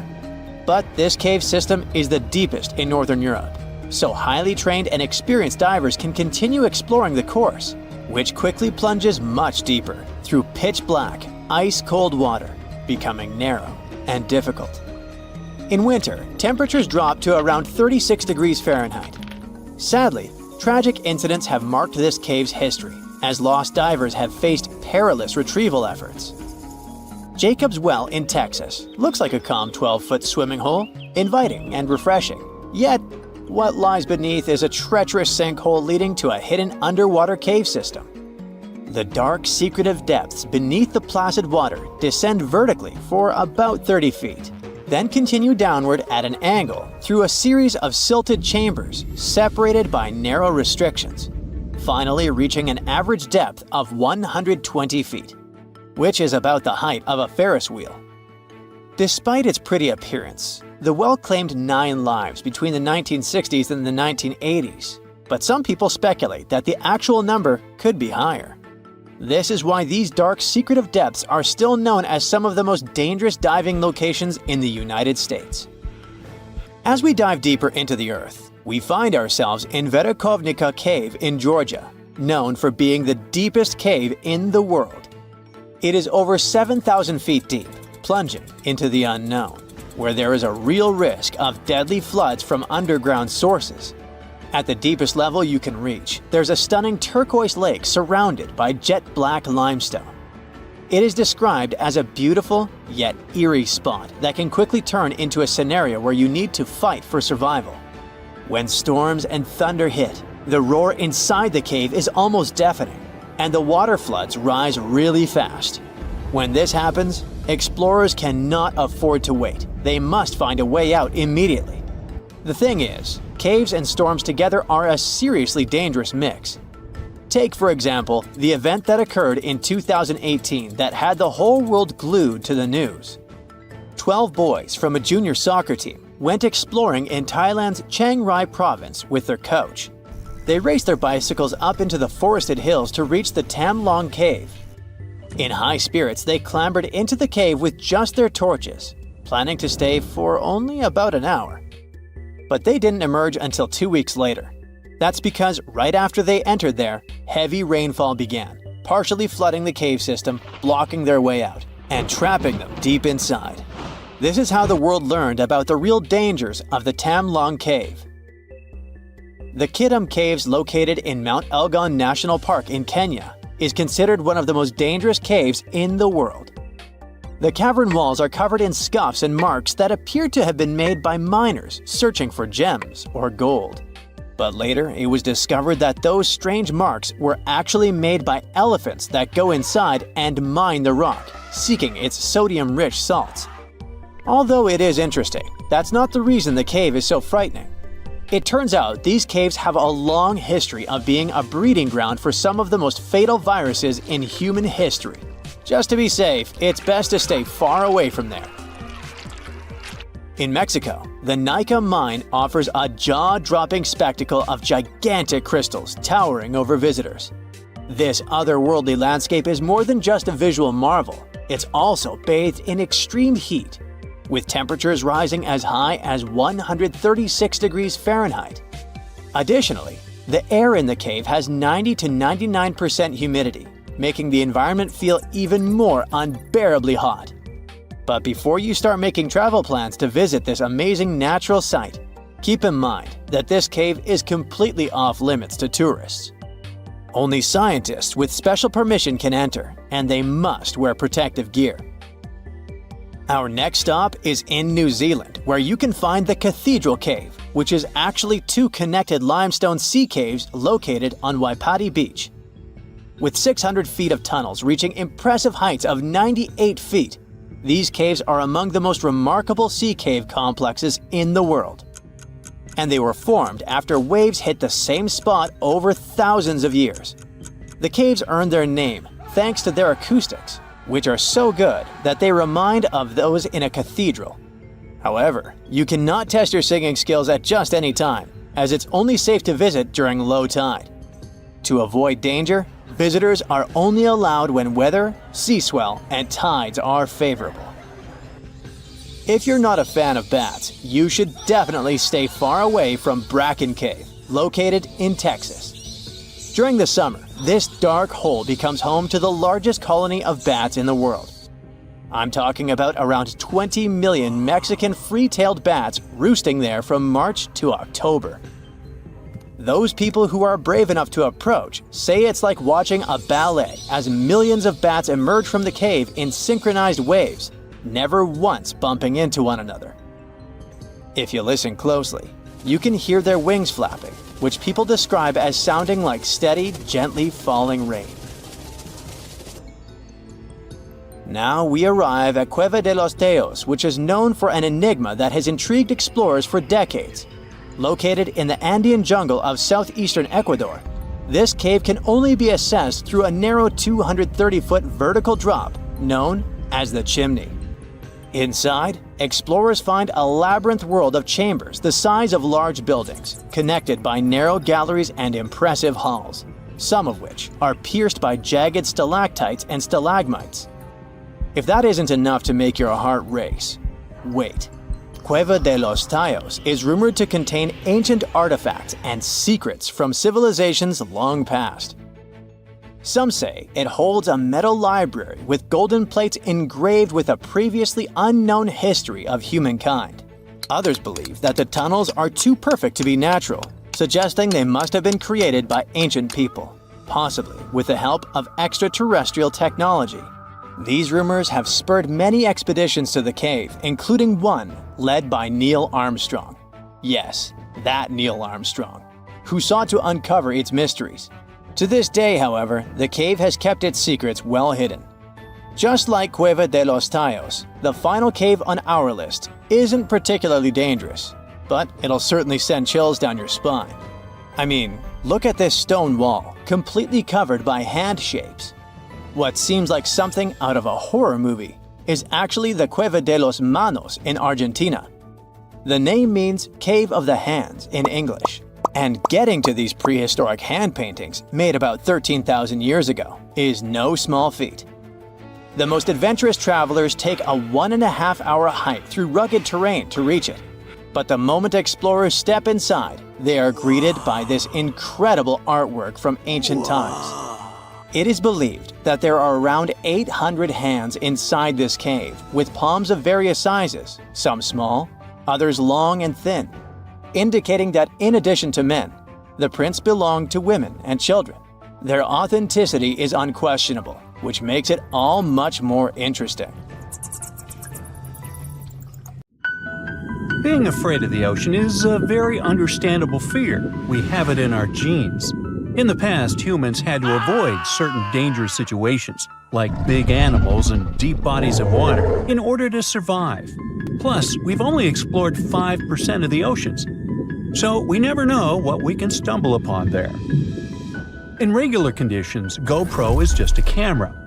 But this cave system is the deepest in Northern Europe, so highly trained and experienced divers can continue exploring the course, which quickly plunges much deeper through pitch-black, ice-cold water, becoming narrow and difficult. In winter, temperatures drop to around 36 degrees Fahrenheit. Sadly, tragic incidents have marked this cave's history, as lost divers have faced perilous retrieval efforts. Jacob's Well in Texas looks like a calm 12-foot swimming hole, inviting and refreshing. Yet, what lies beneath is a treacherous sinkhole leading to a hidden underwater cave system. The dark, secretive depths beneath the placid water descend vertically for about 30 feet, then continue downward at an angle through a series of silted chambers separated by narrow restrictions, finally reaching an average depth of 120 feet, which is about the height of a Ferris wheel. Despite its pretty appearance, the well claimed 9 lives between the 1960s and the 1980s, but some people speculate that the actual number could be higher. This is why these dark, secretive depths are still known as some of the most dangerous diving locations in the United States. As we dive deeper into the Earth, we find ourselves in Verekovnica Cave in Georgia, known for being the deepest cave in the world. It is over 7,000 feet deep, plunging into the unknown, where there is a real risk of deadly floods from underground sources. At the deepest level you can reach, there's a stunning turquoise lake surrounded by jet-black limestone. It is described as a beautiful yet eerie spot that can quickly turn into a scenario where you need to fight for survival. When storms and thunder hit, the roar inside the cave is almost deafening, and the water floods rise really fast. When this happens, explorers cannot afford to wait. They must find a way out immediately. The thing is, caves and storms together are a seriously dangerous mix. Take, for example, the event that occurred in 2018 that had the whole world glued to the news. 12 boys from a junior soccer team went exploring in Thailand's Chiang Rai province with their coach. They raced their bicycles up into the forested hills to reach the Tam Long cave. In high spirits, they clambered into the cave with just their torches, planning to stay for only about an hour. But they didn't emerge until 2 weeks later. That's because right after they entered there, heavy rainfall began, partially flooding the cave system, blocking their way out, and trapping them deep inside. This is how the world learned about the real dangers of the Tam Long cave. The Kidam Caves, located in Mount Elgon National Park in Kenya, is considered one of the most dangerous caves in the world. The cavern walls are covered in scuffs and marks that appear to have been made by miners searching for gems or gold. But later, it was discovered that those strange marks were actually made by elephants that go inside and mine the rock, seeking its sodium-rich salts. Although it is interesting, that's not the reason the cave is so frightening. It turns out these caves have a long history of being a breeding ground for some of the most fatal viruses in human history. Just to be safe, it's best to stay far away from there. In Mexico, the Nika mine offers a jaw-dropping spectacle of gigantic crystals towering over visitors. This otherworldly landscape is more than just a visual marvel. It's also bathed in extreme heat, with temperatures rising as high as 136 degrees Fahrenheit. Additionally, the air in the cave has 90 to 99% humidity, making the environment feel even more unbearably hot. But before you start making travel plans to visit this amazing natural site, keep in mind that this cave is completely off limits to tourists. Only scientists with special permission can enter, and they must wear protective gear. Our next stop is in New Zealand, where you can find the Cathedral Cave, which is actually two connected limestone sea caves located on Waipati Beach. With 600 feet of tunnels reaching impressive heights of 98 feet, these caves are among the most remarkable sea cave complexes in the world. And they were formed after waves hit the same spot over thousands of years. The caves earned their name thanks to their acoustics, which are so good that they remind of those in a cathedral. However, you cannot test your singing skills at just any time, as it's only safe to visit during low tide. To avoid danger, visitors are only allowed when weather, sea swell, and tides are favorable. If you're not a fan of bats, you should definitely stay far away from Bracken Cave, located in Texas. During the summer, this dark hole becomes home to the largest colony of bats in the world. I'm talking about around 20 million Mexican free-tailed bats roosting there from March to October. Those people who are brave enough to approach say it's like watching a ballet as millions of bats emerge from the cave in synchronized waves, never once bumping into one another. If you listen closely, you can hear their wings flapping, which people describe as sounding like steady, gently falling rain. Now we arrive at Cueva de los Teos, which is known for an enigma that has intrigued explorers for decades. Located in the Andean jungle of southeastern Ecuador, this cave can only be accessed through a narrow 230-foot vertical drop known as the chimney. Inside, explorers find a labyrinth world of chambers the size of large buildings, connected by narrow galleries and impressive halls, some of which are pierced by jagged stalactites and stalagmites. If that isn't enough to make your heart race, wait. Cueva de los Teos is rumored to contain ancient artifacts and secrets from civilizations long past. Some say it holds a metal library with golden plates engraved with a previously unknown history of humankind. Others believe that the tunnels are too perfect to be natural, suggesting they must have been created by ancient people, possibly with the help of extraterrestrial technology. These rumors have spurred many expeditions to the cave, including one led by Neil Armstrong. Yes, that Neil Armstrong, who sought to uncover its mysteries. To this day, however, the cave has kept its secrets well hidden. Just like Cueva de los Teos, the final cave on our list isn't particularly dangerous. but it'll certainly send chills down your spine. I mean, look at this stone wall, completely covered by hand shapes. What seems like something out of a horror movie is actually the Cueva de los Manos in Argentina. The name means Cave of the Hands in English, and getting to these prehistoric hand paintings made about 13,000 years ago is no small feat. The most adventurous travelers take a 1.5-hour hike through rugged terrain to reach it. But the moment explorers step inside, they are greeted by this incredible artwork from ancient times. It is believed that there are around 800 hands inside this cave, with palms of various sizes, some small, others long and thin, indicating that in addition to men, the prints belong to women and children. Their authenticity is unquestionable, which makes it all much more interesting. Being afraid of the ocean is a very understandable fear. We have it in our genes. In the past, humans had to avoid certain dangerous situations, like big animals and deep bodies of water, in order to survive. Plus, we've only explored 5% of the oceans, so we never know what we can stumble upon there. In regular conditions, GoPro is just a camera.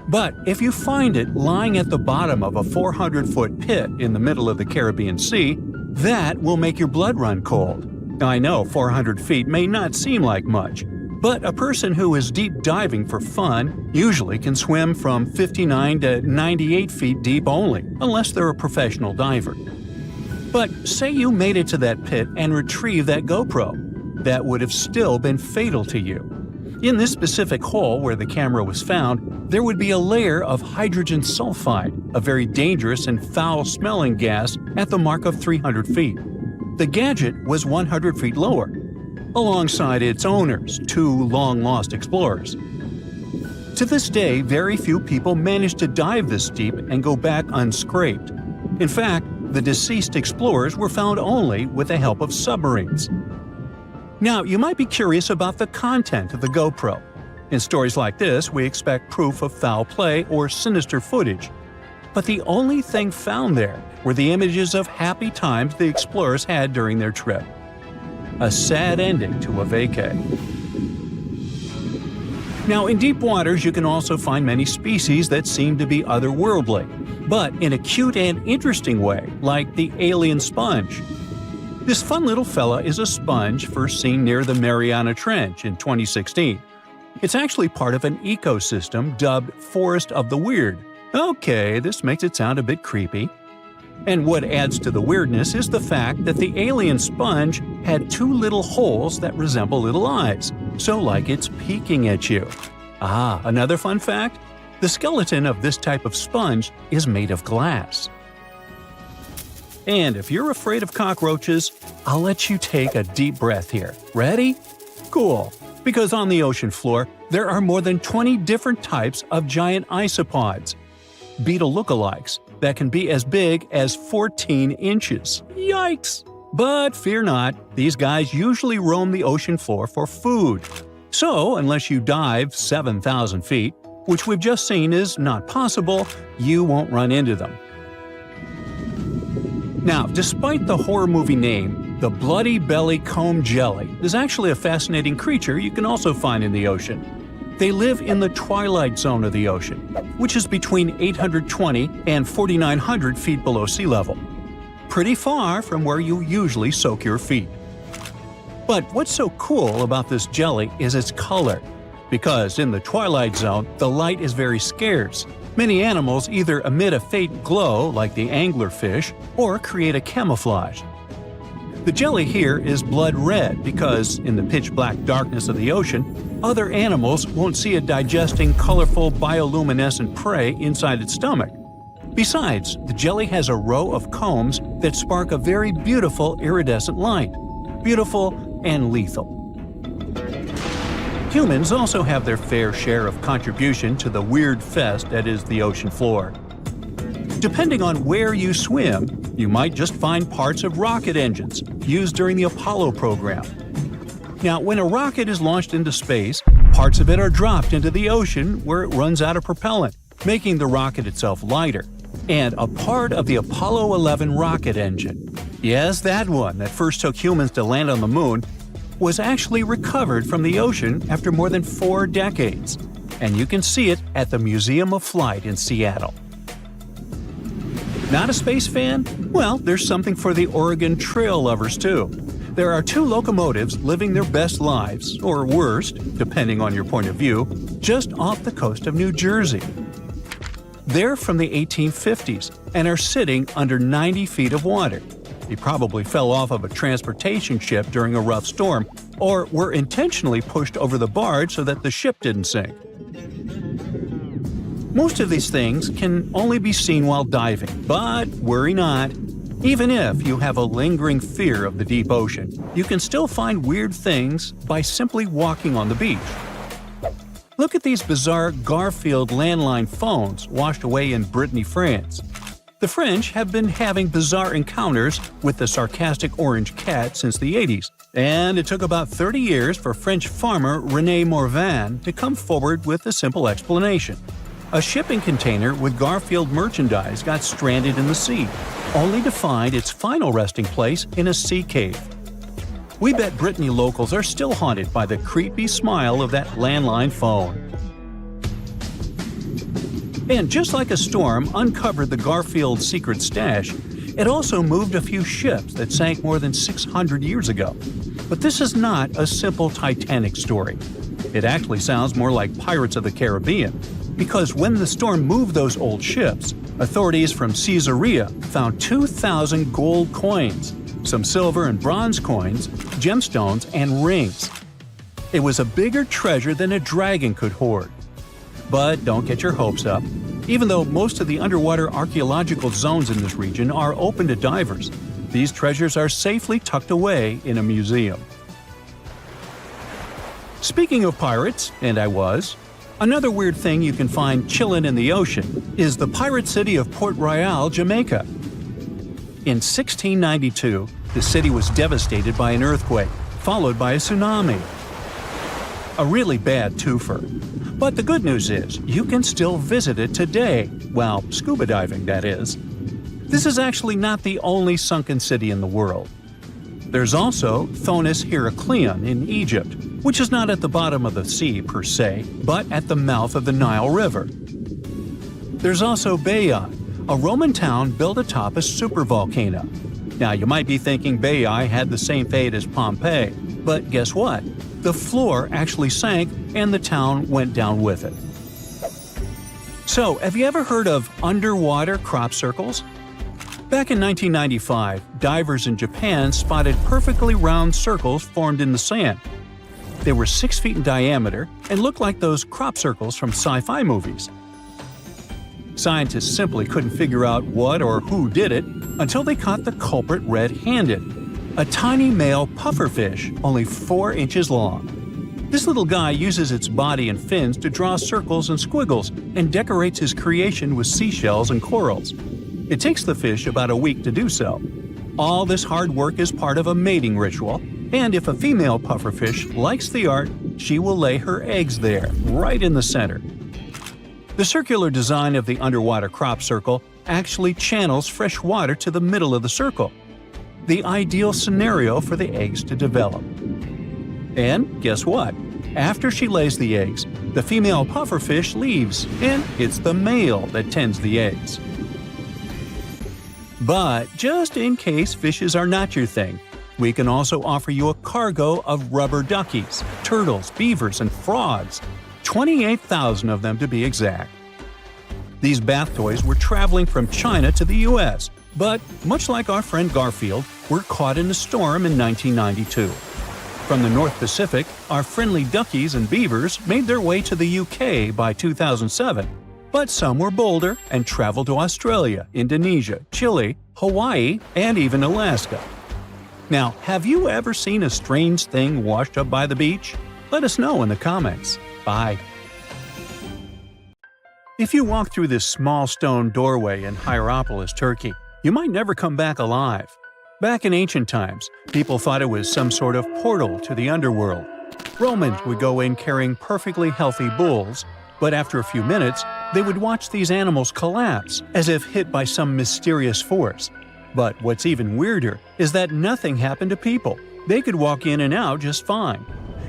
But if you find it lying at the bottom of a 400-foot pit in the middle of the Caribbean Sea, that will make your blood run cold. I know 400 feet may not seem like much, but a person who is deep diving for fun usually can swim from 59 to 98 feet deep only, unless they're a professional diver. But say you made it to that pit and retrieved that GoPro. That would have still been fatal to you. In this specific hole where the camera was found, there would be a layer of hydrogen sulfide, a very dangerous and foul-smelling gas, at the mark of 300 feet. The gadget was 100 feet lower, alongside its owners, 2 long-lost explorers. To this day, very few people manage to dive this deep and go back unscraped. In fact, the deceased explorers were found only with the help of submarines. Now, you might be curious about the content of the GoPro. In stories like this, we expect proof of foul play or sinister footage. But the only thing found there were the images of happy times the explorers had during their trip. A sad ending to a vacay. Now, in deep waters, you can also find many species that seem to be otherworldly, but in a cute and interesting way, like the alien sponge. This fun little fella is a sponge first seen near the Mariana Trench in 2016. It's actually part of an ecosystem dubbed Forest of the Weird. Okay, this makes it sound a bit creepy. And what adds to the weirdness is the fact that the alien sponge had 2 little holes that resemble little eyes, so like it's peeking at you. Ah, another fun fact? The skeleton of this type of sponge is made of glass. And if you're afraid of cockroaches, I'll let you take a deep breath here. Ready? Cool. Because on the ocean floor, there are more than 20 different types of giant isopods, beetle lookalikes, that can be as big as 14 inches. Yikes! But fear not, these guys usually roam the ocean floor for food. So, unless you dive 7,000 feet, which we've just seen is not possible, you won't run into them. Now, despite the horror movie name, the bloody belly comb jelly is actually a fascinating creature you can also find in the ocean. They live in the twilight zone of the ocean, which is between 820 and 4,900 feet below sea level. Pretty far from where you usually soak your feet. But what's so cool about this jelly is its color. Because in the twilight zone, the light is very scarce. Many animals either emit a faint glow, like the anglerfish, or create a camouflage. The jelly here is blood red because, in the pitch-black darkness of the ocean, other animals won't see it digesting colorful bioluminescent prey inside its stomach. Besides, the jelly has a row of combs that spark a very beautiful iridescent light. Beautiful and lethal. Humans also have their fair share of contribution to the weird fest that is the ocean floor. Depending on where you swim, you might just find parts of rocket engines used during the Apollo program. Now, when a rocket is launched into space, parts of it are dropped into the ocean where it runs out of propellant, making the rocket itself lighter, and a part of the Apollo 11 rocket engine. Yes, that one that first took humans to land on the moon was actually recovered from the ocean after more than 4 decades, and you can see it at the Museum of Flight in Seattle. Not a space fan? Well, there's something for the Oregon Trail lovers too. There are 2 locomotives living their best lives, or worst, depending on your point of view, just off the coast of New Jersey. They're from the 1850s and are sitting under 90 feet of water. They probably fell off of a transportation ship during a rough storm, or were intentionally pushed over the barge so that the ship didn't sink. Most of these things can only be seen while diving, but worry not. Even if you have a lingering fear of the deep ocean, you can still find weird things by simply walking on the beach. Look at these bizarre Garfield landline phones washed away in Brittany, France. The French have been having bizarre encounters with the sarcastic orange cat since the 80s, and it took about 30 years for French farmer René Morvan to come forward with a simple explanation. A shipping container with Garfield merchandise got stranded in the sea, only to find its final resting place in a sea cave. We bet Brittany locals are still haunted by the creepy smile of that landline phone. And just like a storm uncovered the Garfield secret stash, it also moved a few ships that sank more than 600 years ago. But this is not a simple Titanic story. It actually sounds more like Pirates of the Caribbean, because when the storm moved those old ships, authorities from Caesarea found 2,000 gold coins, some silver and bronze coins, gemstones, and rings. It was a bigger treasure than a dragon could hoard. But don't get your hopes up. Even though most of the underwater archaeological zones in this region are open to divers, these treasures are safely tucked away in a museum. Speaking of pirates, and I was, another weird thing you can find chillin' in the ocean is the pirate city of Port Royal, Jamaica. In 1692, the city was devastated by an earthquake, followed by a tsunami. A really bad twofer. But the good news is, you can still visit it today, well, scuba diving, that is. This is actually not the only sunken city in the world. There's also Thonis Heracleion in Egypt, which is not at the bottom of the sea per se, but at the mouth of the Nile River. There's also Baiae, a Roman town built atop a supervolcano. Now, you might be thinking Baiae had the same fate as Pompeii, but guess what? The floor actually sank and the town went down with it. So, have you ever heard of underwater crop circles? Back in 1995, divers in Japan spotted perfectly round circles formed in the sand. They were 6 feet in diameter and looked like those crop circles from sci-fi movies. Scientists simply couldn't figure out what or who did it until they caught the culprit red-handed. A tiny male pufferfish, only 4 inches long. This little guy uses its body and fins to draw circles and squiggles and decorates his creation with seashells and corals. It takes the fish about a week to do so. All this hard work is part of a mating ritual, and if a female pufferfish likes the art, she will lay her eggs there, right in the center. The circular design of the underwater crop circle actually channels fresh water to the middle of the circle, the ideal scenario for the eggs to develop. And guess what? After she lays the eggs, the female pufferfish leaves, and it's the male that tends the eggs. But just in case fishes are not your thing, we can also offer you a cargo of rubber duckies, turtles, beavers, and frogs, 28,000 of them to be exact. These bath toys were traveling from China to the US, but much like our friend Garfield, were caught in a storm in 1992. From the North Pacific, our friendly duckies and beavers made their way to the UK by 2007. But some were bolder and traveled to Australia, Indonesia, Chile, Hawaii, and even Alaska. Now, have you ever seen a strange thing washed up by the beach? Let us know in the comments. Bye. If you walk through this small stone doorway in Hierapolis, Turkey, you might never come back alive. Back in ancient times, people thought it was some sort of portal to the underworld. Romans would go in carrying perfectly healthy bulls, but after a few minutes, they would watch these animals collapse as if hit by some mysterious force. But what's even weirder is that nothing happened to people. They could walk in and out just fine.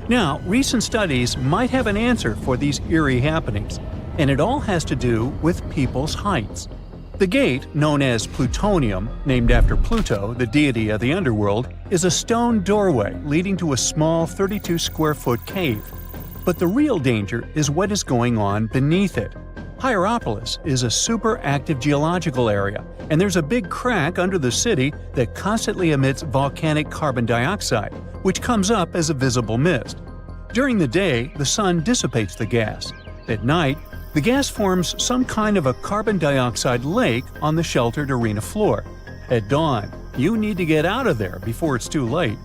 Now, recent studies might have an answer for these eerie happenings, and it all has to do with people's heights. The gate, known as Plutonium, named after Pluto, the deity of the underworld, is a stone doorway leading to a small 32-square-foot cave. But the real danger is what is going on beneath it. Hierapolis is a super active geological area, and there's a big crack under the city that constantly emits volcanic carbon dioxide, which comes up as a visible mist. During the day, the sun dissipates the gas. At night, the gas forms some kind of a carbon dioxide lake on the sheltered arena floor. At dawn, you need to get out of there before it's too late.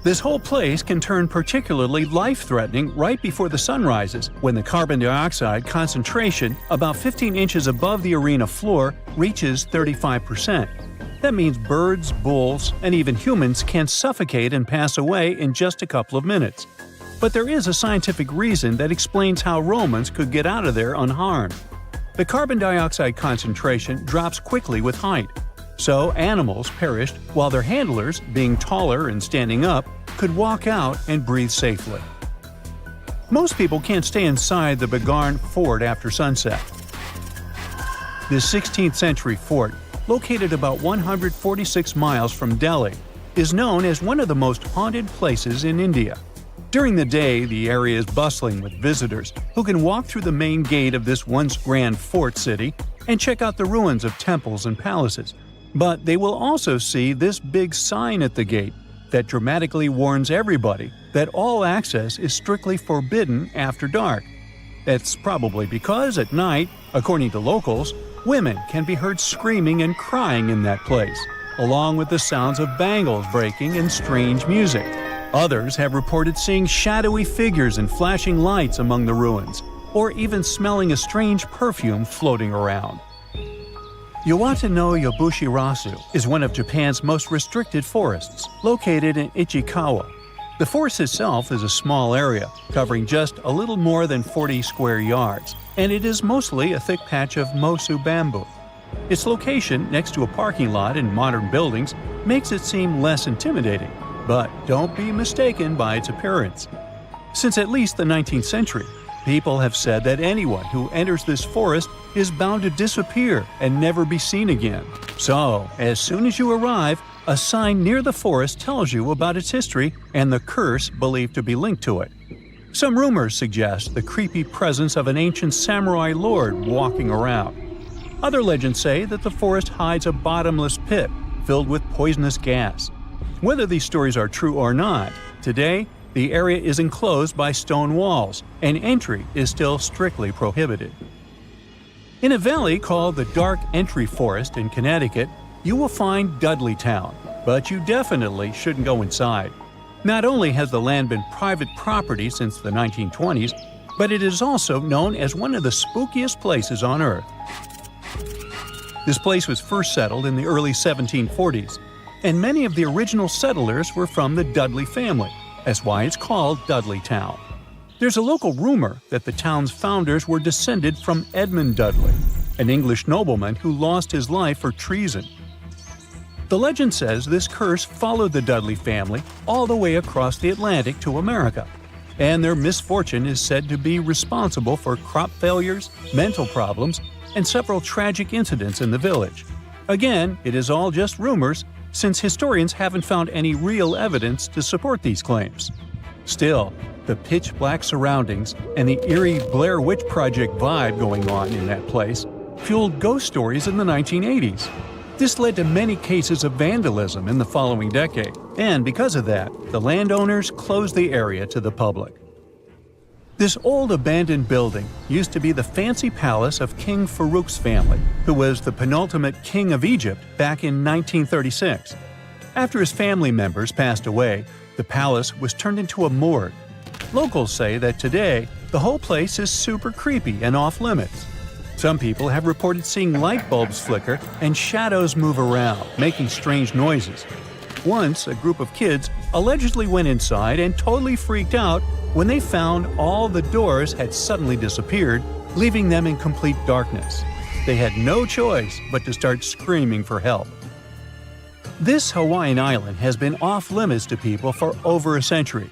This whole place can turn particularly life-threatening right before the sun rises, when the carbon dioxide concentration, about 15 inches above the arena floor, reaches 35%. That means birds, bulls, and even humans can suffocate and pass away in just a couple of minutes. But there is a scientific reason that explains how Romans could get out of there unharmed. The carbon dioxide concentration drops quickly with height. So animals perished while their handlers, being taller and standing up, could walk out and breathe safely. Most people can't stay inside the Begarn fort after sunset. This 16th century fort, located about 146 miles from Delhi, is known as one of the most haunted places in India. During the day, the area is bustling with visitors who can walk through the main gate of this once grand fort city and check out the ruins of temples and palaces. But they will also see this big sign at the gate that dramatically warns everybody that all access is strictly forbidden after dark. That's probably because at night, according to locals, women can be heard screaming and crying in that place, along with the sounds of bangles breaking and strange music. Others have reported seeing shadowy figures and flashing lights among the ruins, or even smelling a strange perfume floating around. Yawata no Yabushirasu is one of Japan's most restricted forests, located in Ichikawa. The forest itself is a small area, covering just a little more than 40 square yards, and it is mostly a thick patch of mosu bamboo. Its location next to a parking lot and modern buildings makes it seem less intimidating, but don't be mistaken by its appearance. Since at least the 19th century, people have said that anyone who enters this forest is bound to disappear and never be seen again. So, as soon as you arrive, a sign near the forest tells you about its history and the curse believed to be linked to it. Some rumors suggest the creepy presence of an ancient samurai lord walking around. Other legends say that the forest hides a bottomless pit filled with poisonous gas. Whether these stories are true or not, today, the area is enclosed by stone walls, and entry is still strictly prohibited. In a valley called the Dark Entry Forest in Connecticut, you will find Dudleytown, but you definitely shouldn't go inside. Not only has the land been private property since the 1920s, but it is also known as one of the spookiest places on Earth. This place was first settled in the early 1740s, and many of the original settlers were from the Dudley family. That's why it's called Dudleytown. There's a local rumor that the town's founders were descended from Edmund Dudley, an English nobleman who lost his life for treason. The legend says this curse followed the Dudley family all the way across the Atlantic to America, and their misfortune is said to be responsible for crop failures, mental problems, and several tragic incidents in the village. Again, it is all just rumors, since historians haven't found any real evidence to support these claims. Still, the pitch-black surroundings and the eerie Blair Witch Project vibe going on in that place fueled ghost stories in the 1980s. This led to many cases of vandalism in the following decade, and because of that, the landowners closed the area to the public. This old abandoned building used to be the fancy palace of King Farouk's family, who was the penultimate king of Egypt back in 1936. After his family members passed away, the palace was turned into a morgue. Locals say that today, the whole place is super creepy and off-limits. Some people have reported seeing light bulbs flicker and shadows move around, making strange noises. Once, a group of kids allegedly went inside and totally freaked out when they found all the doors had suddenly disappeared, leaving them in complete darkness. They had no choice but to start screaming for help. This Hawaiian island has been off-limits to people for over a century.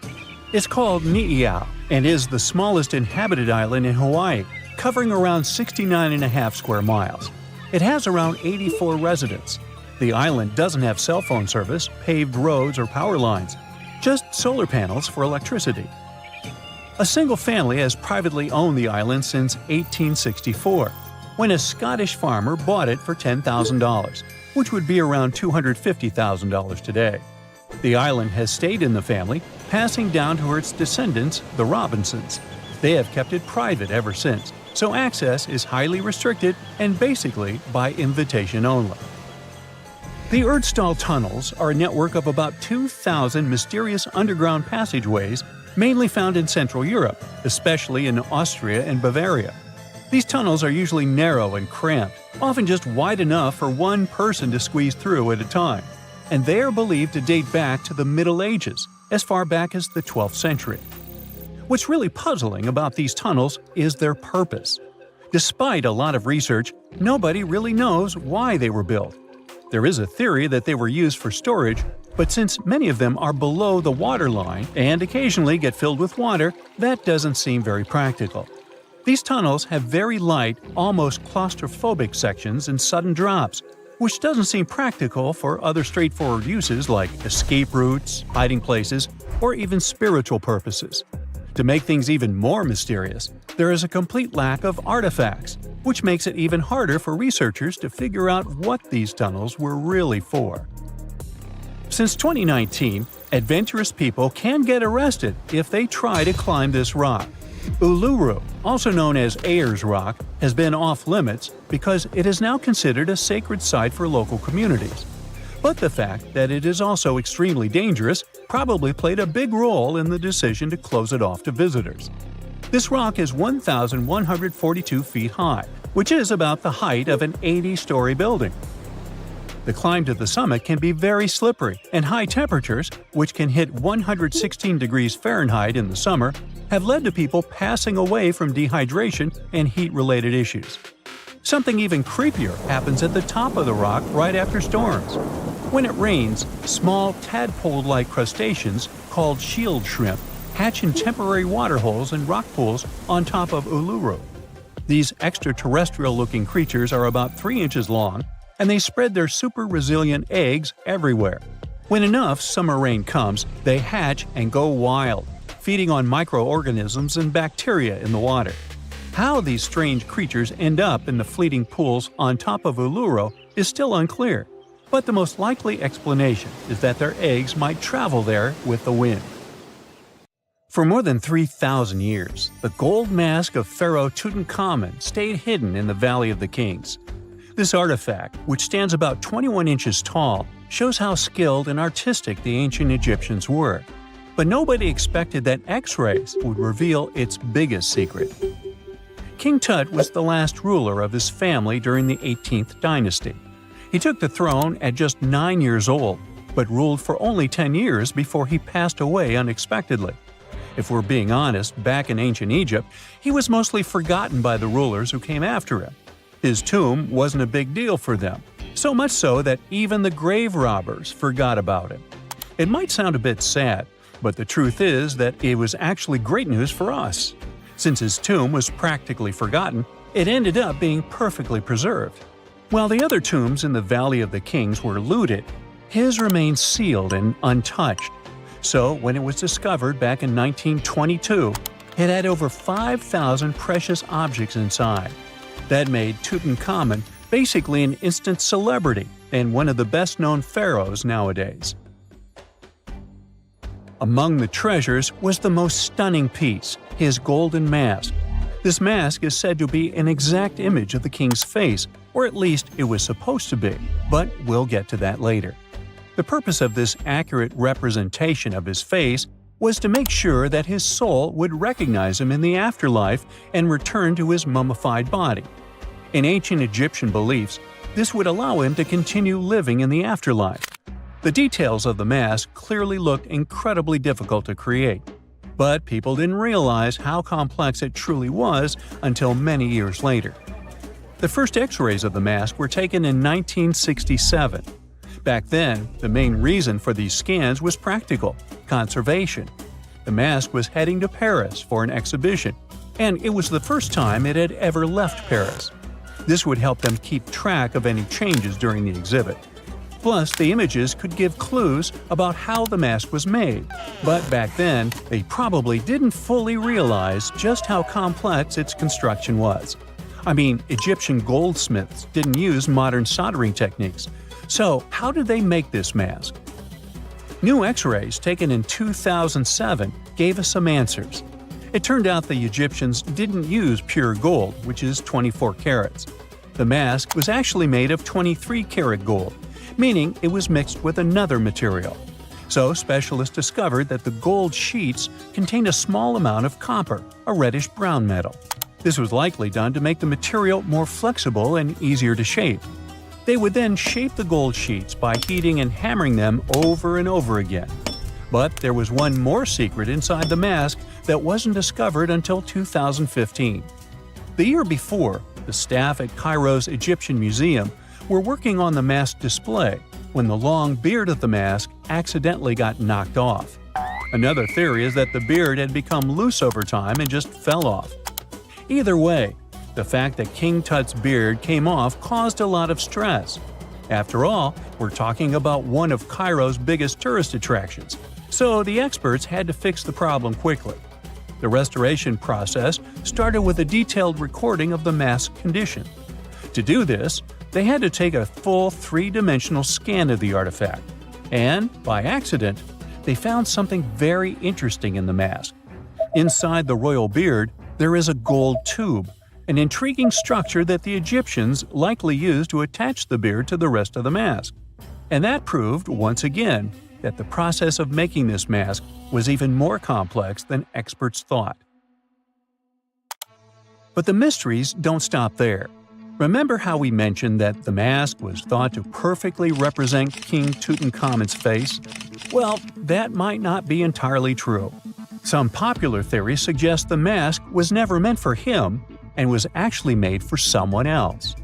It's called Ni'ihau and is the smallest inhabited island in Hawaii, covering around 69.5 square miles. It has around 84 residents. The island doesn't have cell phone service, paved roads, or power lines, just solar panels for electricity. A single family has privately owned the island since 1864, when a Scottish farmer bought it for $10,000, which would be around $250,000 today. The island has stayed in the family, passing down to its descendants, the Robinsons. They have kept it private ever since, so access is highly restricted and basically by invitation only. The Erdstall tunnels are a network of about 2,000 mysterious underground passageways mainly found in Central Europe, especially in Austria and Bavaria. These tunnels are usually narrow and cramped, often just wide enough for one person to squeeze through at a time, and they are believed to date back to the Middle Ages, as far back as the 12th century. What's really puzzling about these tunnels is their purpose. Despite a lot of research, nobody really knows why they were built. There is a theory that they were used for storage, but since many of them are below the water line and occasionally get filled with water, that doesn't seem very practical. These tunnels have very light, almost claustrophobic sections and sudden drops, which doesn't seem practical for other straightforward uses like escape routes, hiding places, or even spiritual purposes. To make things even more mysterious, there is a complete lack of artifacts, which makes it even harder for researchers to figure out what these tunnels were really for. Since 2019, adventurous people can get arrested if they try to climb this rock. Uluru, also known as Ayers Rock, has been off-limits because it is now considered a sacred site for local communities. But the fact that it is also extremely dangerous probably played a big role in the decision to close it off to visitors. This rock is 1,142 feet high, which is about the height of an 80-story building. The climb to the summit can be very slippery, and high temperatures, which can hit 116 degrees Fahrenheit in the summer, have led to people passing away from dehydration and heat-related issues. Something even creepier happens at the top of the rock right after storms. When it rains, small tadpole-like crustaceans called shield shrimp hatch in temporary water holes and rock pools on top of Uluru. These extraterrestrial-looking creatures are about 3 inches long, and they spread their super-resilient eggs everywhere. When enough summer rain comes, they hatch and go wild, feeding on microorganisms and bacteria in the water. How these strange creatures end up in the fleeting pools on top of Uluru is still unclear, but the most likely explanation is that their eggs might travel there with the wind. For more than 3,000 years, the gold mask of Pharaoh Tutankhamun stayed hidden in the Valley of the Kings. This artifact, which stands about 21 inches tall, shows how skilled and artistic the ancient Egyptians were. But nobody expected that X-rays would reveal its biggest secret. King Tut was the last ruler of his family during the 18th dynasty. He took the throne at just 9 years old, but ruled for only 10 years before he passed away unexpectedly. If we're being honest, back in ancient Egypt, he was mostly forgotten by the rulers who came after him. His tomb wasn't a big deal for them, so much so that even the grave robbers forgot about him. It might sound a bit sad, but the truth is that it was actually great news for us. Since his tomb was practically forgotten, it ended up being perfectly preserved. While the other tombs in the Valley of the Kings were looted, his remained sealed and untouched. So when it was discovered back in 1922, it had over 5,000 precious objects inside. That made Tutankhamun basically an instant celebrity and one of the best-known pharaohs nowadays. Among the treasures was the most stunning piece, his golden mask. This mask is said to be an exact image of the king's face, or at least it was supposed to be, but we'll get to that later. The purpose of this accurate representation of his face was to make sure that his soul would recognize him in the afterlife and return to his mummified body. In ancient Egyptian beliefs, this would allow him to continue living in the afterlife. The details of the mask clearly looked incredibly difficult to create, but people didn't realize how complex it truly was until many years later. The first X-rays of the mask were taken in 1967. Back then, the main reason for these scans was practical – conservation. The mask was heading to Paris for an exhibition, and it was the first time it had ever left Paris. This would help them keep track of any changes during the exhibit. Plus, the images could give clues about how the mask was made, but back then, they probably didn't fully realize just how complex its construction was. I mean, Egyptian goldsmiths didn't use modern soldering techniques. So, how did they make this mask? New X-rays taken in 2007 gave us some answers. It turned out the Egyptians didn't use pure gold, which is 24 carats. The mask was actually made of 23-karat gold, meaning it was mixed with another material. So specialists discovered that the gold sheets contained a small amount of copper, a reddish-brown metal. This was likely done to make the material more flexible and easier to shape. They would then shape the gold sheets by heating and hammering them over and over again. But there was one more secret inside the mask that wasn't discovered until 2015. The year before, the staff at Cairo's Egyptian Museum were working on the mask display when the long beard of the mask accidentally got knocked off. Another theory is that the beard had become loose over time and just fell off. Either way, the fact that King Tut's beard came off caused a lot of stress. After all, we're talking about one of Cairo's biggest tourist attractions, so the experts had to fix the problem quickly. The restoration process started with a detailed recording of the mask's condition. To do this, they had to take a full three-dimensional scan of the artifact, and, by accident, they found something very interesting in the mask. Inside the royal beard, there is a gold tube, an intriguing structure that the Egyptians likely used to attach the beard to the rest of the mask. And that proved, once again, that the process of making this mask was even more complex than experts thought. But the mysteries don't stop there. Remember how we mentioned that the mask was thought to perfectly represent King Tutankhamun's face? Well, that might not be entirely true. Some popular theories suggest the mask was never meant for him and was actually made for someone else.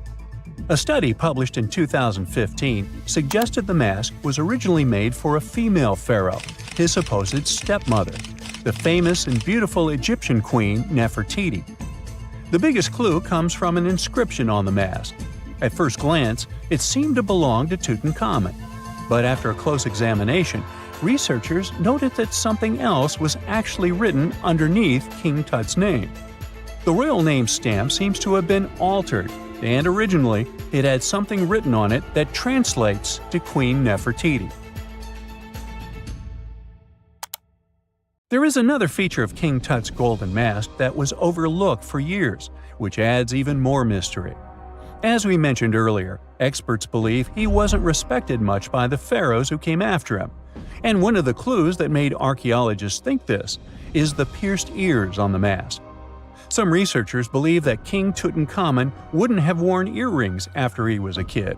A study published in 2015 suggested the mask was originally made for a female pharaoh, his supposed stepmother, the famous and beautiful Egyptian queen Nefertiti. The biggest clue comes from an inscription on the mask. At first glance, it seemed to belong to Tutankhamun, but after a close examination, researchers noted that something else was actually written underneath King Tut's name. The royal name stamp seems to have been altered, and originally it had something written on it that translates to Queen Nefertiti. There is another feature of King Tut's golden mask that was overlooked for years, which adds even more mystery. As we mentioned earlier, experts believe he wasn't respected much by the pharaohs who came after him. And one of the clues that made archaeologists think this is the pierced ears on the mask. Some researchers believe that King Tutankhamun wouldn't have worn earrings after he was a kid.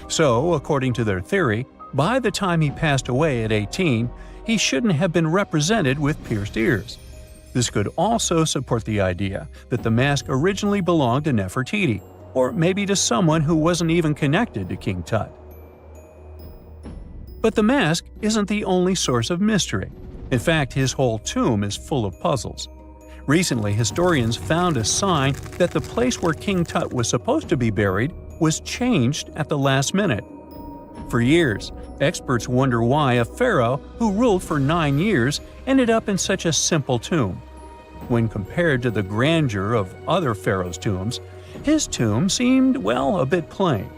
So, according to their theory, by the time he passed away at 18, he shouldn't have been represented with pierced ears. This could also support the idea that the mask originally belonged to Nefertiti, or maybe to someone who wasn't even connected to King Tut. But the mask isn't the only source of mystery. In fact, his whole tomb is full of puzzles. Recently, historians found a sign that the place where King Tut was supposed to be buried was changed at the last minute. For years, experts wonder why a pharaoh who ruled for 9 years ended up in such a simple tomb. When compared to the grandeur of other pharaohs' tombs, his tomb seemed, well, a bit plain.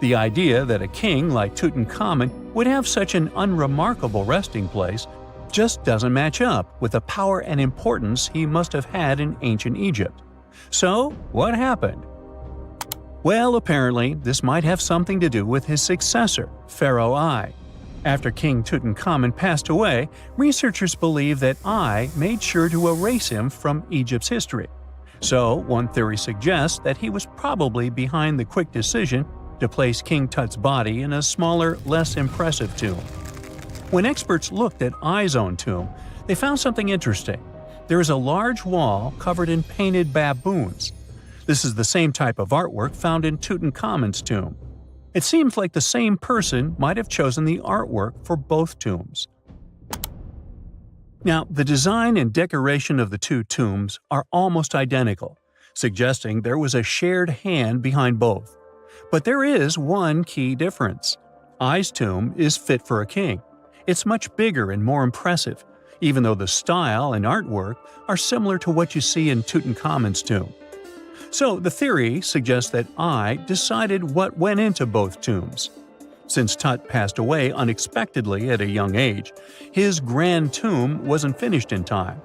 The idea that a king like Tutankhamun would have such an unremarkable resting place just doesn't match up with the power and importance he must have had in ancient Egypt. So, what happened? Well, apparently, this might have something to do with his successor, Pharaoh I. After King Tutankhamun passed away, researchers believe that I made sure to erase him from Egypt's history. So, one theory suggests that he was probably behind the quick decision to place King Tut's body in a smaller, less impressive tomb. When experts looked at I's own tomb, they found something interesting. There is a large wall covered in painted baboons. This is the same type of artwork found in Tutankhamun's tomb. It seems like the same person might have chosen the artwork for both tombs. Now, the design and decoration of the two tombs are almost identical, suggesting there was a shared hand behind both. But there is one key difference. I's tomb is fit for a king. It's much bigger and more impressive, even though the style and artwork are similar to what you see in Tutankhamun's tomb. So the theory suggests that I decided what went into both tombs. Since Tut passed away unexpectedly at a young age, his grand tomb wasn't finished in time.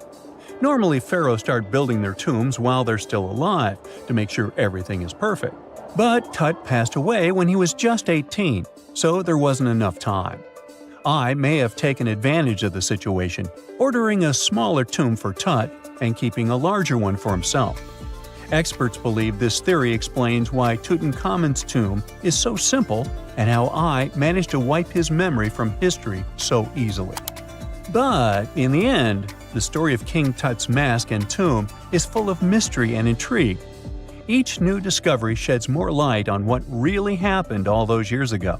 Normally, pharaohs start building their tombs while they're still alive to make sure everything is perfect. But Tut passed away when he was just 18, so there wasn't enough time. I may have taken advantage of the situation, ordering a smaller tomb for Tut and keeping a larger one for himself. Experts believe this theory explains why Tutankhamun's tomb is so simple and how I managed to wipe his memory from history so easily. But in the end, the story of King Tut's mask and tomb is full of mystery and intrigue. Each new discovery sheds more light on what really happened all those years ago.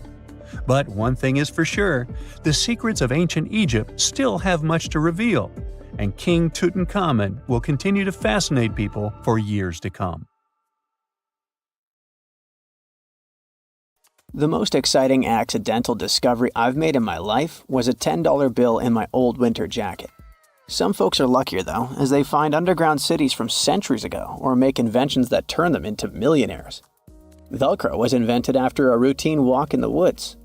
But one thing is for sure, the secrets of ancient Egypt still have much to reveal, and King Tutankhamun will continue to fascinate people for years to come. The most exciting accidental discovery I've made in my life was a $10 bill in my old winter jacket. Some folks are luckier though, as they find underground cities from centuries ago or make inventions that turn them into millionaires. Velcro was invented after a routine walk in the woods.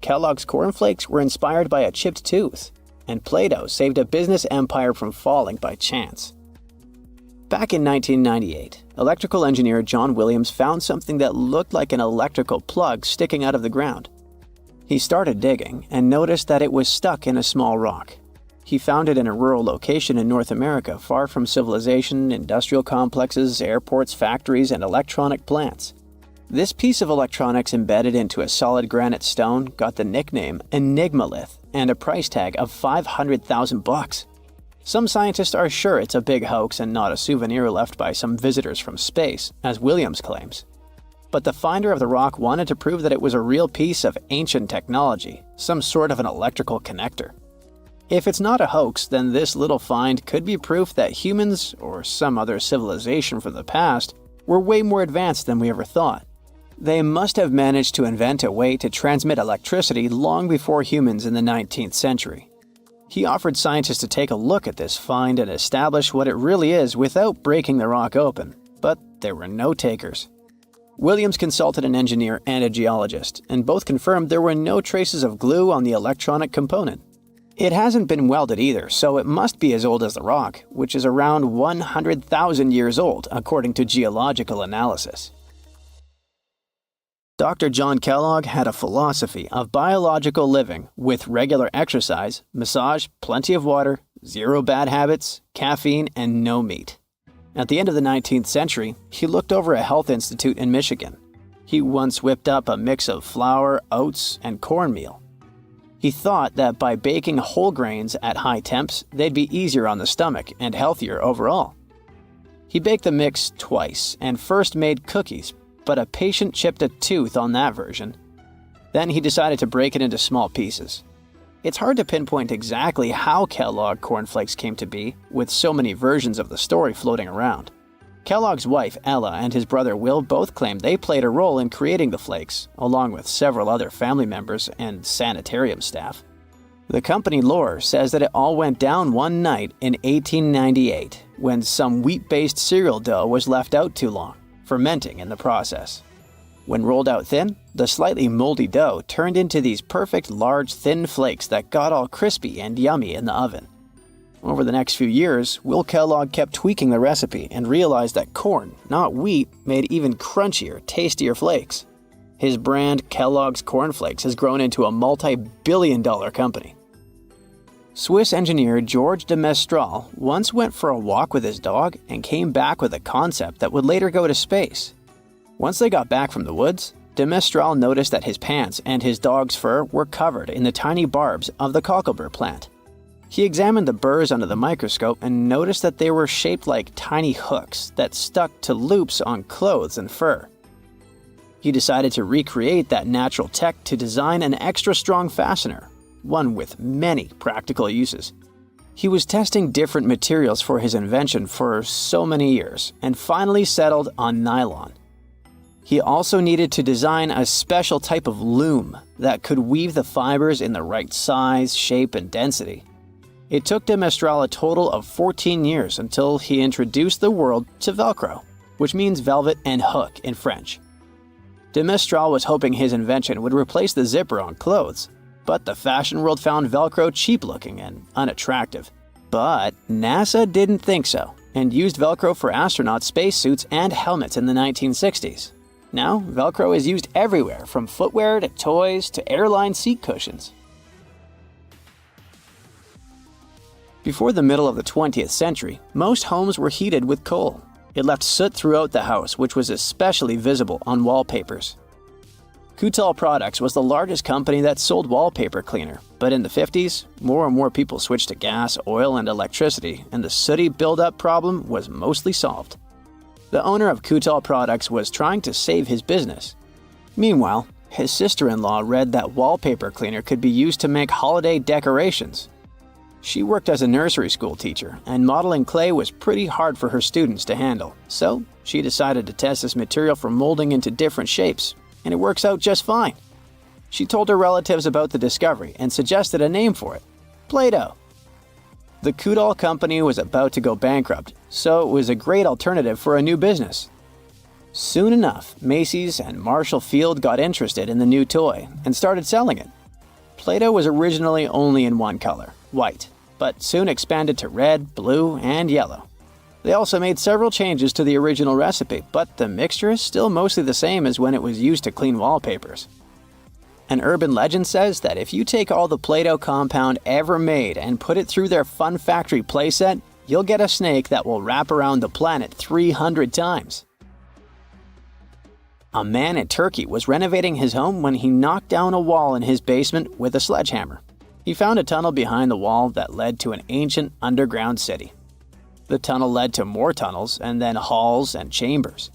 Kellogg's cornflakes were inspired by a chipped tooth, and Play-Doh saved a business empire from falling by chance. Back in 1998, electrical engineer John Williams found something that looked like an electrical plug sticking out of the ground. He started digging and noticed that it was stuck in a small rock. He found it in a rural location in North America, far from civilization, industrial complexes, airports, factories, and electronic plants. This piece of electronics embedded into a solid granite stone got the nickname Enigmalith and a price tag of $500,000. Some scientists are sure it's a big hoax and not a souvenir left by some visitors from space, as Williams claims. But the finder of the rock wanted to prove that it was a real piece of ancient technology, some sort of an electrical connector. If it's not a hoax, then this little find could be proof that humans, or some other civilization from the past, were way more advanced than we ever thought. They must have managed to invent a way to transmit electricity long before humans in the 19th century. He offered scientists to take a look at this find and establish what it really is without breaking the rock open, but there were no takers. Williams consulted an engineer and a geologist, and both confirmed there were no traces of glue on the electronic component. It hasn't been welded either, so it must be as old as the rock, which is around 100,000 years old, according to geological analysis. Dr. John Kellogg had a philosophy of biological living with regular exercise, massage, plenty of water, zero bad habits, caffeine, and no meat. At the end of the 19th century, he looked over a health institute in Michigan. He once whipped up a mix of flour, oats, and cornmeal. He thought that by baking whole grains at high temps, they'd be easier on the stomach and healthier overall. He baked the mix twice and first made cookies, but a patient chipped a tooth on that version. Then he decided to break it into small pieces. It's hard to pinpoint exactly how Kellogg cornflakes came to be, with so many versions of the story floating around. Kellogg's wife, Ella, and his brother Will both claimed they played a role in creating the flakes, along with several other family members and sanitarium staff. The company lore says that it all went down one night in 1898, when some wheat-based cereal dough was left out too long, fermenting in the process. When rolled out thin, the slightly moldy dough turned into these perfect large thin flakes that got all crispy and yummy in the oven. Over the next few years, Will Kellogg kept tweaking the recipe and realized that corn, not wheat, made even crunchier, tastier flakes. His brand, Kellogg's Corn Flakes, has grown into a multi-billion-dollar company. Swiss engineer George de Mestral once went for a walk with his dog and came back with a concept that would later go to space. Once they got back from the woods, de Mestral noticed that his pants and his dog's fur were covered in the tiny barbs of the cocklebur plant. He examined the burrs under the microscope and noticed that they were shaped like tiny hooks that stuck to loops on clothes and fur. He decided to recreate that natural tech to design an extra strong fastener, one with many practical uses. He was testing different materials for his invention for so many years and finally settled on nylon. He also needed to design a special type of loom that could weave the fibers in the right size, shape, and density. It took de Mestral a total of 14 years until he introduced the world to Velcro, which means velvet and hook in French. De Mestral was hoping his invention would replace the zipper on clothes, but the fashion world found Velcro cheap-looking and unattractive. But NASA didn't think so, and used Velcro for astronaut spacesuits and helmets in the 1960s. Now, Velcro is used everywhere, from footwear to toys to airline seat cushions. Before the middle of the 20th century, most homes were heated with coal. It left soot throughout the house, which was especially visible on wallpapers. Coutal Products was the largest company that sold wallpaper cleaner, but in the 50s, more and more people switched to gas, oil, and electricity, and the sooty buildup problem was mostly solved. The owner of Coutal Products was trying to save his business. Meanwhile, his sister-in-law read that wallpaper cleaner could be used to make holiday decorations. She worked as a nursery school teacher, and modeling clay was pretty hard for her students to handle, so she decided to test this material for molding into different shapes, and it works out just fine. She told her relatives about the discovery and suggested a name for it: Play-Doh. The Coutal company was about to go bankrupt, so it was a great alternative for a new business. Soon enough, Macy's and Marshall Field got interested in the new toy and started selling it. Play-Doh was originally only in one color, white, but soon expanded to red, blue, and yellow. They also made several changes to the original recipe, but the mixture is still mostly the same as when it was used to clean wallpapers. An urban legend says that if you take all the Play-Doh compound ever made and put it through their Fun Factory playset, you'll get a snake that will wrap around the planet 300 times. A man in Turkey was renovating his home when he knocked down a wall in his basement with a sledgehammer. He found a tunnel behind the wall that led to an ancient underground city. The tunnel led to more tunnels and then halls and chambers.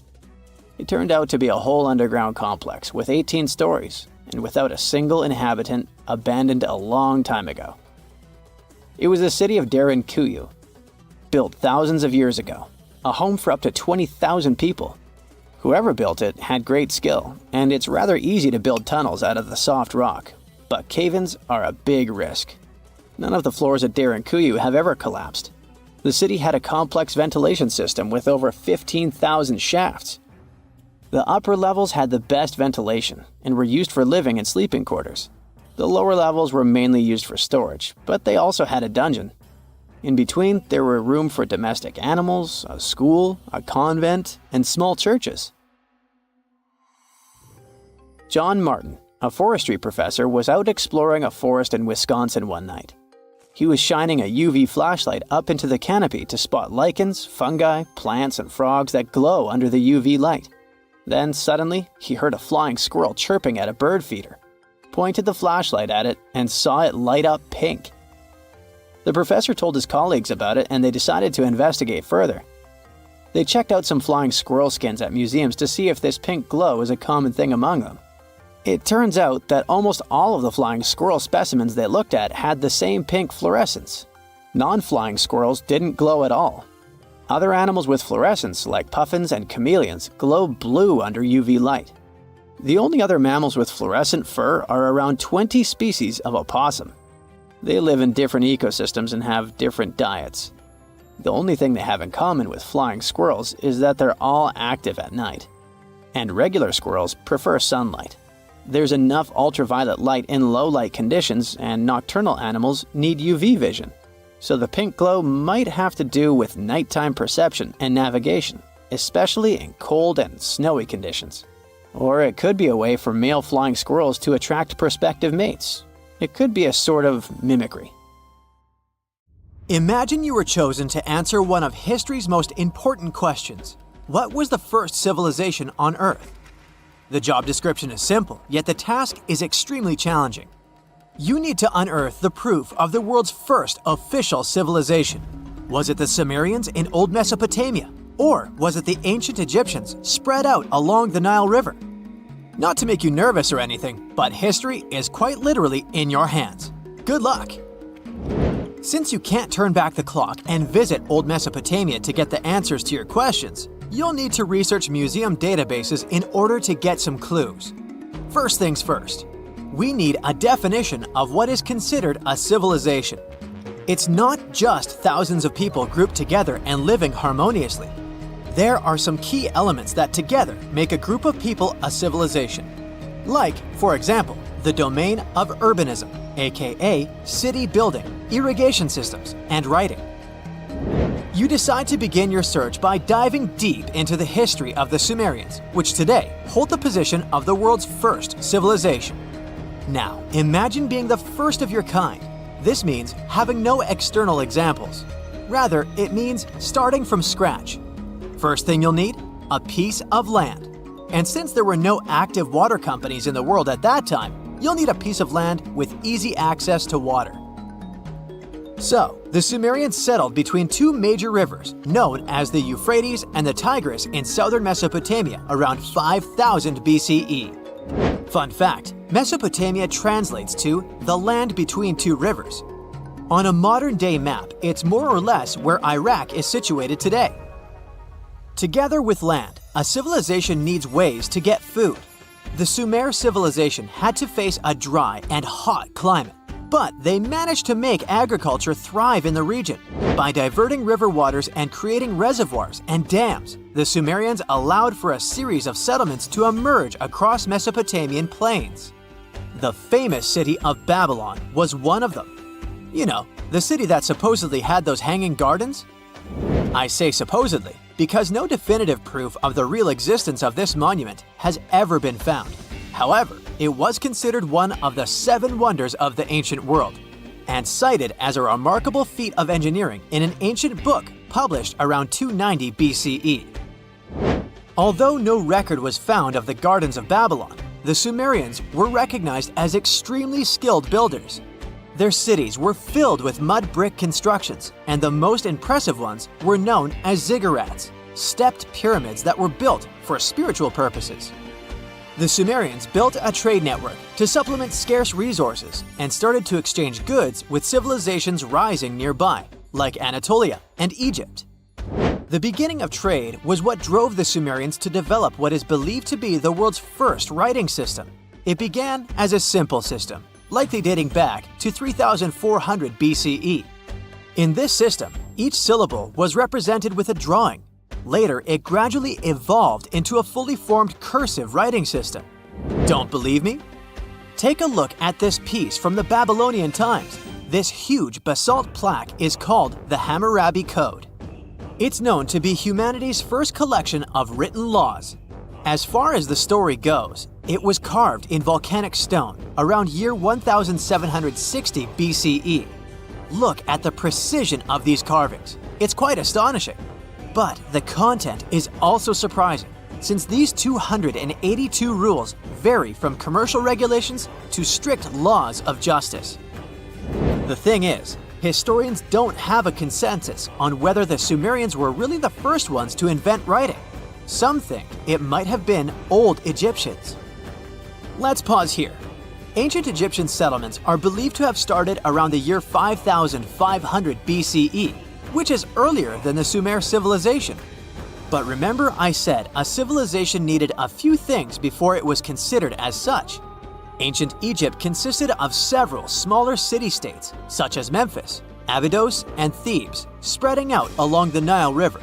It turned out to be a whole underground complex with 18 stories and without a single inhabitant, abandoned a long time ago. It was the city of Derinkuyu, built thousands of years ago, a home for up to 20,000 people. Whoever built it had great skill, and it's rather easy to build tunnels out of the soft rock, but cave-ins are a big risk. None of the floors at Derinkuyu have ever collapsed. The city had a complex ventilation system with over 15,000 shafts. The upper levels had the best ventilation and were used for living and sleeping quarters. The lower levels were mainly used for storage, but they also had a dungeon. In between, there were room for domestic animals, a school, a convent, and small churches. John Martin, a forestry professor, was out exploring a forest in Wisconsin one night. He was shining a UV flashlight up into the canopy to spot lichens, fungi, plants, and frogs that glow under the UV light. Then suddenly, he heard a flying squirrel chirping at a bird feeder, pointed the flashlight at it, and saw it light up pink. The professor told his colleagues about it, and they decided to investigate further. They checked out some flying squirrel skins at museums to see if this pink glow is a common thing among them. It turns out that almost all of the flying squirrel specimens they looked at had the same pink fluorescence. Non-flying squirrels didn't glow at all. Other animals with fluorescence, like puffins and chameleons, glow blue under UV light. The only other mammals with fluorescent fur are around 20 species of opossum. They live in different ecosystems and have different diets. The only thing they have in common with flying squirrels is that they're all active at night. And regular squirrels prefer sunlight. There's enough ultraviolet light in low-light conditions, and nocturnal animals need UV vision. So the pink glow might have to do with nighttime perception and navigation, especially in cold and snowy conditions. Or it could be a way for male flying squirrels to attract prospective mates. It could be a sort of mimicry. Imagine you were chosen to answer one of history's most important questions. What was the first civilization on Earth? The job description is simple, yet the task is extremely challenging. You need to unearth the proof of the world's first official civilization. Was it the Sumerians in Old Mesopotamia? Or was it the ancient Egyptians spread out along the Nile River? Not to make you nervous or anything, but history is quite literally in your hands. Good luck! Since you can't turn back the clock and visit old Mesopotamia to get the answers to your questions, you'll need to research museum databases in order to get some clues. First things first, we need a definition of what is considered a civilization. It's not just thousands of people grouped together and living harmoniously. There are some key elements that together make a group of people a civilization. Like, for example, the domain of urbanism, aka city building, irrigation systems, and writing. You decide to begin your search by diving deep into the history of the Sumerians, which today hold the position of the world's first civilization. Now, imagine being the first of your kind. This means having no external examples. Rather, it means starting from scratch. First thing you'll need? A piece of land. And since there were no active water companies in the world at that time, you'll need a piece of land with easy access to water. So, the Sumerians settled between two major rivers known as the Euphrates and the Tigris in southern Mesopotamia around 5000 BCE. Fun fact, Mesopotamia translates to the land between two rivers. On a modern-day map, it's more or less where Iraq is situated today. Together with land, a civilization needs ways to get food. The Sumer civilization had to face a dry and hot climate, but they managed to make agriculture thrive in the region. By diverting river waters and creating reservoirs and dams, the Sumerians allowed for a series of settlements to emerge across Mesopotamian plains. The famous city of Babylon was one of them. You know, the city that supposedly had those hanging gardens? I say supposedly because no definitive proof of the real existence of this monument has ever been found. However, it was considered one of the 7 wonders of the ancient world, and cited as a remarkable feat of engineering in an ancient book published around 290 BCE. Although no record was found of the Gardens of Babylon, the Sumerians were recognized as extremely skilled builders. Their cities were filled with mud brick constructions, and the most impressive ones were known as ziggurats, stepped pyramids that were built for spiritual purposes. The Sumerians built a trade network to supplement scarce resources and started to exchange goods with civilizations rising nearby, like Anatolia and Egypt. The beginning of trade was what drove the Sumerians to develop what is believed to be the world's first writing system. It began as a simple system, likely dating back to 3400 BCE. In this system, each syllable was represented with a drawing. Later, it gradually evolved into a fully formed cursive writing system. Don't believe me? Take a look at this piece from the Babylonian times. This huge basalt plaque is called the Hammurabi Code. It's known to be humanity's first collection of written laws. As far as the story goes, it was carved in volcanic stone around year 1760 BCE. Look at the precision of these carvings. It's quite astonishing. But the content is also surprising, since these 282 rules vary from commercial regulations to strict laws of justice. The thing is, historians don't have a consensus on whether the Sumerians were really the first ones to invent writing. Some think it might have been old Egyptians. Let's pause here. Ancient Egyptian settlements are believed to have started around the year 5500 BCE, which is earlier than the Sumer civilization. But remember I said a civilization needed a few things before it was considered as such. Ancient Egypt consisted of several smaller city-states, such as Memphis, Abydos, and Thebes, spreading out along the Nile River.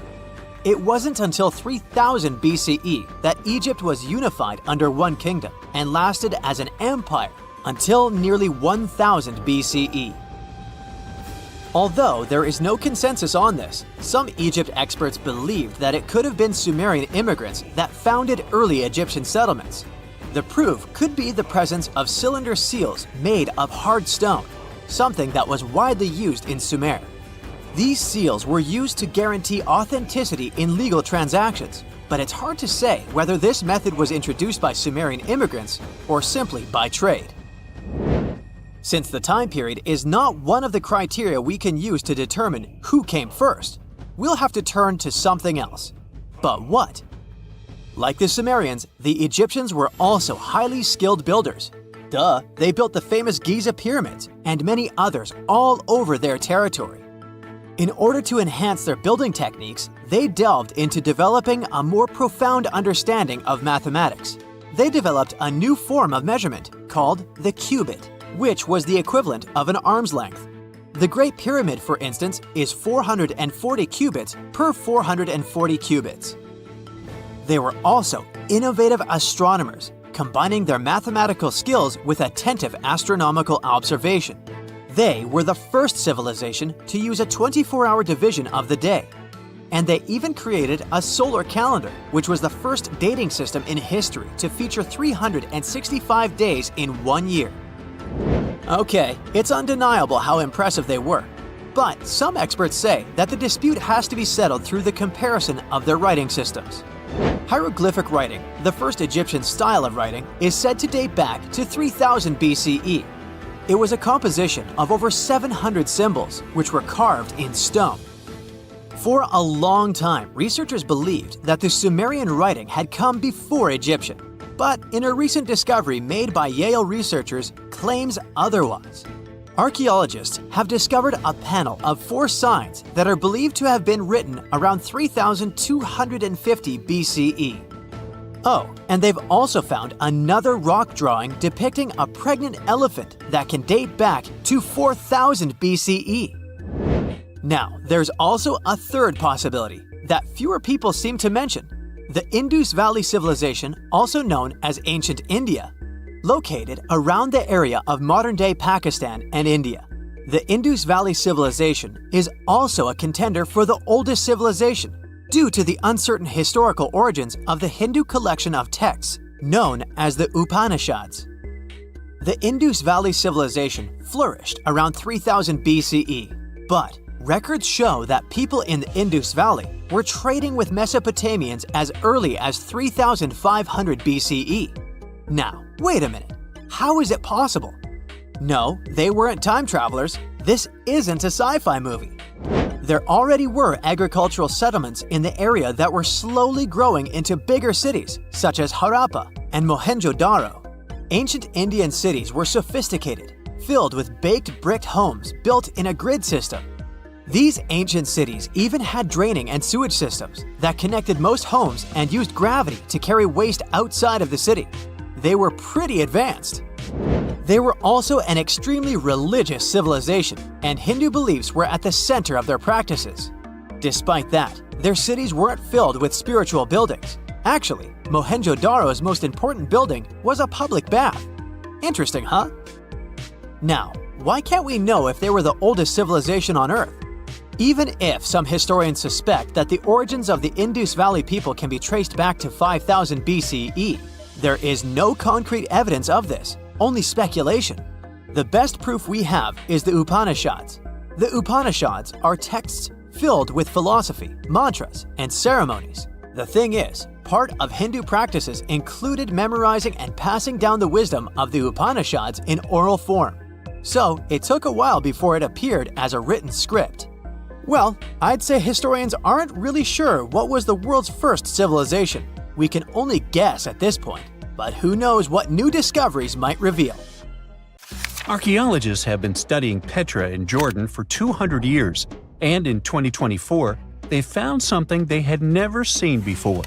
It wasn't until 3000 BCE that Egypt was unified under one kingdom and lasted as an empire until nearly 1000 BCE. Although there is no consensus on this, some Egypt experts believed that it could have been Sumerian immigrants that founded early Egyptian settlements. The proof could be the presence of cylinder seals made of hard stone, something that was widely used in Sumer. These seals were used to guarantee authenticity in legal transactions, but it's hard to say whether this method was introduced by Sumerian immigrants or simply by trade. Since the time period is not one of the criteria we can use to determine who came first, we'll have to turn to something else. But what? Like the Sumerians, the Egyptians were also highly skilled builders. Duh, they built the famous Giza pyramids and many others all over their territory. In order to enhance their building techniques, they delved into developing a more profound understanding of mathematics. They developed a new form of measurement called the cubit, which was the equivalent of an arm's length. The Great Pyramid, for instance, is 440 cubits per 440 cubits. They were also innovative astronomers, combining their mathematical skills with attentive astronomical observation. They were the first civilization to use a 24-hour division of the day. And they even created a solar calendar, which was the first dating system in history to feature 365 days in 1 year. Okay, it's undeniable how impressive they were. But some experts say that the dispute has to be settled through the comparison of their writing systems. Hieroglyphic writing, the first Egyptian style of writing, is said to date back to 3000 BCE. It was a composition of over 700 symbols, which were carved in stone. For a long time, researchers believed that the Sumerian writing had come before Egyptian, but in a recent discovery made by Yale researchers claims otherwise. Archaeologists have discovered a panel of 4 signs that are believed to have been written around 3250 BCE. Oh, and they've also found another rock drawing depicting a pregnant elephant that can date back to 4000 BCE. Now, there's also a third possibility that fewer people seem to mention: the Indus Valley Civilization, also known as Ancient India, located around the area of modern-day Pakistan and India. The Indus Valley Civilization is also a contender for the oldest civilization due to the uncertain historical origins of the Hindu collection of texts known as the Upanishads. The Indus Valley Civilization flourished around 3000 BCE, but records show that people in the Indus Valley were trading with Mesopotamians as early as 3500 BCE. Now, wait a minute. How is it possible? No, they weren't time travelers. This isn't a sci-fi movie. There already were agricultural settlements in the area that were slowly growing into bigger cities, such as Harappa and Mohenjo-Daro. Ancient Indian cities were sophisticated, filled with baked brick homes built in a grid system. These ancient cities even had draining and sewage systems that connected most homes and used gravity to carry waste outside of the city. They were pretty advanced. They were also an extremely religious civilization, and Hindu beliefs were at the center of their practices. Despite that, their cities weren't filled with spiritual buildings. Actually, Mohenjo-Daro's most important building was a public bath. Interesting, huh? Now, why can't we know if they were the oldest civilization on Earth? Even if some historians suspect that the origins of the Indus Valley people can be traced back to 5000 BCE, there is no concrete evidence of this, only speculation. The best proof we have is the Upanishads. The Upanishads are texts filled with philosophy, mantras, and ceremonies. The thing is, part of Hindu practices included memorizing and passing down the wisdom of the Upanishads in oral form. So it took a while before it appeared as a written script. Well, I'd say historians aren't really sure what was the world's first civilization. We can only guess at this point, but who knows what new discoveries might reveal. Archaeologists have been studying Petra in Jordan for 200 years, and in 2024, they found something they had never seen before.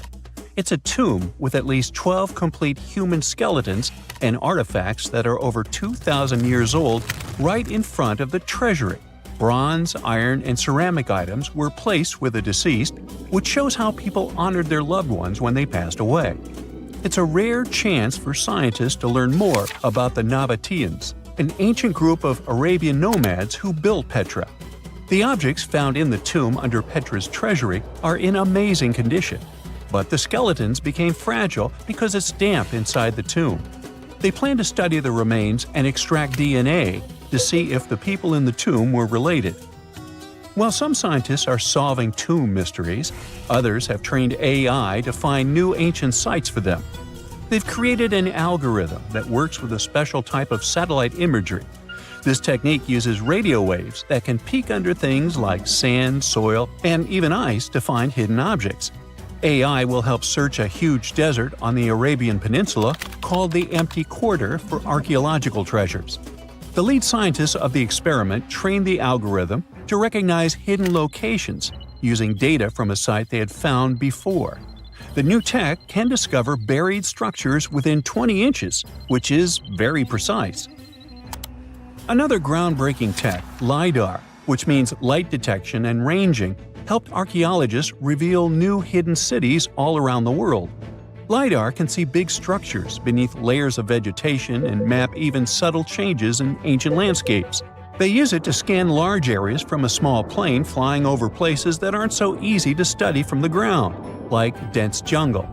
It's a tomb with at least 12 complete human skeletons and artifacts that are over 2,000 years old right in front of the treasury. Bronze, iron, and ceramic items were placed with the deceased, which shows how people honored their loved ones when they passed away. It's a rare chance for scientists to learn more about the Nabateans, an ancient group of Arabian nomads who built Petra. The objects found in the tomb under Petra's treasury are in amazing condition, but the skeletons became fragile because it's damp inside the tomb. They plan to study the remains and extract DNA to see if the people in the tomb were related. While some scientists are solving tomb mysteries, others have trained AI to find new ancient sites for them. They've created an algorithm that works with a special type of satellite imagery. This technique uses radio waves that can peek under things like sand, soil, and even ice to find hidden objects. AI will help search a huge desert on the Arabian Peninsula called the Empty Quarter for archaeological treasures. The lead scientists of the experiment trained the algorithm to recognize hidden locations using data from a site they had found before. The new tech can discover buried structures within 20 inches, which is very precise. Another groundbreaking tech, LiDAR, which means light detection and ranging, helped archaeologists reveal new hidden cities all around the world. LiDAR can see big structures beneath layers of vegetation and map even subtle changes in ancient landscapes. They use it to scan large areas from a small plane flying over places that aren't so easy to study from the ground, like dense jungle.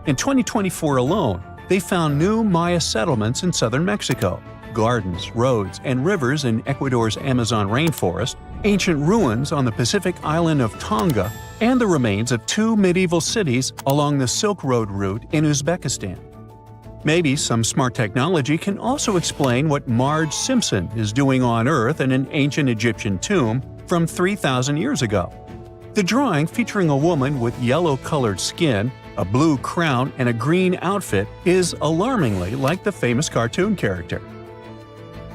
In 2024 alone, they found new Maya settlements in southern Mexico, gardens, roads, and rivers in Ecuador's Amazon rainforest, ancient ruins on the Pacific island of Tonga, and the remains of 2 medieval cities along the Silk Road route in Uzbekistan. Maybe some smart technology can also explain what Marge Simpson is doing on Earth in an ancient Egyptian tomb from 3,000 years ago. The drawing, featuring a woman with yellow-colored skin, a blue crown, and a green outfit, is alarmingly like the famous cartoon character.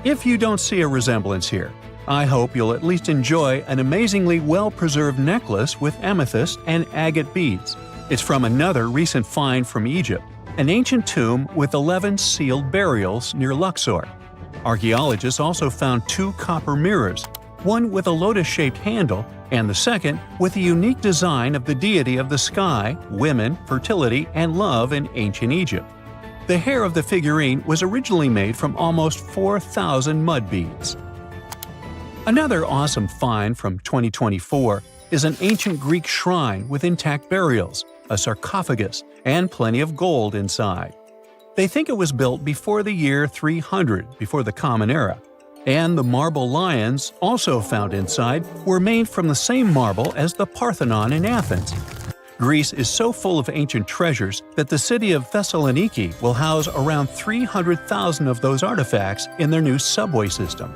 If you don't see a resemblance here, I hope you'll at least enjoy an amazingly well-preserved necklace with amethyst and agate beads. It's from another recent find from Egypt, an ancient tomb with 11 sealed burials near Luxor. Archaeologists also found 2 copper mirrors, one with a lotus-shaped handle and the second with a unique design of the deity of the sky, women, fertility, and love in ancient Egypt. The hair of the figurine was originally made from almost 4,000 mud beads. Another awesome find from 2024 is an ancient Greek shrine with intact burials, a sarcophagus, and plenty of gold inside. They think it was built before the year 300 before the Common Era, and the marble lions, also found inside, were made from the same marble as the Parthenon in Athens. Greece is so full of ancient treasures that the city of Thessaloniki will house around 300,000 of those artifacts in their new subway system.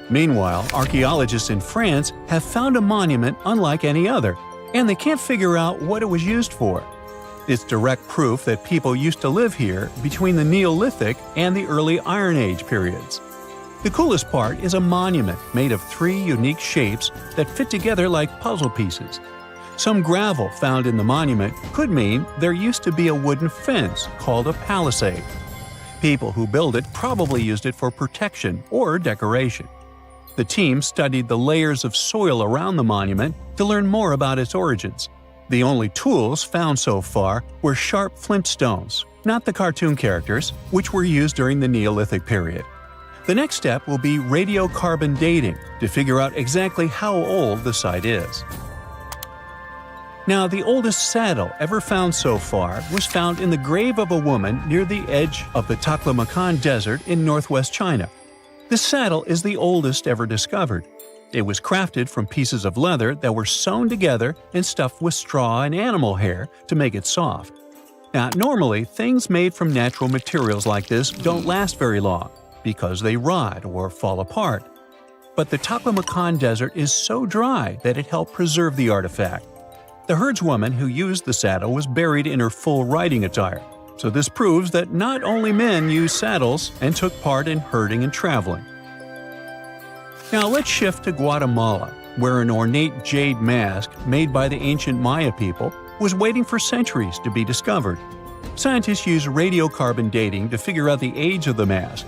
Meanwhile, archaeologists in France have found a monument unlike any other, and they can't figure out what it was used for. It's direct proof that people used to live here between the Neolithic and the early Iron Age periods. The coolest part is a monument made of 3 unique shapes that fit together like puzzle pieces. Some gravel found in the monument could mean there used to be a wooden fence called a palisade. People who built it probably used it for protection or decoration. The team studied the layers of soil around the monument to learn more about its origins. The only tools found so far were sharp flint stones, not the cartoon characters, which were used during the Neolithic period. The next step will be radiocarbon dating to figure out exactly how old the site is. Now, the oldest saddle ever found so far was found in the grave of a woman near the edge of the Taklamakan Desert in northwest China. This saddle is the oldest ever discovered. It was crafted from pieces of leather that were sewn together and stuffed with straw and animal hair to make it soft. Now, normally, things made from natural materials like this don't last very long because they rot or fall apart. But the Taklamakan Desert is so dry that it helped preserve the artifact. The herdswoman who used the saddle was buried in her full riding attire, so this proves that not only men used saddles and took part in herding and traveling. Now let's shift to Guatemala, where an ornate jade mask made by the ancient Maya people was waiting for centuries to be discovered. Scientists use radiocarbon dating to figure out the age of the mask.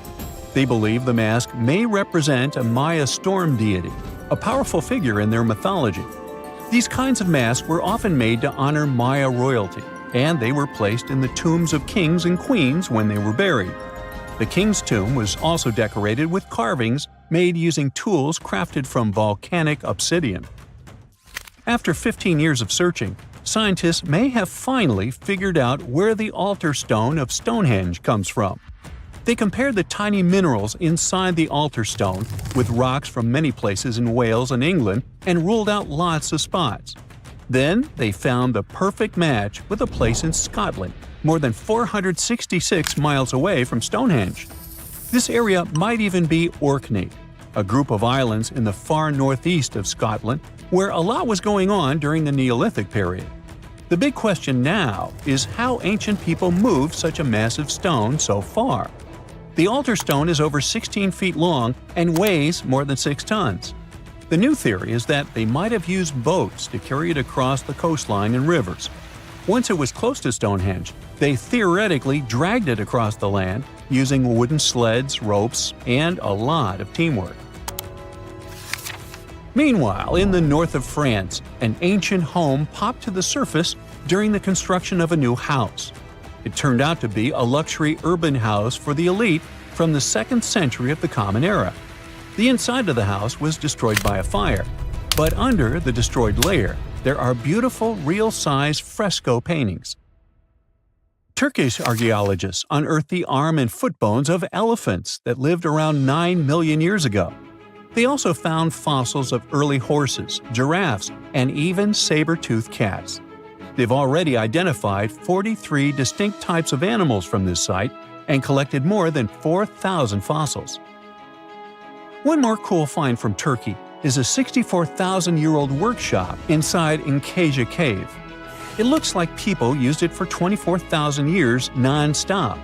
They believe the mask may represent a Maya storm deity, a powerful figure in their mythology. These kinds of masks were often made to honor Maya royalty, and they were placed in the tombs of kings and queens when they were buried. The king's tomb was also decorated with carvings made using tools crafted from volcanic obsidian. After 15 years of searching, scientists may have finally figured out where the altar stone of Stonehenge comes from. They compared the tiny minerals inside the altar stone with rocks from many places in Wales and England and ruled out lots of spots. Then they found the perfect match with a place in Scotland, more than 466 miles away from Stonehenge. This area might even be Orkney, a group of islands in the far northeast of Scotland where a lot was going on during the Neolithic period. The big question now is how ancient people moved such a massive stone so far. The altar stone is over 16 feet long and weighs more than 6 tons. The new theory is that they might have used boats to carry it across the coastline and rivers. Once it was close to Stonehenge, they theoretically dragged it across the land using wooden sleds, ropes, and a lot of teamwork. Meanwhile, in the north of France, an ancient home popped to the surface during the construction of a new house. It turned out to be a luxury urban house for the elite from the 2nd century of the Common Era. The inside of the house was destroyed by a fire, but under the destroyed layer, there are beautiful, real-size fresco paintings. Turkish archaeologists unearthed the arm and foot bones of elephants that lived around 9 million years ago. They also found fossils of early horses, giraffes, and even saber-toothed cats. They've already identified 43 distinct types of animals from this site and collected more than 4,000 fossils. One more cool find from Turkey is a 64,000-year-old workshop inside Incasia Cave. It looks like people used it for 24,000 years non-stop.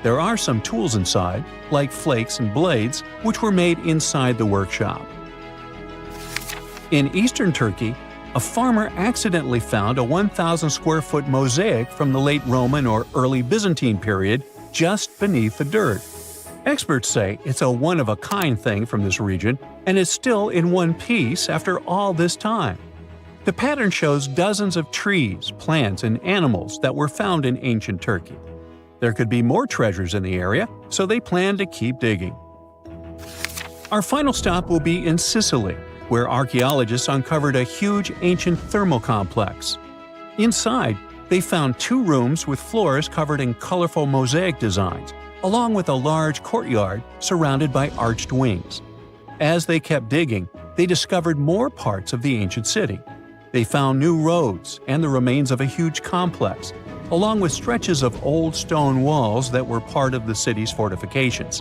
There are some tools inside, like flakes and blades, which were made inside the workshop. In eastern Turkey, a farmer accidentally found a 1,000-square-foot mosaic from the late Roman or early Byzantine period just beneath the dirt. Experts say it's a one-of-a-kind thing from this region, and it's still in one piece after all this time. The pattern shows dozens of trees, plants, and animals that were found in ancient Turkey. There could be more treasures in the area, so they plan to keep digging. Our final stop will be in Sicily, where archaeologists uncovered a huge ancient thermal complex. Inside, they found 2 rooms with floors covered in colorful mosaic designs, along with a large courtyard surrounded by arched wings. As they kept digging, they discovered more parts of the ancient city. They found new roads and the remains of a huge complex, along with stretches of old stone walls that were part of the city's fortifications.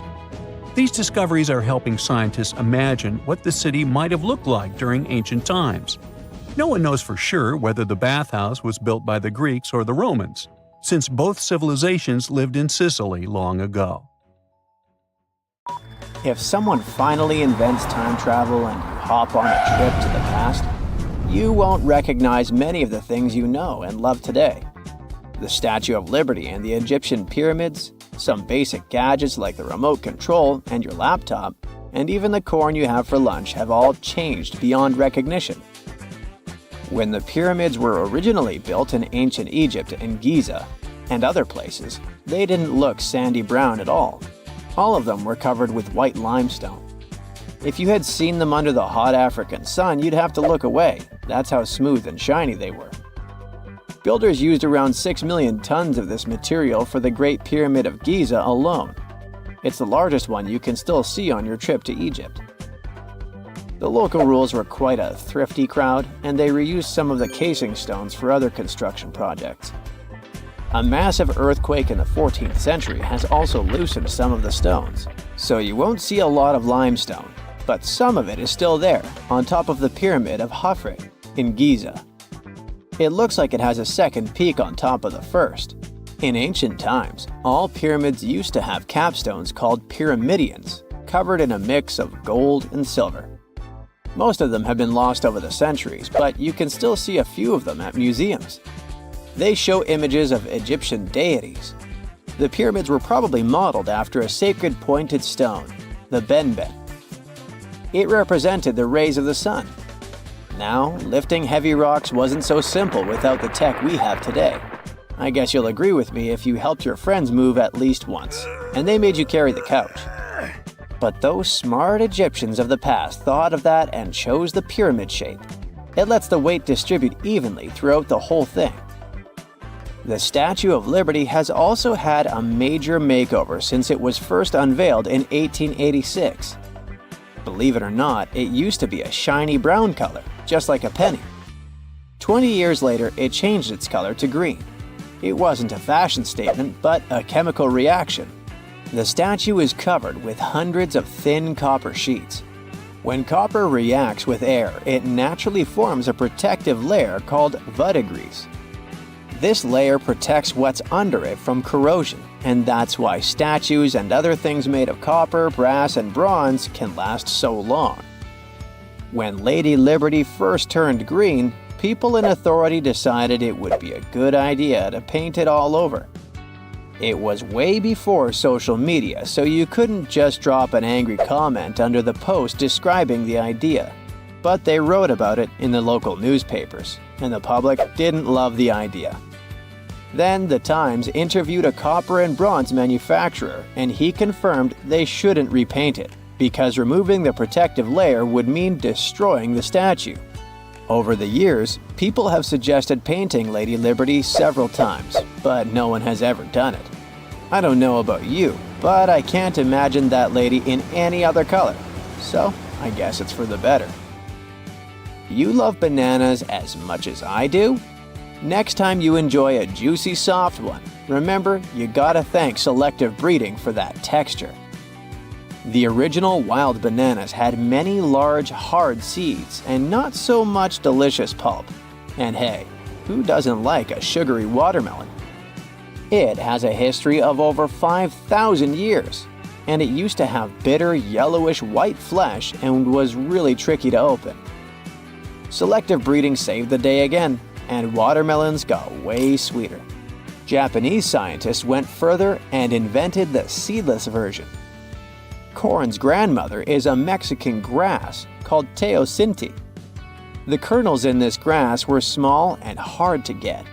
These discoveries are helping scientists imagine what the city might have looked like during ancient times. No one knows for sure whether the bathhouse was built by the Greeks or the Romans, since both civilizations lived in Sicily long ago. If someone finally invents time travel and you hop on a trip to the past, you won't recognize many of the things you know and love today. The Statue of Liberty and the Egyptian pyramids, some basic gadgets like the remote control and your laptop, and even the corn you have for lunch have all changed beyond recognition. When the pyramids were originally built in ancient Egypt and Giza and other places, they didn't look sandy brown at all. All of them were covered with white limestone. If you had seen them under the hot African sun, you'd have to look away. That's how smooth and shiny they were. Builders used around 6 million tons of this material for the Great Pyramid of Giza alone. It's the largest one you can still see on your trip to Egypt. The local rules were quite a thrifty crowd, and they reused some of the casing stones for other construction projects. A massive earthquake in the 14th century has also loosened some of the stones, so you won't see a lot of limestone, but some of it is still there, on top of the Pyramid of Khafre in Giza. It looks like it has a second peak on top of the first. In ancient times, all pyramids used to have capstones called pyramidions, covered in a mix of gold and silver. Most of them have been lost over the centuries, but you can still see a few of them at museums. They show images of Egyptian deities. The pyramids were probably modeled after a sacred pointed stone, the benben. It represented the rays of the sun. Now, lifting heavy rocks wasn't so simple without the tech we have today. I guess you'll agree with me if you helped your friends move at least once, and they made you carry the couch. But those smart Egyptians of the past thought of that and chose the pyramid shape. It lets the weight distribute evenly throughout the whole thing. The Statue of Liberty has also had a major makeover since it was first unveiled in 1886. Believe it or not, it used to be a shiny brown color, just like a penny. 20 years later, it changed its color to green. It wasn't a fashion statement, but a chemical reaction. The statue is covered with hundreds of thin copper sheets. When copper reacts with air, it naturally forms a protective layer called verdigris. This layer protects what's under it from corrosion, and that's why statues and other things made of copper, brass, and bronze can last so long. When Lady Liberty first turned green, people in authority decided it would be a good idea to paint it all over. It was way before social media, so you couldn't just drop an angry comment under the post describing the idea. But they wrote about it in the local newspapers, and the public didn't love the idea. Then the Times interviewed a copper and bronze manufacturer, and he confirmed they shouldn't repaint it, because removing the protective layer would mean destroying the statue. Over the years, people have suggested painting Lady Liberty several times, but no one has ever done it. I don't know about you, but I can't imagine that lady in any other color, so I guess it's for the better. You love bananas as much as I do? Next time you enjoy a juicy soft one, remember you gotta thank selective breeding for that texture. The original wild bananas had many large, hard seeds and not so much delicious pulp. And hey, who doesn't like a sugary watermelon? It has a history of over 5,000 years, and it used to have bitter, yellowish white flesh and was really tricky to open. Selective breeding saved the day again, and watermelons got way sweeter. Japanese scientists went further and invented the seedless version. Corn's grandmother is a Mexican grass called teosinte. The kernels in this grass were small and hard to get.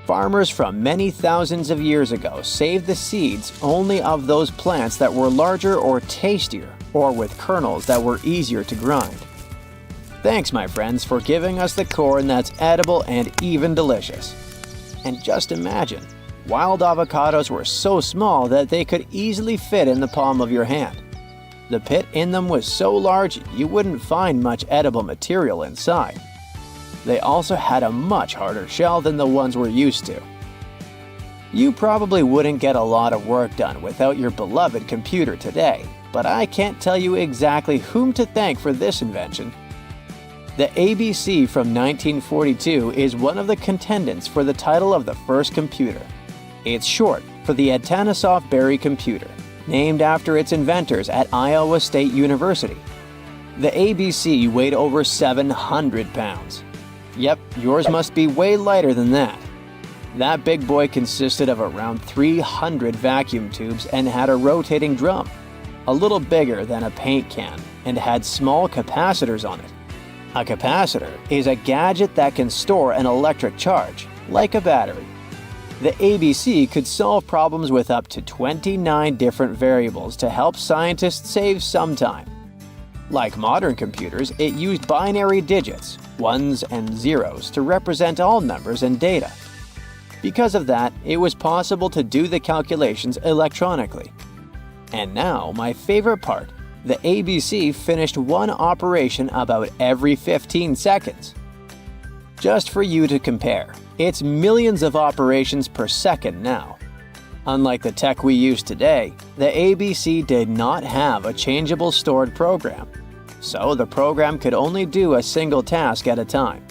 Farmers from many thousands of years ago saved the seeds only of those plants that were larger or tastier, or with kernels that were easier to grind. Thanks, my friends, for giving us the corn that's edible and even delicious. And just imagine, wild avocados were so small that they could easily fit in the palm of your hand. The pit in them was so large you wouldn't find much edible material inside. They also had a much harder shell than the ones we're used to. You probably wouldn't get a lot of work done without your beloved computer today, but I can't tell you exactly whom to thank for this invention. The ABC from 1942 is one of the contendants for the title of the first computer. It's short for the Atanasoff Berry computer, named after its inventors at Iowa State University. The ABC weighed over 700 pounds. Yep, yours must be way lighter than that. That big boy consisted of around 300 vacuum tubes and had a rotating drum, a little bigger than a paint can, and had small capacitors on it. A capacitor is a gadget that can store an electric charge, like a battery. The ABC could solve problems with up to 29 different variables to help scientists save some time. Like modern computers, it used binary digits, ones and zeros, to represent all numbers and data. Because of that, it was possible to do the calculations electronically. And now, my favorite part, the ABC finished one operation about every 15 seconds. Just for you to compare, it's millions of operations per second now. Unlike the tech we use today, the ABC did not have a changeable stored program, so the program could only do a single task at a time.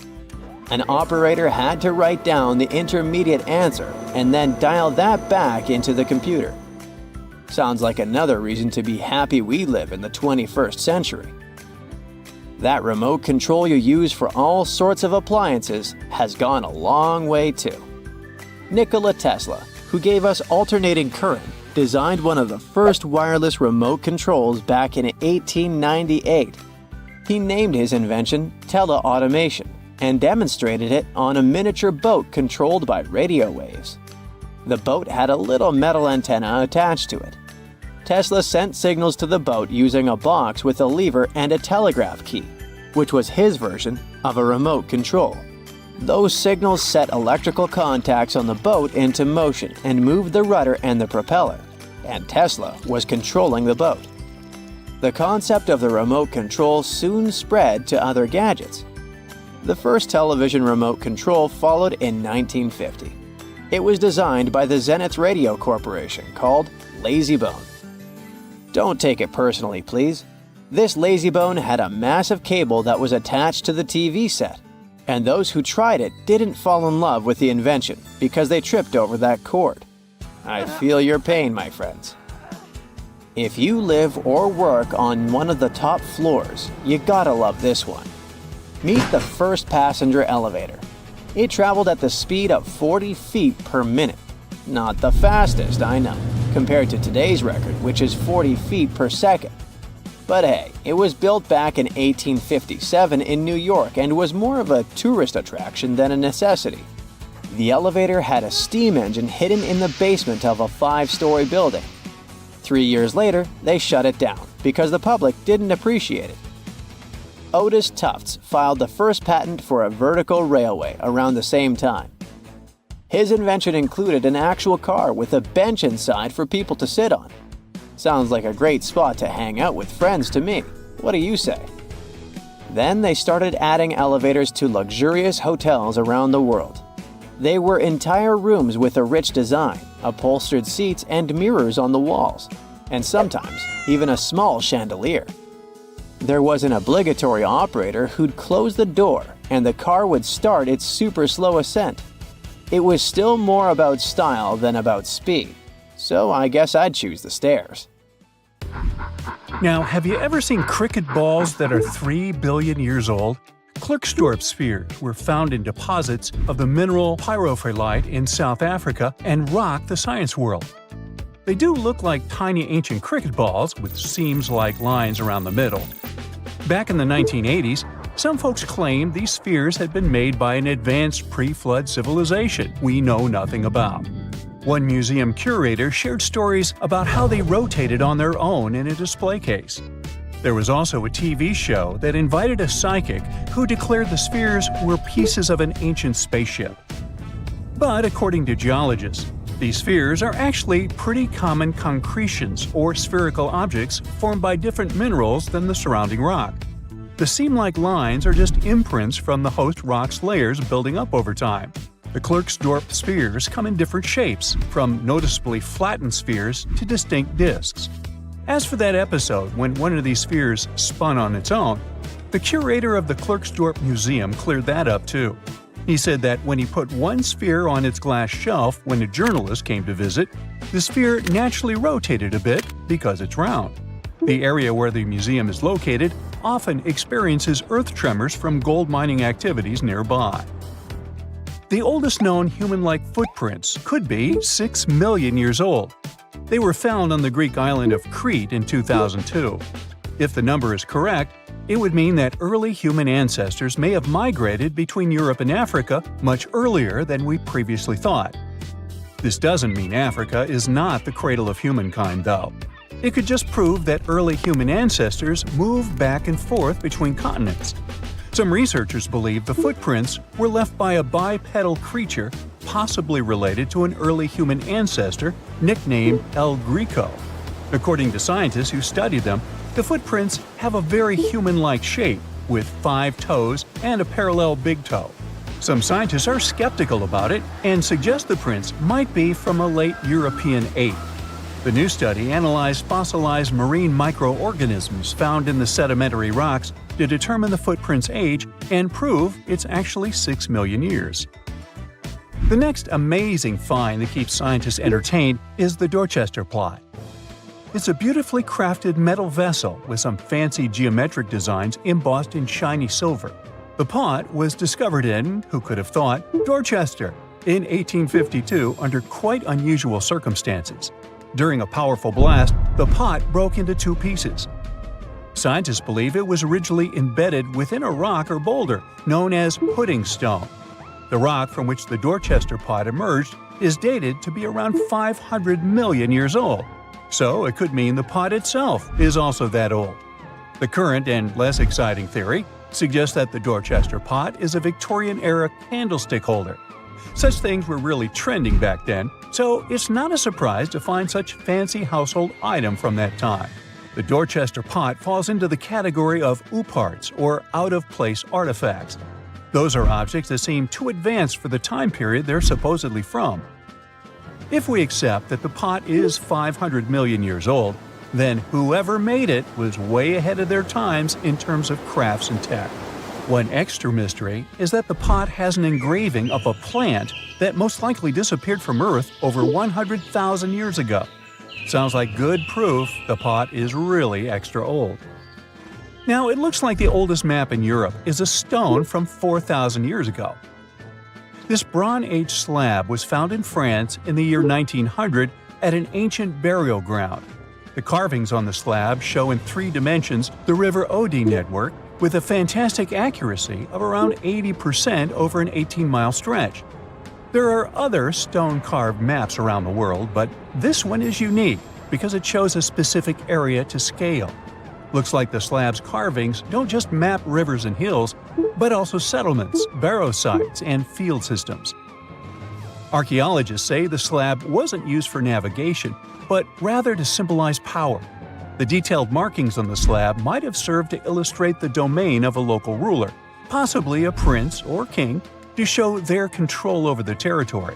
An operator had to write down the intermediate answer and then dial that back into the computer. Sounds like another reason to be happy we live in the 21st century. That remote control you use for all sorts of appliances has gone a long way too. Nikola Tesla, who gave us alternating current, designed one of the first wireless remote controls back in 1898. He named his invention teleautomation and demonstrated it on a miniature boat controlled by radio waves. The boat had a little metal antenna attached to it. Tesla sent signals to the boat using a box with a lever and a telegraph key, which was his version of a remote control. Those signals set electrical contacts on the boat into motion and moved the rudder and the propeller, and Tesla was controlling the boat. The concept of the remote control soon spread to other gadgets. The first television remote control followed in 1950. It was designed by the Zenith Radio Corporation called LazyBone. Don't take it personally, please. This LazyBone had a massive cable that was attached to the TV set, And those who tried it didn't fall in love with the invention because they tripped over that cord. I feel your pain, my friends. If you live or work on one of the top floors, you gotta love this one. Meet the first passenger elevator. It traveled at the speed of 40 feet per minute. Not the fastest, I know, compared to today's record, which is 40 feet per second. But hey, it was built back in 1857 in New York and was more of a tourist attraction than a necessity. The elevator had a steam engine hidden in the basement of a 5-story building. 3 years later, they shut it down because the public didn't appreciate it. Otis Tufts filed the first patent for a vertical railway around the same time. His invention included an actual car with a bench inside for people to sit on. Sounds like a great spot to hang out with friends to me. What do you say? Then they started adding elevators to luxurious hotels around the world. They were entire rooms with a rich design, upholstered seats and mirrors on the walls, and sometimes even a small chandelier. There was an obligatory operator who'd close the door and the car would start its super slow ascent. It was still more about style than about speed, so I guess I'd choose the stairs. Now, have you ever seen cricket balls that are 3 billion years old? Klerksdorp spheres were found in deposits of the mineral pyrophyllite in South Africa and rock the science world. They do look like tiny ancient cricket balls with seams-like lines around the middle. Back in the 1980s, some folks claimed these spheres had been made by an advanced pre-flood civilization we know nothing about. One museum curator shared stories about how they rotated on their own in a display case. There was also a TV show that invited a psychic who declared the spheres were pieces of an ancient spaceship. But according to geologists, these spheres are actually pretty common concretions or spherical objects formed by different minerals than the surrounding rock. The seam-like lines are just imprints from the host rock's layers building up over time. The Klerksdorp spheres come in different shapes, from noticeably flattened spheres to distinct discs. As for that episode when one of these spheres spun on its own, the curator of the Klerksdorp Museum cleared that up too. He said that when he put one sphere on its glass shelf when a journalist came to visit, the sphere naturally rotated a bit because it's round. The area where the museum is located often experiences earth tremors from gold mining activities nearby. The oldest known human-like footprints could be 6 million years old. They were found on the Greek island of Crete in 2002. If the number is correct, it would mean that early human ancestors may have migrated between Europe and Africa much earlier than we previously thought. This doesn't mean Africa is not the cradle of humankind, though. It could just prove that early human ancestors moved back and forth between continents. Some researchers believe the footprints were left by a bipedal creature possibly related to an early human ancestor nicknamed El Greco. According to scientists who studied them, the footprints have a very human-like shape, with 5 toes and a parallel big toe. Some scientists are skeptical about it and suggest the prints might be from a late European ape. The new study analyzed fossilized marine microorganisms found in the sedimentary rocks to determine the footprint's age and prove it's actually 6 million years. The next amazing find that keeps scientists entertained is the Dorchester pot. It's a beautifully crafted metal vessel with some fancy geometric designs embossed in shiny silver. The pot was discovered in, who could have thought, Dorchester in 1852 under quite unusual circumstances. During a powerful blast, the pot broke into 2 pieces. Scientists believe it was originally embedded within a rock or boulder known as pudding stone. The rock from which the Dorchester pot emerged is dated to be around 500 million years old. So it could mean the pot itself is also that old. The current and less exciting theory suggests that the Dorchester pot is a Victorian-era candlestick holder. Such things were really trending back then, so it's not a surprise to find such fancy household item from that time. The Dorchester pot falls into the category of ouparts, or out-of-place artifacts. Those are objects that seem too advanced for the time period they're supposedly from. If we accept that the pot is 500 million years old, then whoever made it was way ahead of their times in terms of crafts and tech. One extra mystery is that the pot has an engraving of a plant that most likely disappeared from Earth over 100,000 years ago. Sounds like good proof the pot is really extra old. Now, it looks like the oldest map in Europe is a stone from 4,000 years ago. This Bronze Age slab was found in France in the year 1900 at an ancient burial ground. The carvings on the slab show in 3 dimensions the River Odde network with a fantastic accuracy of around 80% over an 18-mile stretch. There are other stone-carved maps around the world, but this one is unique because it shows a specific area to scale. Looks like the slab's carvings don't just map rivers and hills, but also settlements, barrow sites, and field systems. Archaeologists say the slab wasn't used for navigation, but rather to symbolize power. The detailed markings on the slab might have served to illustrate the domain of a local ruler, possibly a prince or king, to show their control over the territory.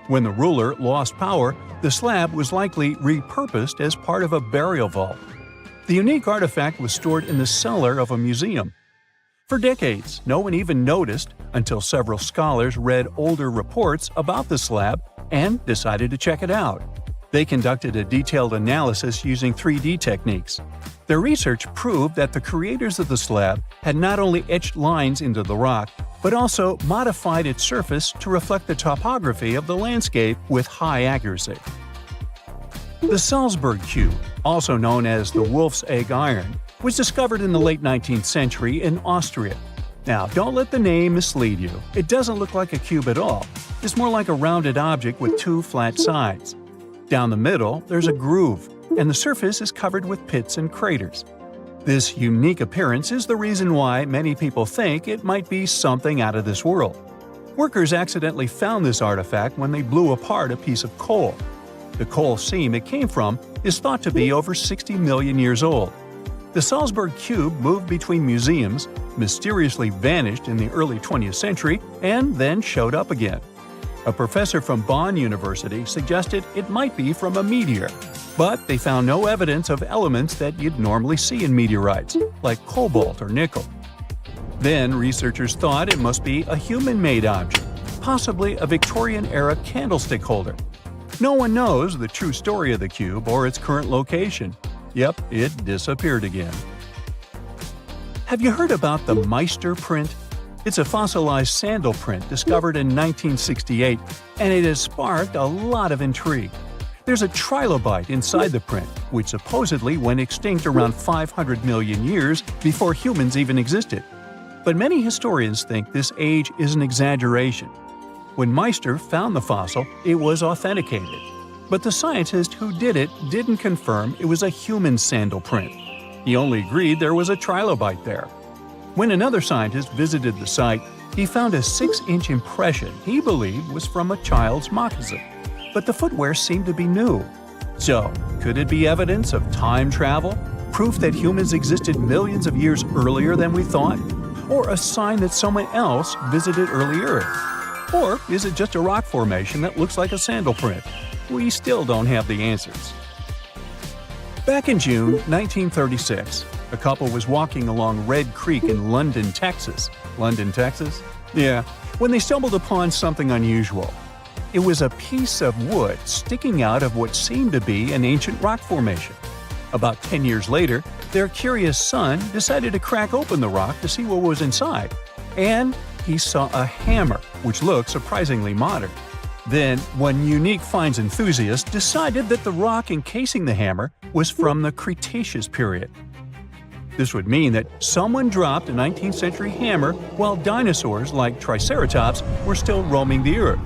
When the ruler lost power, the slab was likely repurposed as part of a burial vault. The unique artifact was stored in the cellar of a museum. For decades, no one even noticed until several scholars read older reports about the slab and decided to check it out. They conducted a detailed analysis using 3D techniques. Their research proved that the creators of the slab had not only etched lines into the rock, but also modified its surface to reflect the topography of the landscape with high accuracy. The Salzburg Cube, also known as the Wolf's Egg Iron, was discovered in the late 19th century in Austria. Now, don't let the name mislead you. It doesn't look like a cube at all. It's more like a rounded object with 2 flat sides. Down the middle, there's a groove, and the surface is covered with pits and craters. This unique appearance is the reason why many people think it might be something out of this world. Workers accidentally found this artifact when they blew apart a piece of coal. The coal seam it came from is thought to be over 60 million years old. The Salzburg Cube moved between museums, mysteriously vanished in the early 20th century, and then showed up again. A professor from Bonn University suggested it might be from a meteor, but they found no evidence of elements that you'd normally see in meteorites, like cobalt or nickel. Then researchers thought it must be a human-made object, possibly a Victorian-era candlestick holder. No one knows the true story of the cube or its current location. Yep, it disappeared again. Have you heard about the Meister print? It's a fossilized sandal print discovered in 1968, and it has sparked a lot of intrigue. There's a trilobite inside the print, which supposedly went extinct around 500 million years before humans even existed. But many historians think this age is an exaggeration. When Meister found the fossil, it was authenticated. But the scientist who did it didn't confirm it was a human sandal print. He only agreed there was a trilobite there. When another scientist visited the site, he found a 6-inch impression he believed was from a child's moccasin. But the footwear seemed to be new. So, could it be evidence of time travel? Proof that humans existed millions of years earlier than we thought? Or a sign that someone else visited early Earth? Or is it just a rock formation that looks like a sandal print? We still don't have the answers. Back in June 1936, a couple was walking along Red Creek in London, Texas. London, Texas? Yeah, when they stumbled upon something unusual. It was a piece of wood sticking out of what seemed to be an ancient rock formation. About 10 years later, their curious son decided to crack open the rock to see what was inside. And he saw a hammer, which looked surprisingly modern. Then, one unique finds enthusiast decided that the rock encasing the hammer was from the Cretaceous period. This would mean that someone dropped a 19th century hammer while dinosaurs like Triceratops were still roaming the earth.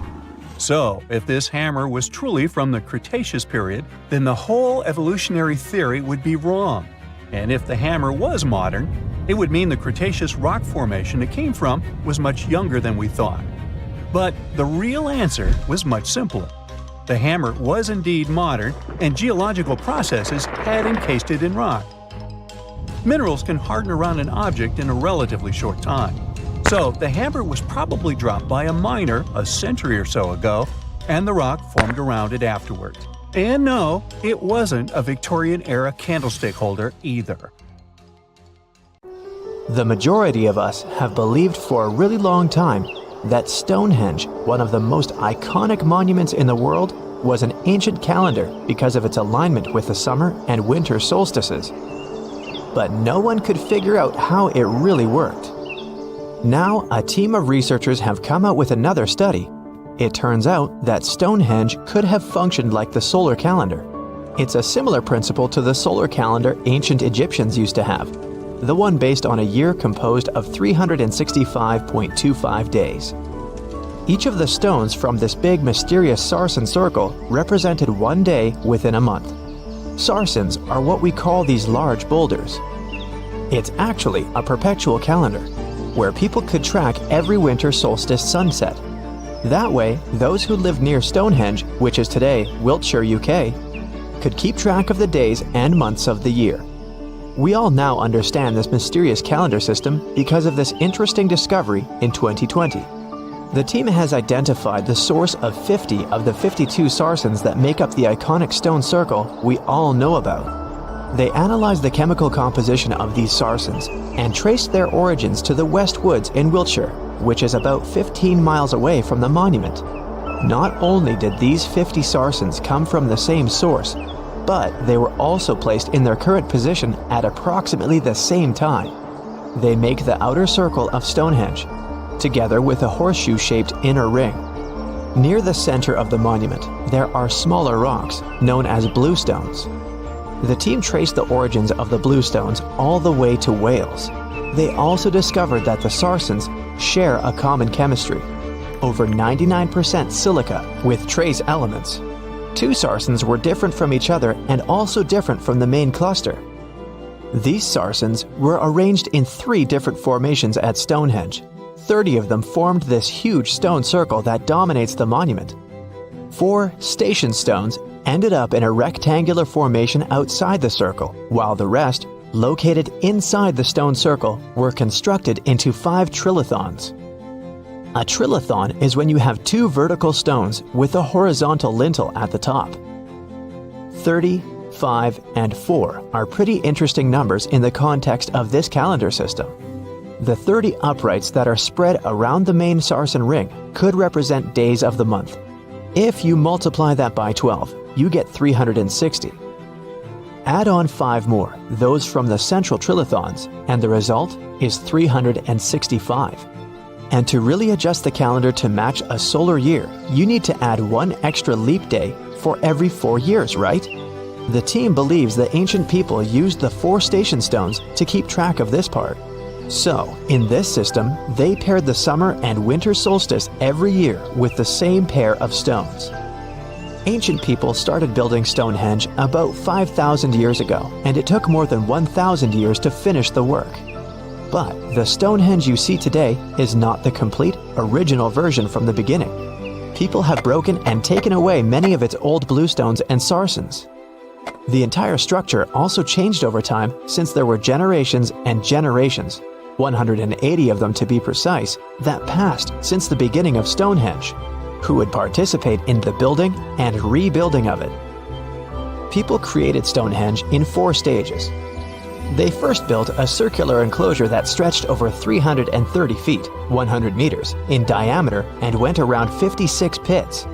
So, if this hammer was truly from the Cretaceous period, then the whole evolutionary theory would be wrong. And if the hammer was modern, it would mean the Cretaceous rock formation it came from was much younger than we thought. But the real answer was much simpler. The hammer was indeed modern, and geological processes had encased it in rock. Minerals can harden around an object in a relatively short time. So the hammer was probably dropped by a miner a century or so ago, and the rock formed around it afterwards. And no, it wasn't a Victorian-era candlestick holder either. The majority of us have believed for a really long time that Stonehenge, one of the most iconic monuments in the world, was an ancient calendar because of its alignment with the summer and winter solstices. But no one could figure out how it really worked. Now, a team of researchers have come out with another study. It turns out that Stonehenge could have functioned like the solar calendar. It's a similar principle to the solar calendar ancient Egyptians used to have, the one based on a year composed of 365.25 days. Each of the stones from this big mysterious sarsen circle represented one day within a month. Sarsens are what we call these large boulders. It's actually a perpetual calendar, where people could track every winter solstice sunset. That way, those who lived near Stonehenge, which is today Wiltshire, UK, could keep track of the days and months of the year. We all now understand this mysterious calendar system because of this interesting discovery in 2020. The team has identified the source of 50 of the 52 sarsens that make up the iconic stone circle we all know about. They analyzed the chemical composition of these sarsens and traced their origins to the West Woods in Wiltshire, which is about 15 miles away from the monument. Not only did these 50 sarsens come from the same source, but they were also placed in their current position at approximately the same time. They make the outer circle of Stonehenge, together with a horseshoe-shaped inner ring. Near the center of the monument, there are smaller rocks known as bluestones. The team traced the origins of the bluestones all the way to Wales. They also discovered that the sarsens share a common chemistry, over 99% silica with trace elements. Two sarsens were different from each other and also different from the main cluster. These sarsens were arranged in 3 different formations at Stonehenge. 30 of them formed this huge stone circle that dominates the monument. 4 station stones ended up in a rectangular formation outside the circle, while the rest, located inside the stone circle, were constructed into 5 trilithons. A trilithon is when you have 2 vertical stones with a horizontal lintel at the top. 30, 5, and 4 are pretty interesting numbers in the context of this calendar system. The 30 uprights that are spread around the main sarsen ring could represent days of the month. If you multiply that by 12, you get 360. Add on 5 more, those from the central trilithons, and the result is 365. And to really adjust the calendar to match a solar year, you need to add 1 extra leap day for every 4 years, right? The team believes the ancient people used the 4 station stones to keep track of this part. So, in this system, they paired the summer and winter solstice every year with the same pair of stones. Ancient people started building Stonehenge about 5,000 years ago, and it took more than 1,000 years to finish the work. But the Stonehenge you see today is not the complete, original version from the beginning. People have broken and taken away many of its old bluestones and sarsens. The entire structure also changed over time since there were generations and generations, 180 of them to be precise, that passed since the beginning of Stonehenge, who would participate in the building and rebuilding of it. People created Stonehenge in 4 stages. They first built a circular enclosure that stretched over 330 feet, 100 meters, in diameter and went around 56 pits.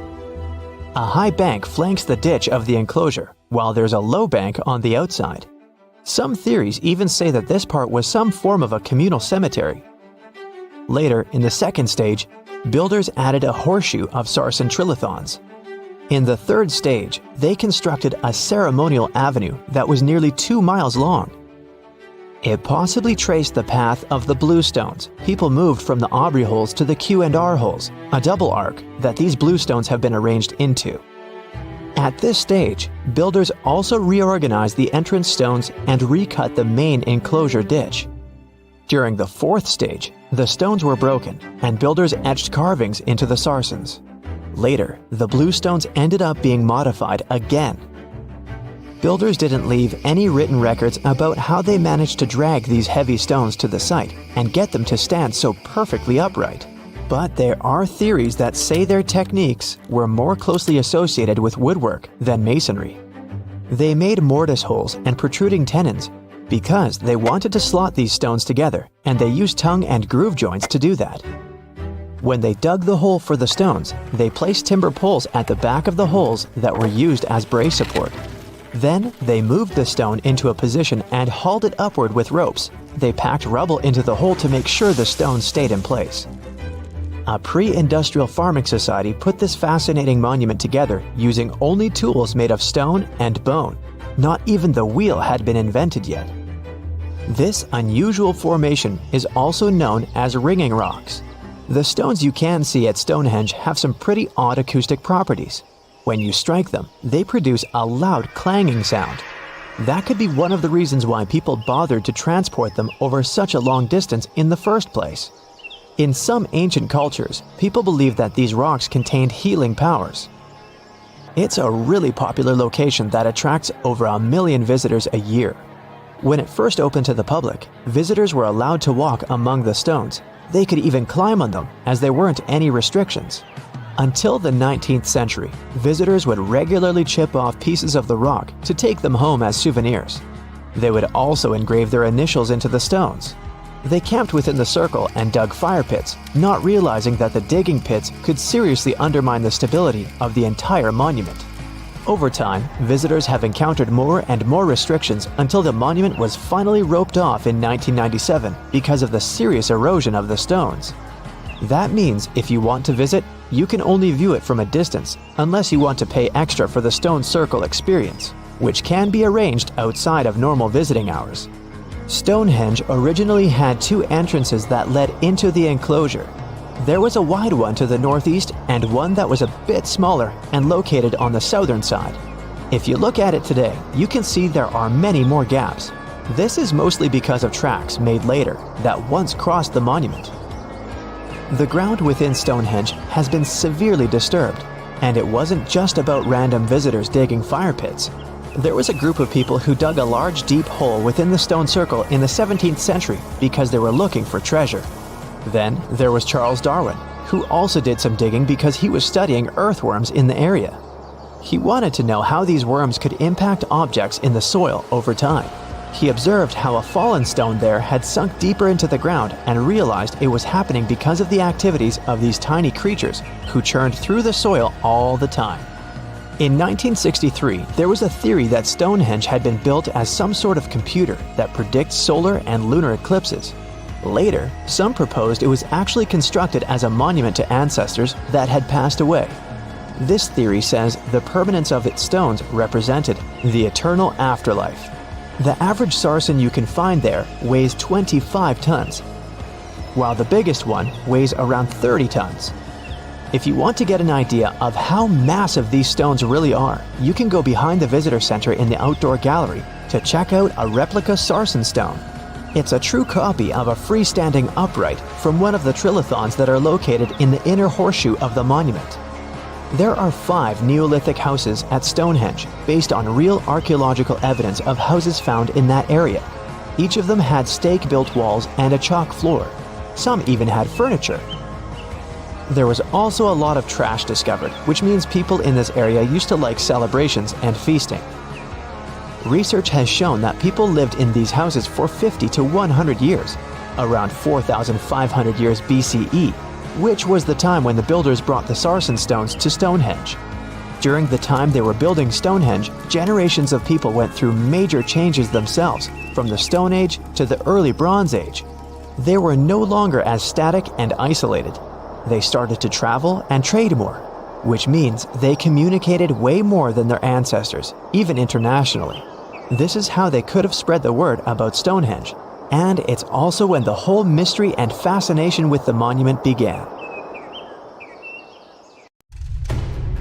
A high bank flanks the ditch of the enclosure, while there's a low bank on the outside. Some theories even say that this part was some form of a communal cemetery. Later, in the second stage, builders added a horseshoe of sarsen trilithons. In the third stage, they constructed a ceremonial avenue that was nearly 2 miles long. It possibly traced the path of the bluestones. People moved from the Aubrey holes to the Q&R holes, a double arc that these bluestones have been arranged into. At this stage, builders also reorganized the entrance stones and recut the main enclosure ditch. During the fourth stage, the stones were broken and builders etched carvings into the sarsens. Later, the bluestones ended up being modified again. Builders didn't leave any written records about how they managed to drag these heavy stones to the site and get them to stand so perfectly upright. But there are theories that say their techniques were more closely associated with woodwork than masonry. They made mortise holes and protruding tenons, because they wanted to slot these stones together, and they used tongue and groove joints to do that. When they dug the hole for the stones, they placed timber poles at the back of the holes that were used as brace support. Then, they moved the stone into a position and hauled it upward with ropes. They packed rubble into the hole to make sure the stone stayed in place. A pre-industrial farming society put this fascinating monument together using only tools made of stone and bone. Not even the wheel had been invented yet. This unusual formation is also known as ringing rocks. The stones you can see at Stonehenge have some pretty odd acoustic properties. When you strike them, they produce a loud clanging sound. That could be one of the reasons why people bothered to transport them over such a long distance in the first place. In some ancient cultures, people believed that these rocks contained healing powers. It's a really popular location that attracts over 1 million visitors a year. When it first opened to the public, visitors were allowed to walk among the stones. They could even climb on them, as there weren't any restrictions. Until the 19th century, visitors would regularly chip off pieces of the rock to take them home as souvenirs. They would also engrave their initials into the stones. They camped within the circle and dug fire pits, not realizing that the digging pits could seriously undermine the stability of the entire monument. Over time, visitors have encountered more and more restrictions until the monument was finally roped off in 1997 because of the serious erosion of the stones. That means if you want to visit, you can only view it from a distance, unless you want to pay extra for the stone circle experience, which can be arranged outside of normal visiting hours. Stonehenge originally had 2 entrances that led into the enclosure. There was a wide one to the northeast and one that was a bit smaller and located on the southern side. If you look at it today, you can see there are many more gaps. This is mostly because of tracks made later that once crossed the monument. The ground within Stonehenge has been severely disturbed, and it wasn't just about random visitors digging fire pits. There was a group of people who dug a large deep hole within the stone circle in the 17th century because they were looking for treasure. Then there was Charles Darwin, who also did some digging because he was studying earthworms in the area. He wanted to know how these worms could impact objects in the soil over time. He observed how a fallen stone there had sunk deeper into the ground and realized it was happening because of the activities of these tiny creatures who churned through the soil all the time. In 1963, there was a theory that Stonehenge had been built as some sort of computer that predicts solar and lunar eclipses. Later, some proposed it was actually constructed as a monument to ancestors that had passed away. This theory says the permanence of its stones represented the eternal afterlife. The average sarsen you can find there weighs 25 tons, while the biggest one weighs around 30 tons. If you want to get an idea of how massive these stones really are, you can go behind the visitor center in the outdoor gallery to check out a replica sarsen stone. It's a true copy of a freestanding upright from one of the trilithons that are located in the inner horseshoe of the monument. There are 5 Neolithic houses at Stonehenge based on real archaeological evidence of houses found in that area. Each of them had stake-built walls and a chalk floor. Some even had furniture. There was also a lot of trash discovered, which means people in this area used to like celebrations and feasting. Research has shown that people lived in these houses for 50 to 100 years, around 4,500 years BCE, which was the time when the builders brought the sarsen stones to Stonehenge. During the time they were building Stonehenge, generations of people went through major changes themselves, from the Stone Age to the early Bronze Age. They were no longer as static and isolated. They started to travel and trade more, which means they communicated way more than their ancestors, even internationally. This is how they could have spread the word about Stonehenge, and it's also when the whole mystery and fascination with the monument began.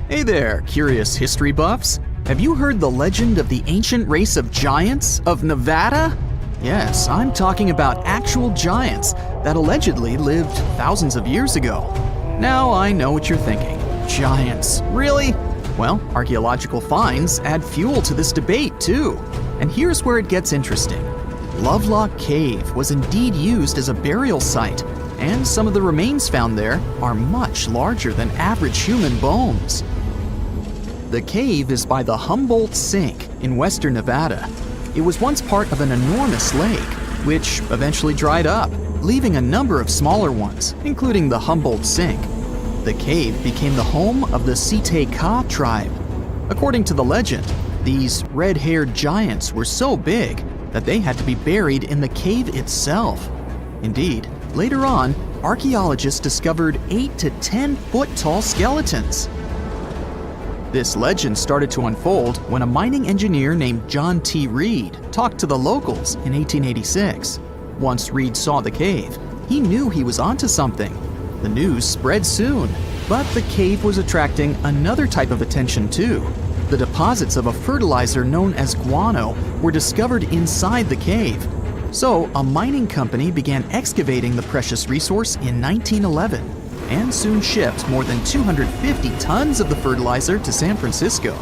Hey there, curious history buffs! Have you heard the legend of the ancient race of giants of Nevada? Yes, I'm talking about actual giants that allegedly lived thousands of years ago. Now I know what you're thinking. Giants, really? Well, archaeological finds add fuel to this debate too. And here's where it gets interesting. Lovelock Cave was indeed used as a burial site, and some of the remains found there are much larger than average human bones. The cave is by the Humboldt Sink in western Nevada. It was once part of an enormous lake, which eventually dried up, leaving a number of smaller ones, including the Humboldt Sink. The cave became the home of the Site-Ka tribe. According to the legend, these red-haired giants were so big that they had to be buried in the cave itself. Indeed, later on, archaeologists discovered 8 to 10 foot tall skeletons. This legend started to unfold when a mining engineer named John T. Reed talked to the locals in 1886. Once Reed saw the cave, he knew he was onto something. The news spread soon, but the cave was attracting another type of attention too. The deposits of a fertilizer known as guano were discovered inside the cave. So, a mining company began excavating the precious resource in 1911 and soon shipped more than 250 tons of the fertilizer to San Francisco.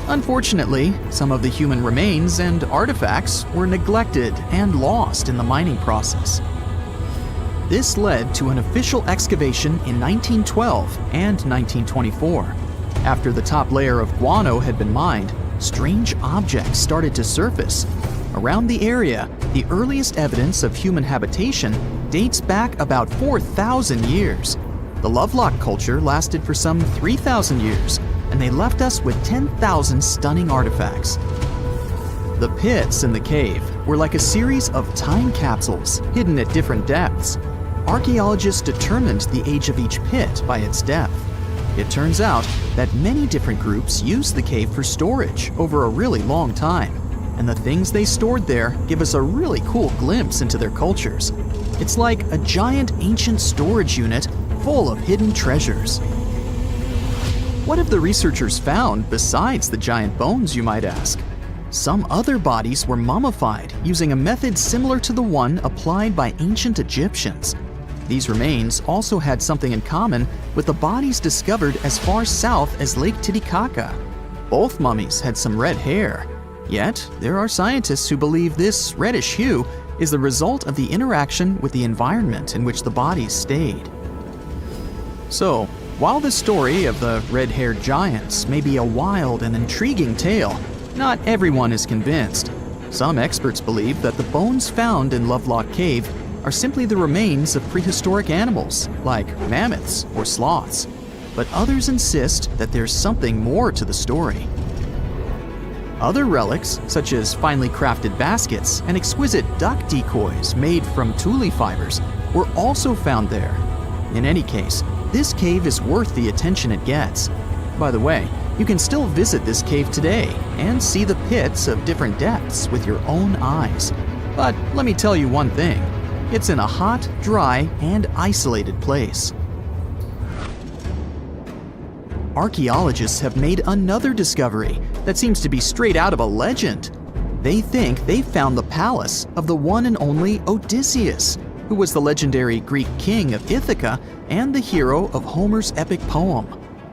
Unfortunately, some of the human remains and artifacts were neglected and lost in the mining process. This led to an official excavation in 1912 and 1924. After the top layer of guano had been mined, strange objects started to surface. Around the area, the earliest evidence of human habitation dates back about 4,000 years. The Lovelock culture lasted for some 3,000 years, and they left us with 10,000 stunning artifacts. The pits in the cave were like a series of time capsules hidden at different depths. Archaeologists determined the age of each pit by its depth. It turns out that many different groups used the cave for storage over a really long time, and the things they stored there give us a really cool glimpse into their cultures. It's like a giant ancient storage unit full of hidden treasures. What have the researchers found besides the giant bones, you might ask? Some other bodies were mummified using a method similar to the one applied by ancient Egyptians. These remains also had something in common with the bodies discovered as far south as Lake Titicaca. Both mummies had some red hair. Yet, there are scientists who believe this reddish hue is the result of the interaction with the environment in which the bodies stayed. So, while the story of the red-haired giants may be a wild and intriguing tale, not everyone is convinced. Some experts believe that the bones found in Lovelock Cave are simply the remains of prehistoric animals, like mammoths or sloths. But others insist that there's something more to the story. Other relics, such as finely crafted baskets and exquisite duck decoys made from tule fibers, were also found there. In any case, this cave is worth the attention it gets. By the way, you can still visit this cave today and see the pits of different depths with your own eyes. But let me tell you one thing. It's in a hot, dry, and isolated place. Archaeologists have made another discovery that seems to be straight out of a legend. They think they found the palace of the one and only Odysseus, who was the legendary Greek king of Ithaca and the hero of Homer's epic poem.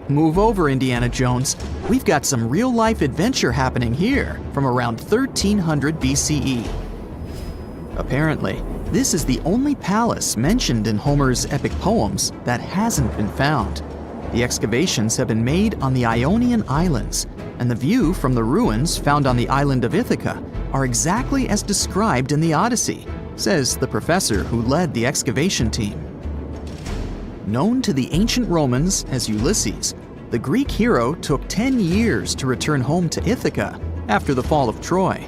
Move over, Indiana Jones. We've got some real-life adventure happening here from around 1300 BCE. Apparently, this is the only palace mentioned in Homer's epic poems that hasn't been found. The excavations have been made on the Ionian Islands, and the view from the ruins found on the island of Ithaca are exactly as described in the Odyssey, says the professor who led the excavation team. Known to the ancient Romans as Ulysses, the Greek hero took 10 years to return home to Ithaca after the fall of Troy.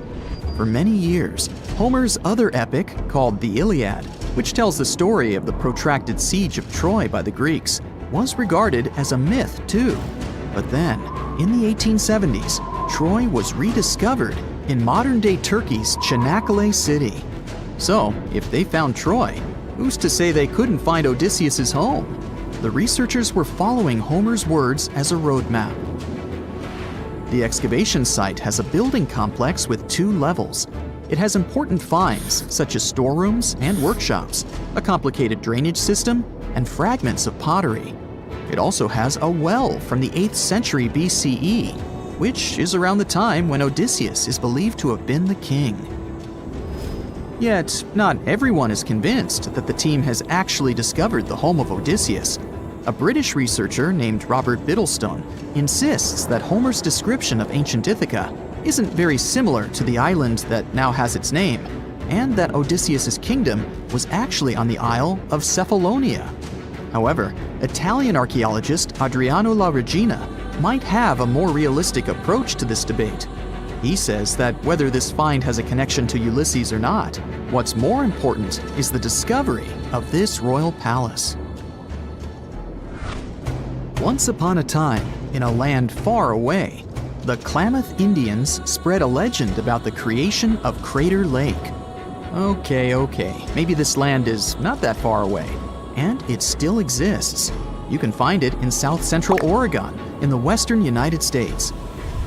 For many years, Homer's other epic, called the Iliad, which tells the story of the protracted siege of Troy by the Greeks, was regarded as a myth too. But then, in the 1870s, Troy was rediscovered in modern-day Turkey's Çanakkale city. So, if they found Troy, who's to say they couldn't find Odysseus' home? The researchers were following Homer's words as a roadmap. The excavation site has a building complex with 2 levels. It has important finds, such as storerooms and workshops, a complicated drainage system, and fragments of pottery. It also has a well from the 8th century BCE, which is around the time when Odysseus is believed to have been the king. Yet, not everyone is convinced that the team has actually discovered the home of Odysseus. A British researcher named Robert Biddlestone insists that Homer's description of ancient Ithaca isn't very similar to the island that now has its name, and that Odysseus' kingdom was actually on the Isle of Cephalonia. However, Italian archaeologist Adriano La Regina might have a more realistic approach to this debate. He says that whether this find has a connection to Ulysses or not, what's more important is the discovery of this royal palace. Once upon a time, in a land far away, the Klamath Indians spread a legend about the creation of Crater Lake. Okay, maybe this land is not that far away, and it still exists. You can find it in south central Oregon, in the western United States.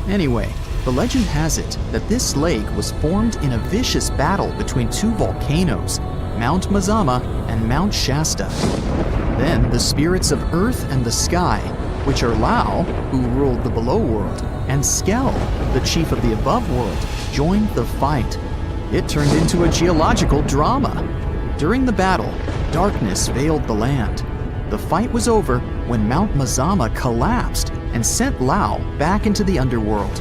Anyway, the legend has it that this lake was formed in a vicious battle between two volcanoes, Mount Mazama and Mount Shasta. Then the spirits of earth and the sky, which are Lao, who ruled the below world, and Skell, the chief of the above world, joined the fight. It turned into a geological drama. During the battle, darkness veiled the land. The fight was over when Mount Mazama collapsed and sent Lao back into the underworld.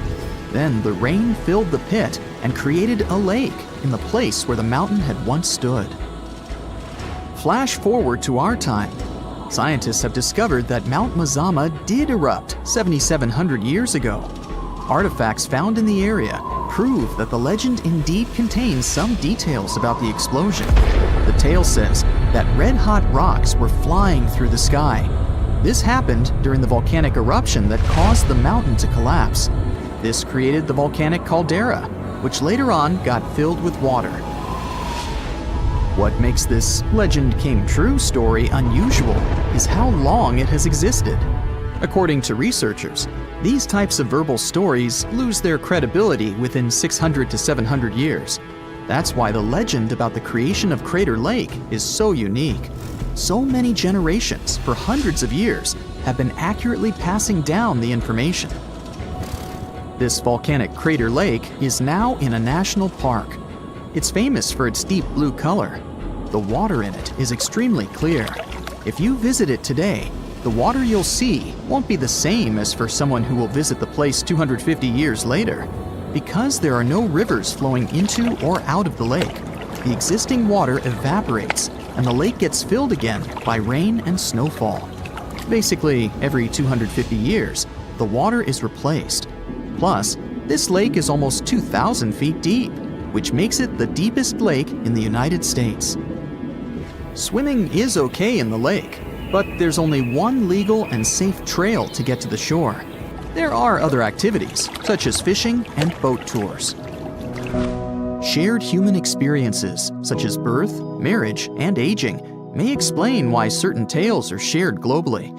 Then the rain filled the pit and created a lake in the place where the mountain had once stood. Flash forward to our time. Scientists have discovered that Mount Mazama did erupt 7,700 years ago. Artifacts found in the area prove that the legend indeed contains some details about the explosion. The tale says that red-hot rocks were flying through the sky. This happened during the volcanic eruption that caused the mountain to collapse. This created the volcanic caldera, which later on got filled with water. What makes this legend came true story unusual is how long it has existed. According to researchers, these types of verbal stories lose their credibility within 600 to 700 years. That's why the legend about the creation of Crater Lake is so unique. So many generations, for hundreds of years, have been accurately passing down the information. This volcanic crater lake is now in a national park. It's famous for its deep blue color. The water in it is extremely clear. If you visit it today, the water you'll see won't be the same as for someone who will visit the place 250 years later. Because there are no rivers flowing into or out of the lake, the existing water evaporates and the lake gets filled again by rain and snowfall. Basically, every 250 years, the water is replaced. Plus, this lake is almost 2,000 feet deep, which makes it the deepest lake in the United States. Swimming is okay in the lake, but there's only one legal and safe trail to get to the shore. There are other activities, such as fishing and boat tours. Shared human experiences, such as birth, marriage, and aging, may explain why certain tales are shared globally.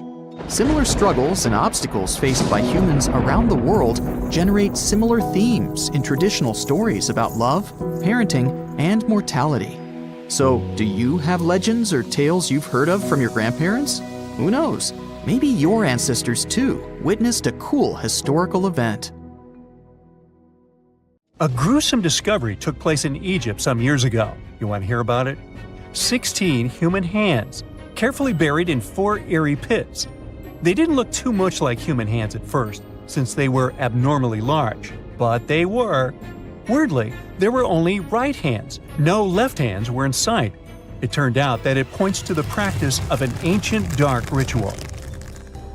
Similar struggles and obstacles faced by humans around the world generate similar themes in traditional stories about love, parenting, and mortality. So, do you have legends or tales you've heard of from your grandparents? Who knows? Maybe your ancestors too witnessed a cool historical event. A gruesome discovery took place in Egypt some years ago. You want to hear about it? 16 human hands, carefully buried in 4 eerie pits. They didn't look too much like human hands at first, since they were abnormally large, but they were. Weirdly, there were only right hands. No left hands were in sight. It turned out that it points to the practice of an ancient dark ritual.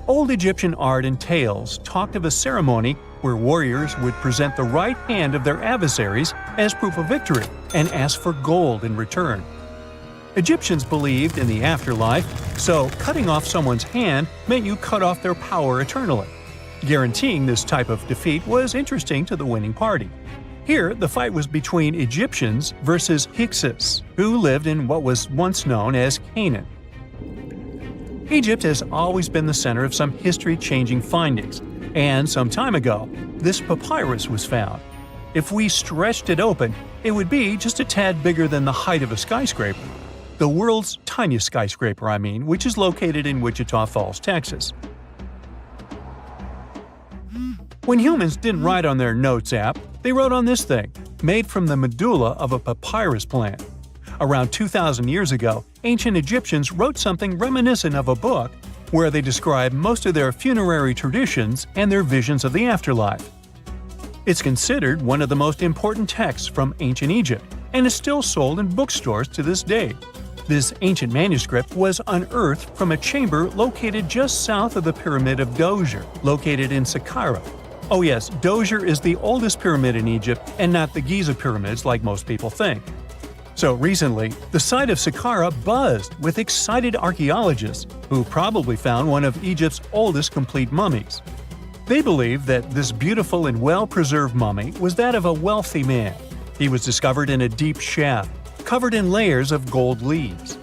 Old Egyptian art and tales talked of a ceremony where warriors would present the right hand of their adversaries as proof of victory and ask for gold in return. Egyptians believed in the afterlife, so cutting off someone's hand meant you cut off their power eternally. Guaranteeing this type of defeat was interesting to the winning party. Here, the fight was between Egyptians versus Hyksos, who lived in what was once known as Canaan. Egypt has always been the center of some history-changing findings, and some time ago, this papyrus was found. If we stretched it open, it would be just a tad bigger than the height of a skyscraper. The world's tiniest skyscraper, which is located in Wichita Falls, Texas. When humans didn't write on their notes app, they wrote on this thing, made from the medulla of a papyrus plant. Around 2,000 years ago, ancient Egyptians wrote something reminiscent of a book where they describe most of their funerary traditions and their visions of the afterlife. It's considered one of the most important texts from ancient Egypt and is still sold in bookstores to this day. This ancient manuscript was unearthed from a chamber located just south of the Pyramid of Djoser, located in Saqqara. Oh yes, Djoser is the oldest pyramid in Egypt and not the Giza pyramids like most people think. So recently, the site of Saqqara buzzed with excited archaeologists who probably found one of Egypt's oldest complete mummies. They believe that this beautiful and well-preserved mummy was that of a wealthy man. He was discovered in a deep shaft, covered in layers of gold leaves.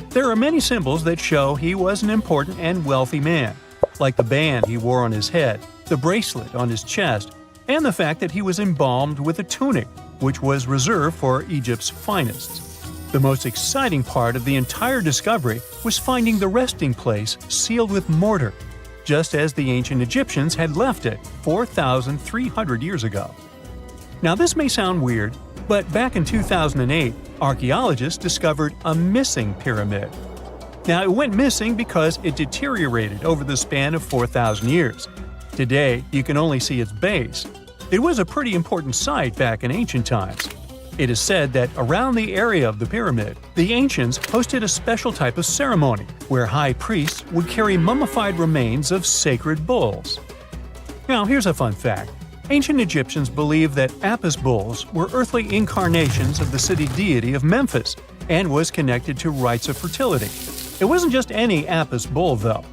There are many symbols that show he was an important and wealthy man, like the band he wore on his head, the bracelet on his chest, and the fact that he was embalmed with a tunic, which was reserved for Egypt's finest. The most exciting part of the entire discovery was finding the resting place sealed with mortar, just as the ancient Egyptians had left it 4,300 years ago. Now this may sound weird, but back in 2008, archaeologists discovered a missing pyramid. Now it went missing because it deteriorated over the span of 4,000 years. Today, you can only see its base. It was a pretty important site back in ancient times. It is said that around the area of the pyramid, the ancients hosted a special type of ceremony where high priests would carry mummified remains of sacred bulls. Now here's a fun fact. Ancient Egyptians believed that Apis bulls were earthly incarnations of the city deity of Memphis and was connected to rites of fertility. It wasn't just any Apis bull, though.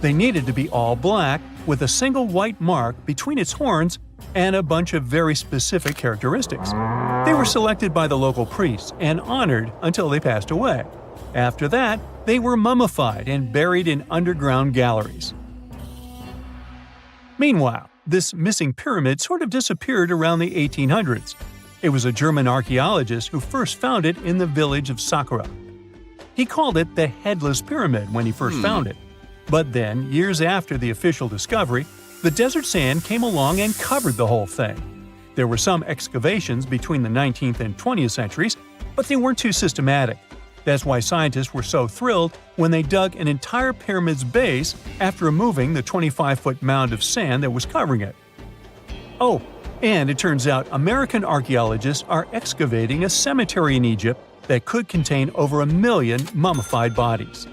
They needed to be all black, with a single white mark between its horns and a bunch of very specific characteristics. They were selected by the local priests and honored until they passed away. After that, they were mummified and buried in underground galleries. Meanwhile, this missing pyramid sort of disappeared around the 1800s. It was a German archaeologist who first found it in the village of Saqqara. He called it the Headless Pyramid when he first found it. But then, years after the official discovery, the desert sand came along and covered the whole thing. There were some excavations between the 19th and 20th centuries, but they weren't too systematic. That's why scientists were so thrilled when they dug an entire pyramid's base after removing the 25-foot mound of sand that was covering it. Oh, and it turns out American archaeologists are excavating a cemetery in Egypt that could contain over 1 million mummified bodies.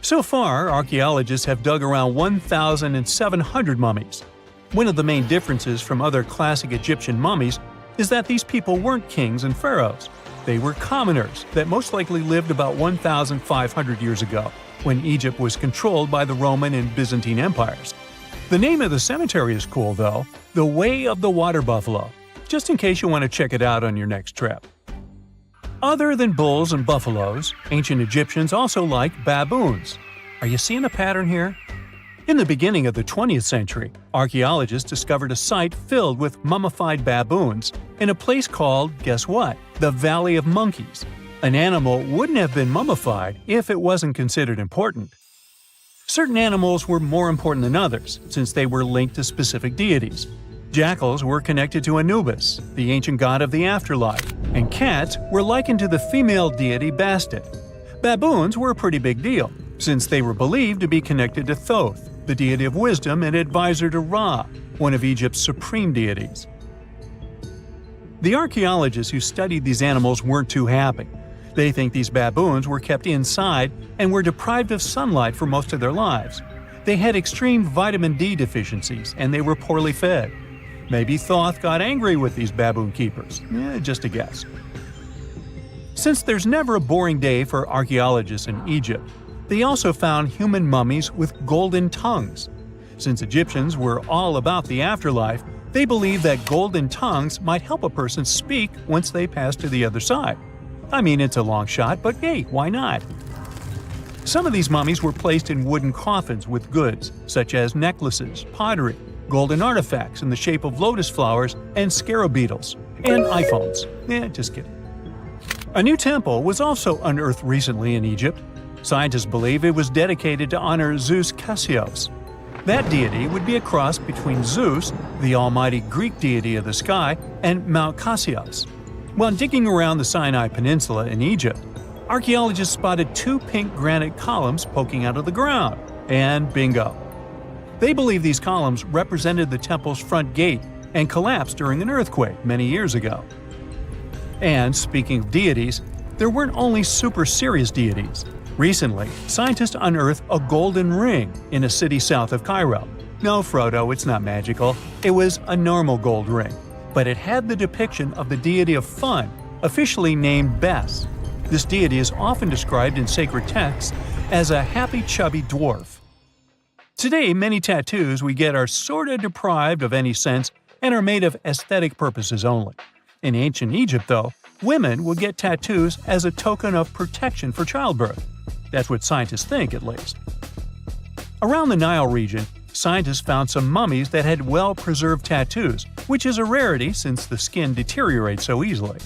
So far, archaeologists have dug around 1,700 mummies. One of the main differences from other classic Egyptian mummies is that these people weren't kings and pharaohs. They were commoners that most likely lived about 1,500 years ago, when Egypt was controlled by the Roman and Byzantine empires. The name of the cemetery is cool, though, the Way of the Water Buffalo, just in case you want to check it out on your next trip. Other than bulls and buffaloes, ancient Egyptians also liked baboons. Are you seeing a pattern here? In the beginning of the 20th century, archaeologists discovered a site filled with mummified baboons in a place called, guess what? The Valley of Monkeys. An animal wouldn't have been mummified if it wasn't considered important. Certain animals were more important than others, since they were linked to specific deities. Jackals were connected to Anubis, the ancient god of the afterlife, and cats were likened to the female deity Bastet. Baboons were a pretty big deal, since they were believed to be connected to Thoth, the deity of wisdom and advisor to Ra, one of Egypt's supreme deities. The archaeologists who studied these animals weren't too happy. They think these baboons were kept inside and were deprived of sunlight for most of their lives. They had extreme vitamin D deficiencies and they were poorly fed. Maybe Thoth got angry with these baboon keepers. Just a guess. Since there's never a boring day for archaeologists in Egypt, they also found human mummies with golden tongues. Since Egyptians were all about the afterlife, they believed that golden tongues might help a person speak once they pass to the other side. I mean, it's a long shot, but hey, why not? Some of these mummies were placed in wooden coffins with goods, such as necklaces, pottery, golden artifacts in the shape of lotus flowers and scarab beetles, and iPhones. Just kidding. A new temple was also unearthed recently in Egypt. Scientists believe it was dedicated to honor Zeus Cassios. That deity would be a cross between Zeus, the almighty Greek deity of the sky, and Mount Cassios. While digging around the Sinai Peninsula in Egypt, archaeologists spotted 2 pink granite columns poking out of the ground, and bingo. They believe these columns represented the temple's front gate, and collapsed during an earthquake many years ago. And speaking of deities, there weren't only super serious deities. Recently, scientists unearthed a golden ring in a city south of Cairo. No, Frodo, it's not magical. It was a normal gold ring, but it had the depiction of the deity of fun, officially named Bes. This deity is often described in sacred texts as a happy, chubby dwarf. Today, many tattoos we get are sorta deprived of any sense and are made of aesthetic purposes only. In ancient Egypt, though, women would get tattoos as a token of protection for childbirth. That's what scientists think, at least. Around the Nile region, scientists found some mummies that had well-preserved tattoos, which is a rarity since the skin deteriorates so easily.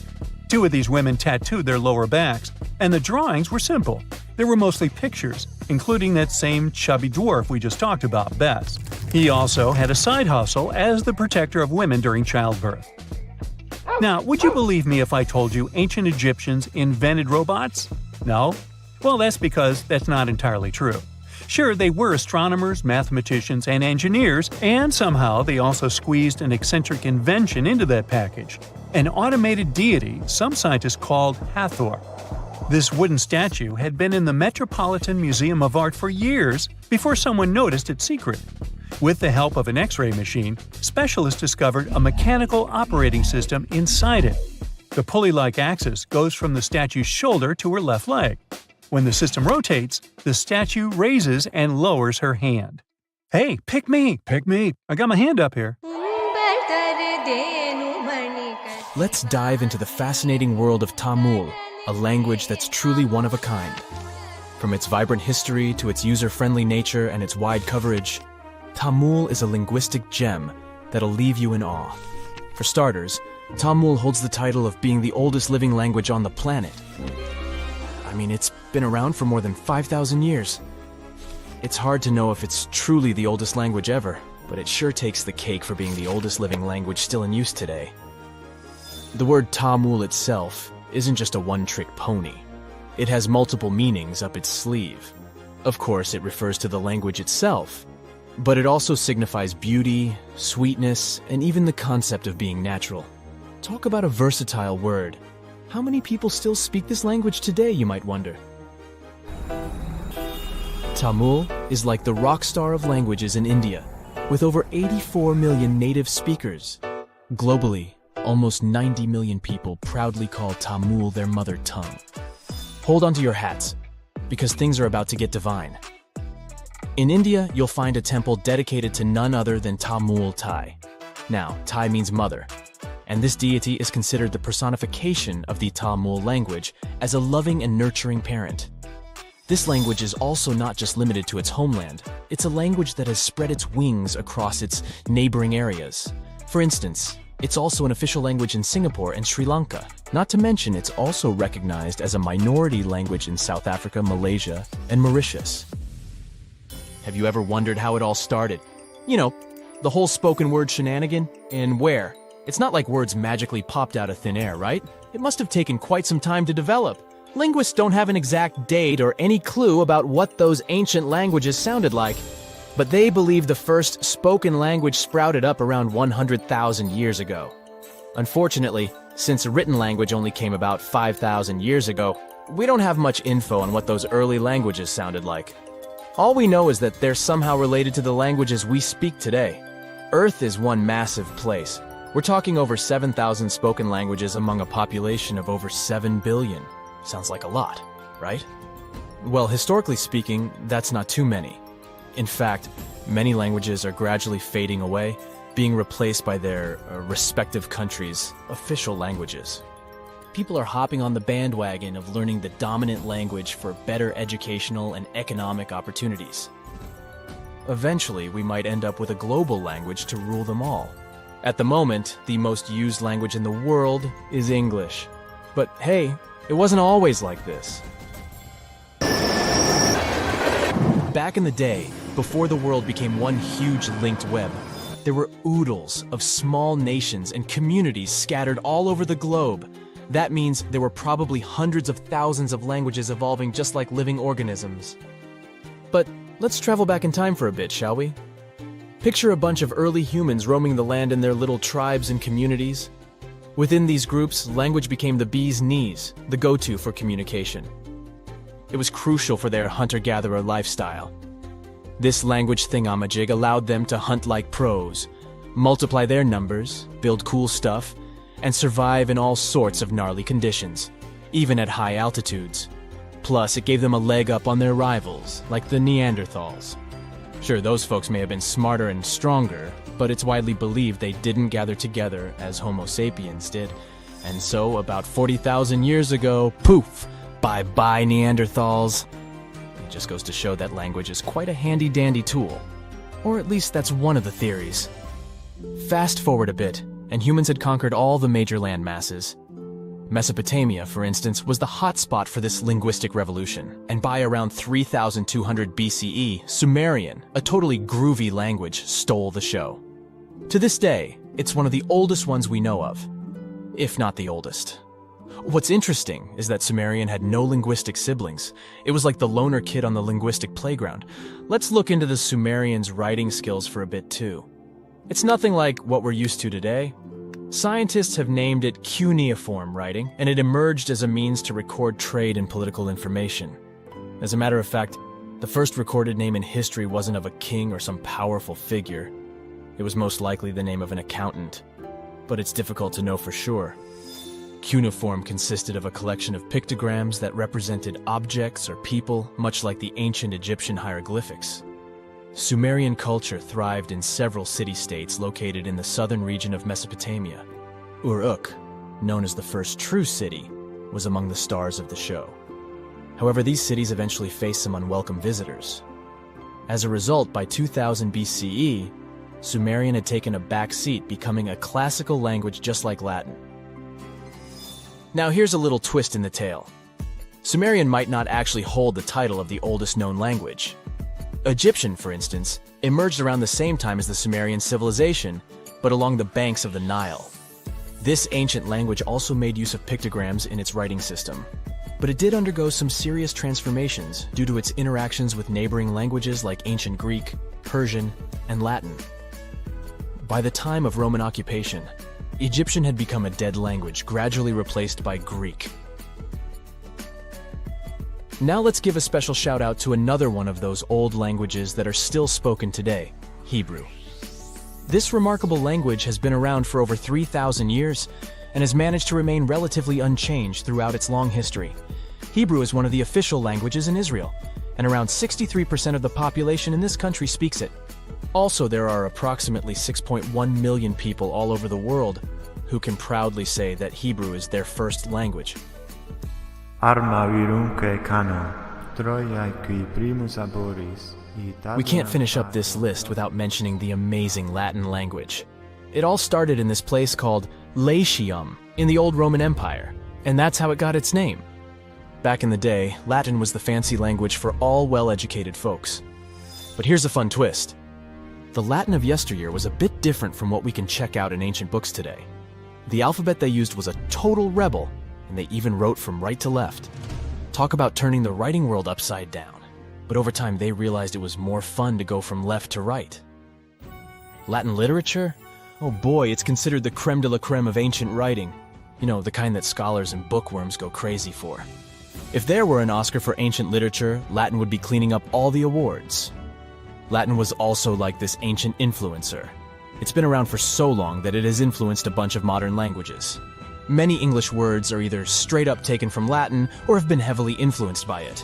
2 of these women tattooed their lower backs, and the drawings were simple. They were mostly pictures, including that same chubby dwarf we just talked about, Bes. He also had a side hustle as the protector of women during childbirth. Now, would you believe me if I told you ancient Egyptians invented robots? No? Well, that's because that's not entirely true. Sure, they were astronomers, mathematicians, and engineers, and somehow they also squeezed an eccentric invention into that package. An automated deity some scientists called Hathor. This wooden statue had been in the Metropolitan Museum of Art for years before someone noticed its secret. With the help of an X-ray machine, specialists discovered a mechanical operating system inside it. The pulley-like axis goes from the statue's shoulder to her left leg. When the system rotates, the statue raises and lowers her hand. Hey, pick me! Pick me! I got my hand up here. Let's dive into the fascinating world of Tamil, a language that's truly one of a kind. From its vibrant history to its user-friendly nature and its wide coverage, Tamil is a linguistic gem that'll leave you in awe. For starters, Tamil holds the title of being the oldest living language on the planet. I mean, it's been around for more than 5,000 years. It's hard to know if it's truly the oldest language ever, but it sure takes the cake for being the oldest living language still in use today. The word Tamil itself isn't just a one-trick pony. It has multiple meanings up its sleeve. Of course, it refers to the language itself, but it also signifies beauty, sweetness, and even the concept of being natural. Talk about a versatile word. How many people still speak this language today, you might wonder? Tamil is like the rock star of languages in India, with over 84 million native speakers. Globally, almost 90 million people proudly call Tamil their mother tongue. Hold on to your hats, because things are about to get divine. In India, you'll find a temple dedicated to none other than Tamul Tai. Now, Tai means mother, and this deity is considered the personification of the Tamil language as a loving and nurturing parent. This language is also not just limited to its homeland. It's a language that has spread its wings across its neighboring areas. For instance, it's also an official language in Singapore and Sri Lanka. Not to mention, it's also recognized as a minority language in South Africa, Malaysia, and Mauritius. Have you ever wondered how it all started? You know, the whole spoken word shenanigan? And where? It's not like words magically popped out of thin air, right? It must have taken quite some time to develop. Linguists don't have an exact date or any clue about what those ancient languages sounded like, but they believe the first spoken language sprouted up around 100,000 years ago. Unfortunately, since a written language only came about 5,000 years ago, we don't have much info on what those early languages sounded like. All we know is that they're somehow related to the languages we speak today. Earth is one massive place. We're talking over 7,000 spoken languages among a population of over 7 billion. Sounds like a lot, right? Well, historically speaking, that's not too many. In fact, many languages are gradually fading away, being replaced by their respective countries' official languages. People are hopping on the bandwagon of learning the dominant language for better educational and economic opportunities. Eventually, we might end up with a global language to rule them all. At the moment, the most used language in the world is English. But hey, it wasn't always like this. Back in the day, before the world became one huge linked web, there were oodles of small nations and communities scattered all over the globe. That means there were probably hundreds of thousands of languages evolving just like living organisms. But let's travel back in time for a bit, shall we? Picture a bunch of early humans roaming the land in their little tribes and communities. Within these groups, language became the bee's knees, the go-to for communication. It was crucial for their hunter-gatherer lifestyle. This language thingamajig allowed them to hunt like pros, multiply their numbers, build cool stuff, and survive in all sorts of gnarly conditions, even at high altitudes. Plus, it gave them a leg up on their rivals, like the Neanderthals. Sure, those folks may have been smarter and stronger, but it's widely believed they didn't gather together as Homo sapiens did. And so, about 40,000 years ago, poof, bye-bye Neanderthals. It just goes to show that language is quite a handy-dandy tool. Or at least that's one of the theories. Fast forward a bit, and humans had conquered all the major land masses. Mesopotamia, for instance, was the hotspot for this linguistic revolution, and by around 3200 BCE, Sumerian, a totally groovy language, stole the show. To this day, it's one of the oldest ones we know of, if not the oldest. What's interesting is that Sumerian had no linguistic siblings. It was like the loner kid on the linguistic playground. Let's look into the Sumerians' writing skills for a bit too. It's nothing like what we're used to today. Scientists have named it cuneiform writing, and it emerged as a means to record trade and political information. As a matter of fact, the first recorded name in history wasn't of a king or some powerful figure. It was most likely the name of an accountant, but it's difficult to know for sure. Cuneiform consisted of a collection of pictograms that represented objects or people, much like the ancient Egyptian hieroglyphics. Sumerian culture thrived in several city-states located in the southern region of Mesopotamia. Uruk, known as the first true city, was among the stars of the show. However, these cities eventually faced some unwelcome visitors. As a result, by 2000 BCE, Sumerian had taken a back seat, becoming a classical language just like Latin. Now here's a little twist in the tale. Sumerian might not actually hold the title of the oldest known language. Egyptian, for instance, emerged around the same time as the Sumerian civilization, but along the banks of the Nile. This ancient language also made use of pictograms in its writing system, but it did undergo some serious transformations due to its interactions with neighboring languages like ancient Greek, Persian, and Latin. By the time of Roman occupation, Egyptian had become a dead language, gradually replaced by Greek. Now let's give a special shout out to another one of those old languages that are still spoken today, Hebrew. This remarkable language has been around for over 3,000 years and has managed to remain relatively unchanged throughout its long history. Hebrew is one of the official languages in Israel, and around 63% of the population in this country speaks it. Also, there are approximately 6.1 million people all over the world who can proudly say that Hebrew is their first language. We can't finish up this list without mentioning the amazing Latin language. It all started in this place called Latium in the old Roman Empire, and that's how it got its name. Back in the day, Latin was the fancy language for all well-educated folks. But here's a fun twist. The Latin of yesteryear was a bit different from what we can check out in ancient books today. The alphabet they used was a total rebel, and they even wrote from right to left. Talk about turning the writing world upside down. But over time, they realized it was more fun to go from left to right. Latin literature? Oh boy, it's considered the creme de la creme of ancient writing. You know, the kind that scholars and bookworms go crazy for. If there were an Oscar for ancient literature, Latin would be cleaning up all the awards. Latin was also like this ancient influencer. It's been around for so long that it has influenced a bunch of modern languages. Many English words are either straight up taken from Latin or have been heavily influenced by it.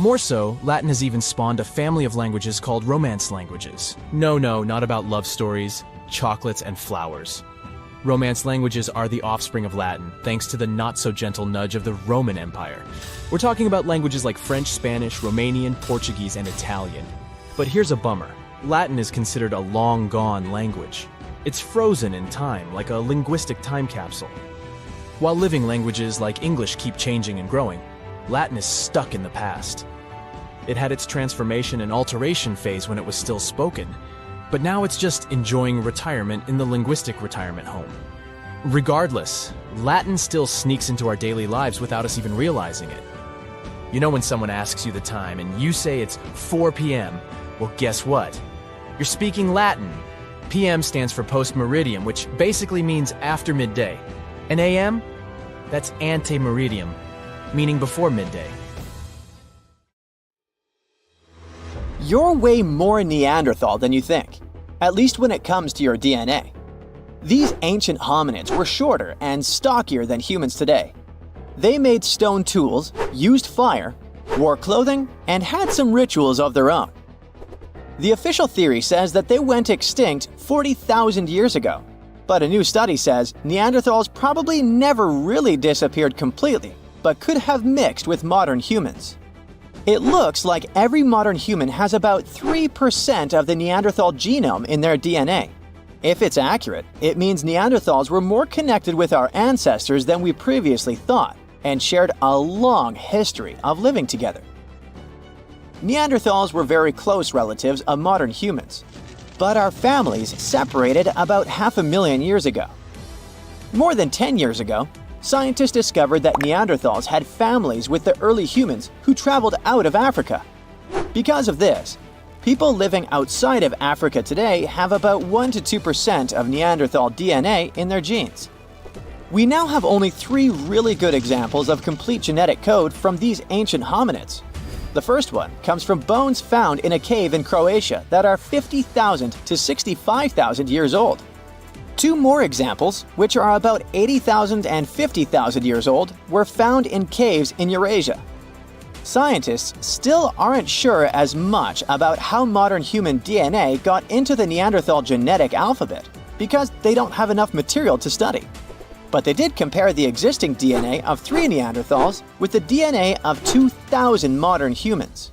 More so, Latin has even spawned a family of languages called Romance languages. No, not about love stories, chocolates, and flowers. Romance languages are the offspring of Latin, thanks to the not-so-gentle nudge of the Roman Empire. We're talking about languages like French, Spanish, Romanian, Portuguese, and Italian. But here's a bummer. Latin is considered a long-gone language. It's frozen in time, like a linguistic time capsule. While living languages like English keep changing and growing, Latin is stuck in the past. It had its transformation and alteration phase when it was still spoken, but now it's just enjoying retirement in the linguistic retirement home. Regardless, Latin still sneaks into our daily lives without us even realizing it. You know when someone asks you the time and you say it's 4 p.m., well, guess what? You're speaking Latin. PM stands for post meridiem, which basically means after midday. And AM? That's ante meridiem, meaning before midday. You're way more Neanderthal than you think, at least when it comes to your DNA. These ancient hominids were shorter and stockier than humans today. They made stone tools, used fire, wore clothing, and had some rituals of their own. The official theory says that they went extinct 40,000 years ago, but a new study says Neanderthals probably never really disappeared completely, but could have mixed with modern humans. It looks like every modern human has about 3% of the Neanderthal genome in their DNA. If it's accurate, it means Neanderthals were more connected with our ancestors than we previously thought, and shared a long history of living together. Neanderthals were very close relatives of modern humans, but our families separated about 500,000 years ago. More than 10 years ago, scientists discovered that Neanderthals had families with the early humans who traveled out of Africa. Because of this, people living outside of Africa today have about 1 to 2% of Neanderthal DNA in their genes. We now have only 3 really good examples of complete genetic code from these ancient hominids. The first one comes from bones found in a cave in Croatia that are 50,000 to 65,000 years old. 2 more examples, which are about 80,000 and 50,000 years old, were found in caves in Eurasia. Scientists still aren't sure as much about how modern human DNA got into the Neanderthal genetic alphabet because they don't have enough material to study. But they did compare the existing DNA of 3 Neanderthals with the DNA of 2,000 modern humans.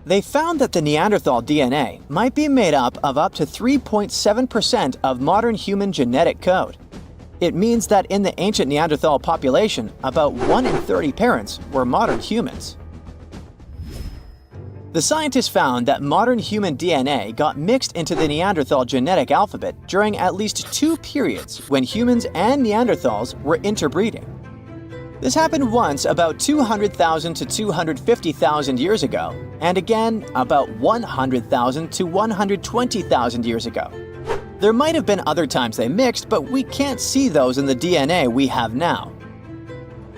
They found that the Neanderthal DNA might be made up to 3.7% of modern human genetic code. It means that in the ancient Neanderthal population, about 1 in 30 parents were modern humans. The scientists found that modern human DNA got mixed into the Neanderthal genetic alphabet during at least 2 periods when humans and Neanderthals were interbreeding. This happened once about 200,000 to 250,000 years ago, and again about 100,000 to 120,000 years ago. There might have been other times they mixed, but we can't see those in the DNA we have now.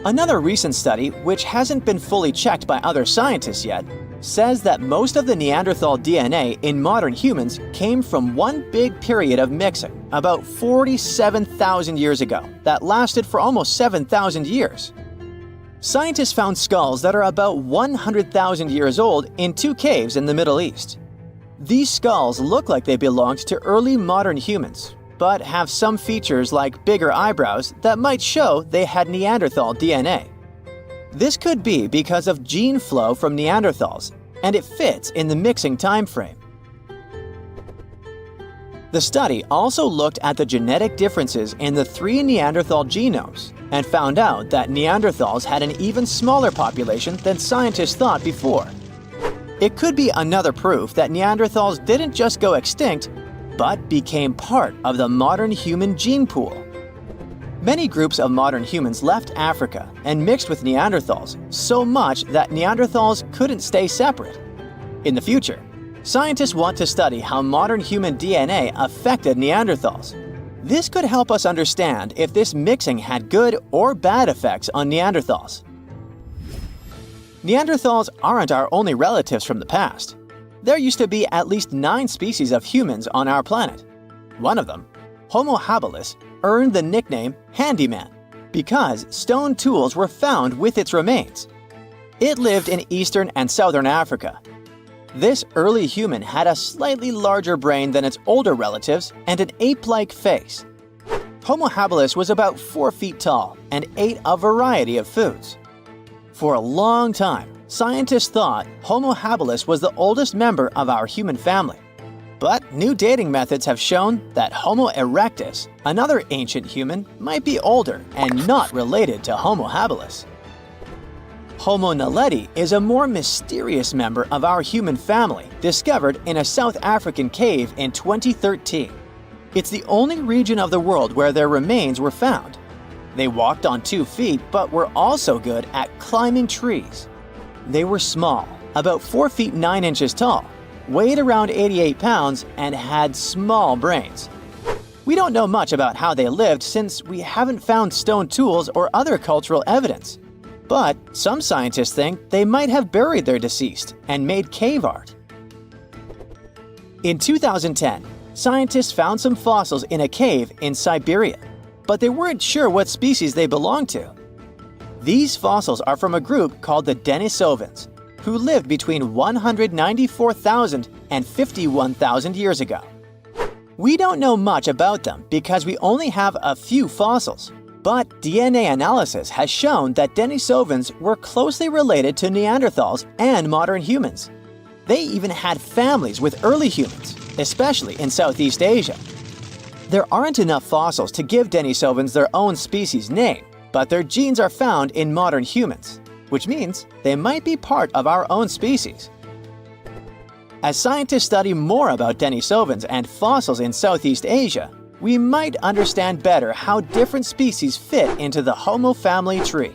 Another recent study, which hasn't been fully checked by other scientists yet, says that most of the Neanderthal DNA in modern humans came from one big period of mixing, about 47,000 years ago, that lasted for almost 7,000 years. Scientists found skulls that are about 100,000 years old in 2 caves in the Middle East. These skulls look like they belonged to early modern humans, but have some features like bigger eyebrows that might show they had Neanderthal DNA. This could be because of gene flow from Neanderthals, and it fits in the mixing time frame. The study also looked at the genetic differences in the 3 Neanderthal genomes and found out that Neanderthals had an even smaller population than scientists thought before. It could be another proof that Neanderthals didn't just go extinct, but became part of the modern human gene pool. Many groups of modern humans left Africa and mixed with Neanderthals so much that Neanderthals couldn't stay separate. In the future, scientists want to study how modern human DNA affected Neanderthals. This could help us understand if this mixing had good or bad effects on Neanderthals. Neanderthals aren't our only relatives from the past. There used to be at least 9 species of humans on our planet. One of them, Homo habilis, earned the nickname handyman because stone tools were found with its remains. It lived in eastern and southern Africa. This early human had a slightly larger brain than its older relatives and an ape-like face. Homo habilis was about 4 feet tall and ate a variety of foods. For a long time, scientists thought Homo habilis was the oldest member of our human family. But new dating methods have shown that Homo erectus, another ancient human, might be older and not related to Homo habilis. Homo naledi is a more mysterious member of our human family, discovered in a South African cave in 2013. It's the only region of the world where their remains were found. They walked on 2 feet, but were also good at climbing trees. They were small, about 4 feet 9 inches tall, weighed around 88 pounds, and had small brains. We don't know much about how they lived since we haven't found stone tools or other cultural evidence. But some scientists think they might have buried their deceased and made cave art. In 2010, scientists found some fossils in a cave in Siberia, but they weren't sure what species they belonged to. These fossils are from a group called the Denisovans, who lived between 194,000 and 51,000 years ago. We don't know much about them because we only have a few fossils, but DNA analysis has shown that Denisovans were closely related to Neanderthals and modern humans. They even had families with early humans, especially in Southeast Asia. There aren't enough fossils to give Denisovans their own species name, but their genes are found in modern humans, which means they might be part of our own species. As scientists study more about Denisovans and fossils in Southeast Asia, we might understand better how different species fit into the Homo family tree.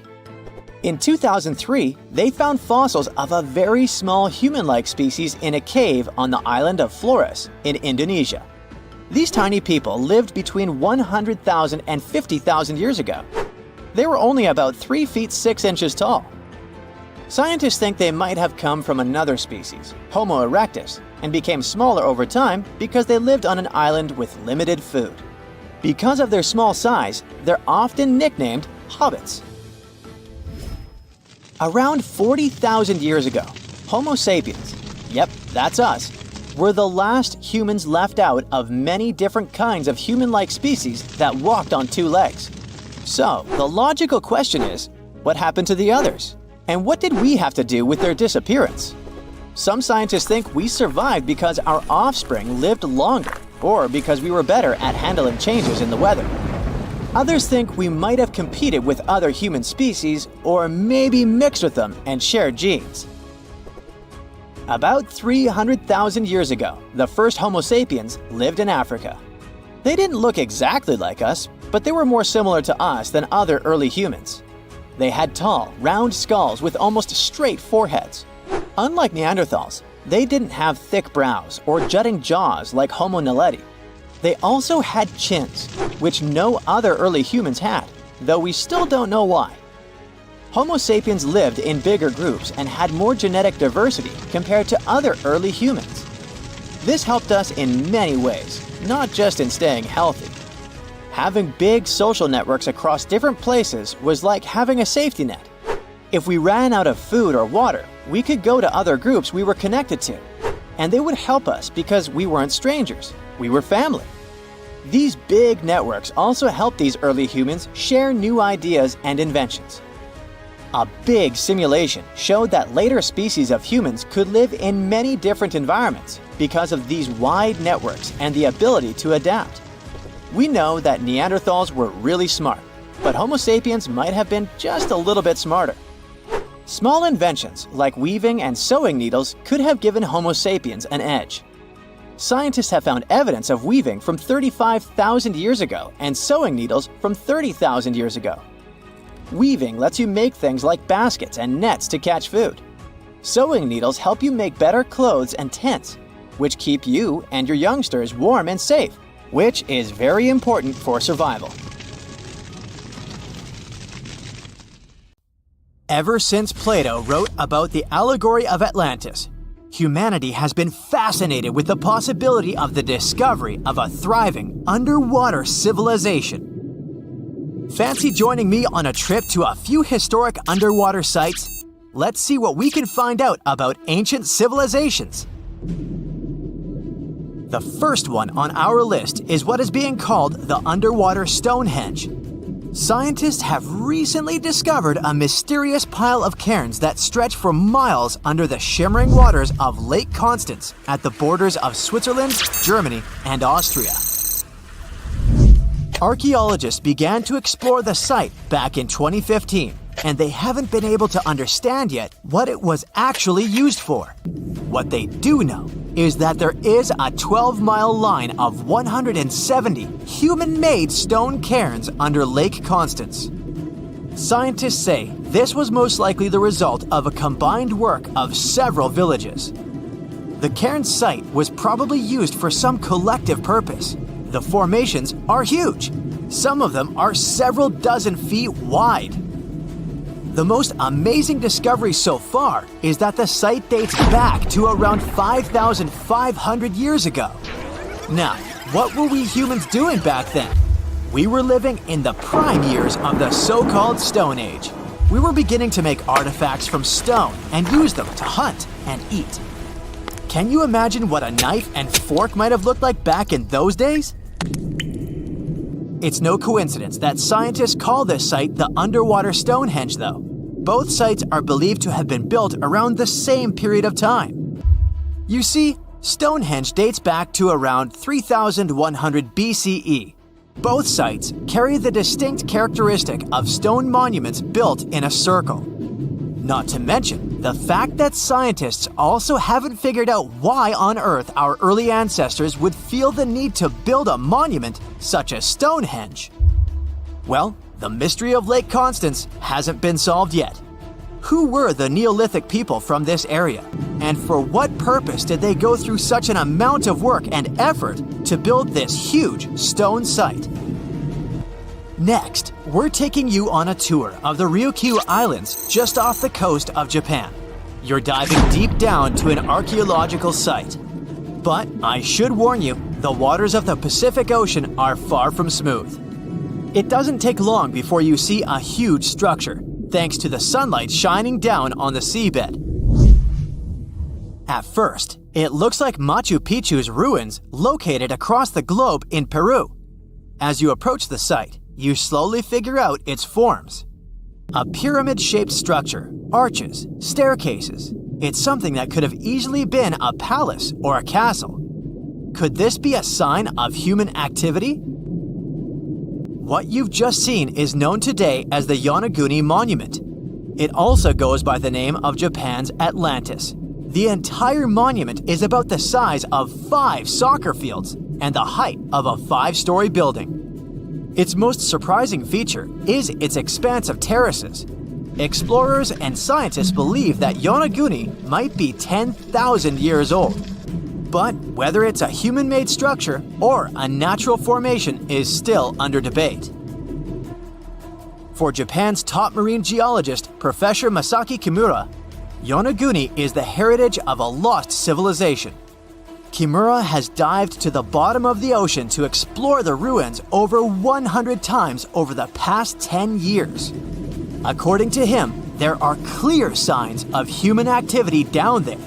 In 2003, they found fossils of a very small human-like species in a cave on the island of Flores in Indonesia. These tiny people lived between 100,000 and 50,000 years ago. They were only about 3 feet 6 inches tall. Scientists think they might have come from another species, Homo erectus, and became smaller over time because they lived on an island with limited food. Because of their small size, they're often nicknamed hobbits. Around 40,000 years ago, Homo sapiens, yep, that's us, were the last humans left out of many different kinds of human-like species that walked on 2 legs. So, the logical question is, what happened to the others? And what did we have to do with their disappearance? Some scientists think we survived because our offspring lived longer, or because we were better at handling changes in the weather. Others think we might have competed with other human species, or maybe mixed with them and shared genes. About 300,000 years ago, the first Homo sapiens lived in Africa. They didn't look exactly like us, but they were more similar to us than other early humans. They had tall, round skulls with almost straight foreheads. Unlike Neanderthals, they didn't have thick brows or jutting jaws like Homo naledi. They also had chins, which no other early humans had, though we still don't know why. Homo sapiens lived in bigger groups and had more genetic diversity compared to other early humans. This helped us in many ways, not just in staying healthy. Having big social networks across different places was like having a safety net. If we ran out of food or water, we could go to other groups we were connected to, and they would help us because we weren't strangers, we were family. These big networks also helped these early humans share new ideas and inventions. A big simulation showed that later species of humans could live in many different environments because of these wide networks and the ability to adapt. We know that Neanderthals were really smart, but Homo sapiens might have been just a little bit smarter. Small inventions like weaving and sewing needles could have given Homo sapiens an edge. Scientists have found evidence of weaving from 35,000 years ago and sewing needles from 30,000 years ago. Weaving lets you make things like baskets and nets to catch food. Sewing needles help you make better clothes and tents, which keep you and your youngsters warm and safe, which is very important for survival. Ever since Plato wrote about the allegory of Atlantis, humanity has been fascinated with the possibility of the discovery of a thriving underwater civilization. Fancy joining me on a trip to a few historic underwater sites? Let's see what we can find out about ancient civilizations. The first one on our list is what is being called the underwater Stonehenge. Scientists have recently discovered a mysterious pile of cairns that stretch for miles under the shimmering waters of Lake Constance at the borders of Switzerland, Germany, and Austria. Archaeologists began to explore the site back in 2015, and they haven't been able to understand yet what it was actually used for. What they do know is that there is a 12-mile line of 170 human-made stone cairns under Lake Constance. Scientists say this was most likely the result of a combined work of several villages. The cairn site was probably used for some collective purpose. The formations are huge. Some of them are several dozen feet wide. The most amazing discovery so far is that the site dates back to around 5,500 years ago. Now, what were we humans doing back then? We were living in the prime years of the so-called Stone Age. We were beginning to make artifacts from stone and use them to hunt and eat. Can you imagine what a knife and fork might have looked like back in those days? It's no coincidence that scientists call this site the underwater Stonehenge, though. Both sites are believed to have been built around the same period of time. You see, Stonehenge dates back to around 3100 BCE. Both sites carry the distinct characteristic of stone monuments built in a circle. Not to mention the fact that scientists also haven't figured out why on Earth our early ancestors would feel the need to build a monument such as Stonehenge. Well, the mystery of Lake Constance hasn't been solved yet. Who were the Neolithic people from this area? And for what purpose did they go through such an amount of work and effort to build this huge stone site? Next, we're taking you on a tour of the Ryukyu Islands just off the coast of Japan. You're diving deep down to an archaeological site. But I should warn you, the waters of the Pacific Ocean are far from smooth. It doesn't take long before you see a huge structure, thanks to the sunlight shining down on the seabed. At first, it looks like Machu Picchu's ruins located across the globe in Peru. As you approach the site, you slowly figure out its forms. A pyramid-shaped structure, arches, staircases. It's something that could have easily been a palace or a castle. Could this be a sign of human activity? What you've just seen is known today as the Yonaguni Monument. It also goes by the name of Japan's Atlantis. The entire monument is about the size of 5 soccer fields and the height of a 5-story building. Its most surprising feature is its expanse of terraces. Explorers and scientists believe that Yonaguni might be 10,000 years old. But whether it's a human-made structure or a natural formation is still under debate. For Japan's top marine geologist, Professor Masaki Kimura, Yonaguni is the heritage of a lost civilization. Kimura has dived to the bottom of the ocean to explore the ruins over 100 times over the past 10 years. According to him, there are clear signs of human activity down there.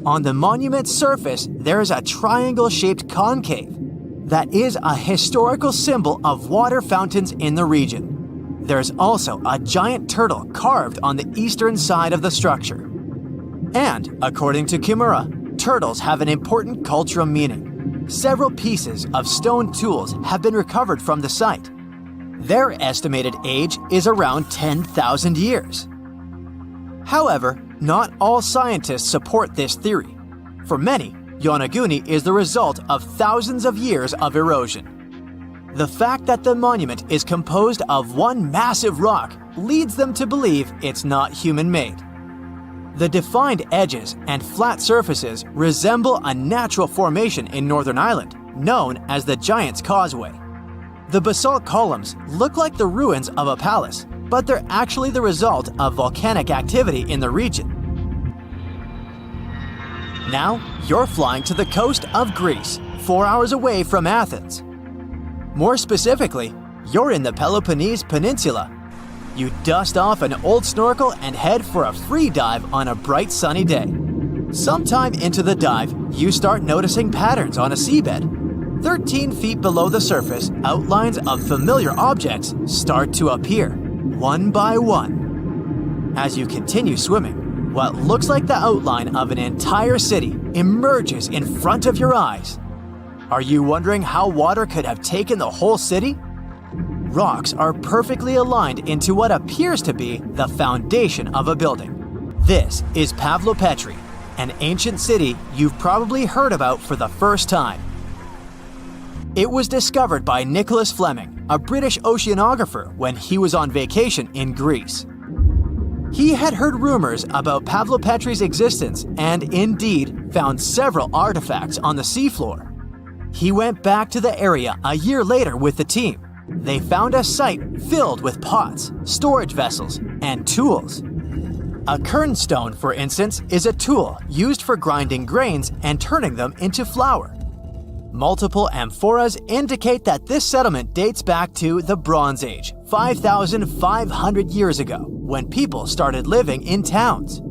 On the monument's surface, there is a triangle-shaped concave that is a historical symbol of water fountains in the region. There's also a giant turtle carved on the eastern side of the structure. And, according to Kimura, turtles have an important cultural meaning. Several pieces of stone tools have been recovered from the site. Their estimated age is around 10,000 years. However, not all scientists support this theory. For many, Yonaguni is the result of thousands of years of erosion. The fact that the monument is composed of one massive rock leads them to believe it's not human-made. The defined edges and flat surfaces resemble a natural formation in Northern Ireland, known as the Giant's Causeway. The basalt columns look like the ruins of a palace, but they're actually the result of volcanic activity in the region. Now, you're flying to the coast of Greece, 4 hours away from Athens. More specifically, you're in the Peloponnese Peninsula. You dust off an old snorkel and head for a free dive on a bright sunny day. Sometime into the dive, you start noticing patterns on a seabed. 13 feet below the surface, outlines of familiar objects start to appear, one by one. As you continue swimming, what looks like the outline of an entire city emerges in front of your eyes. Are you wondering how water could have taken the whole city? Rocks are perfectly aligned into what appears to be the foundation of a building. This is Pavlopetri, an ancient city you've probably heard about for the first time. It was discovered by Nicholas Fleming, a British oceanographer, when he was on vacation in Greece. He had heard rumors about Pavlopetri's existence and indeed found several artifacts on the seafloor. He went back to the area a year later with the team. They found a site filled with pots, storage vessels, and tools. A kernstone, for instance, is a tool used for grinding grains and turning them into flour. Multiple amphoras indicate that this settlement dates back to the Bronze Age, 5,500 years ago, when people started living in towns.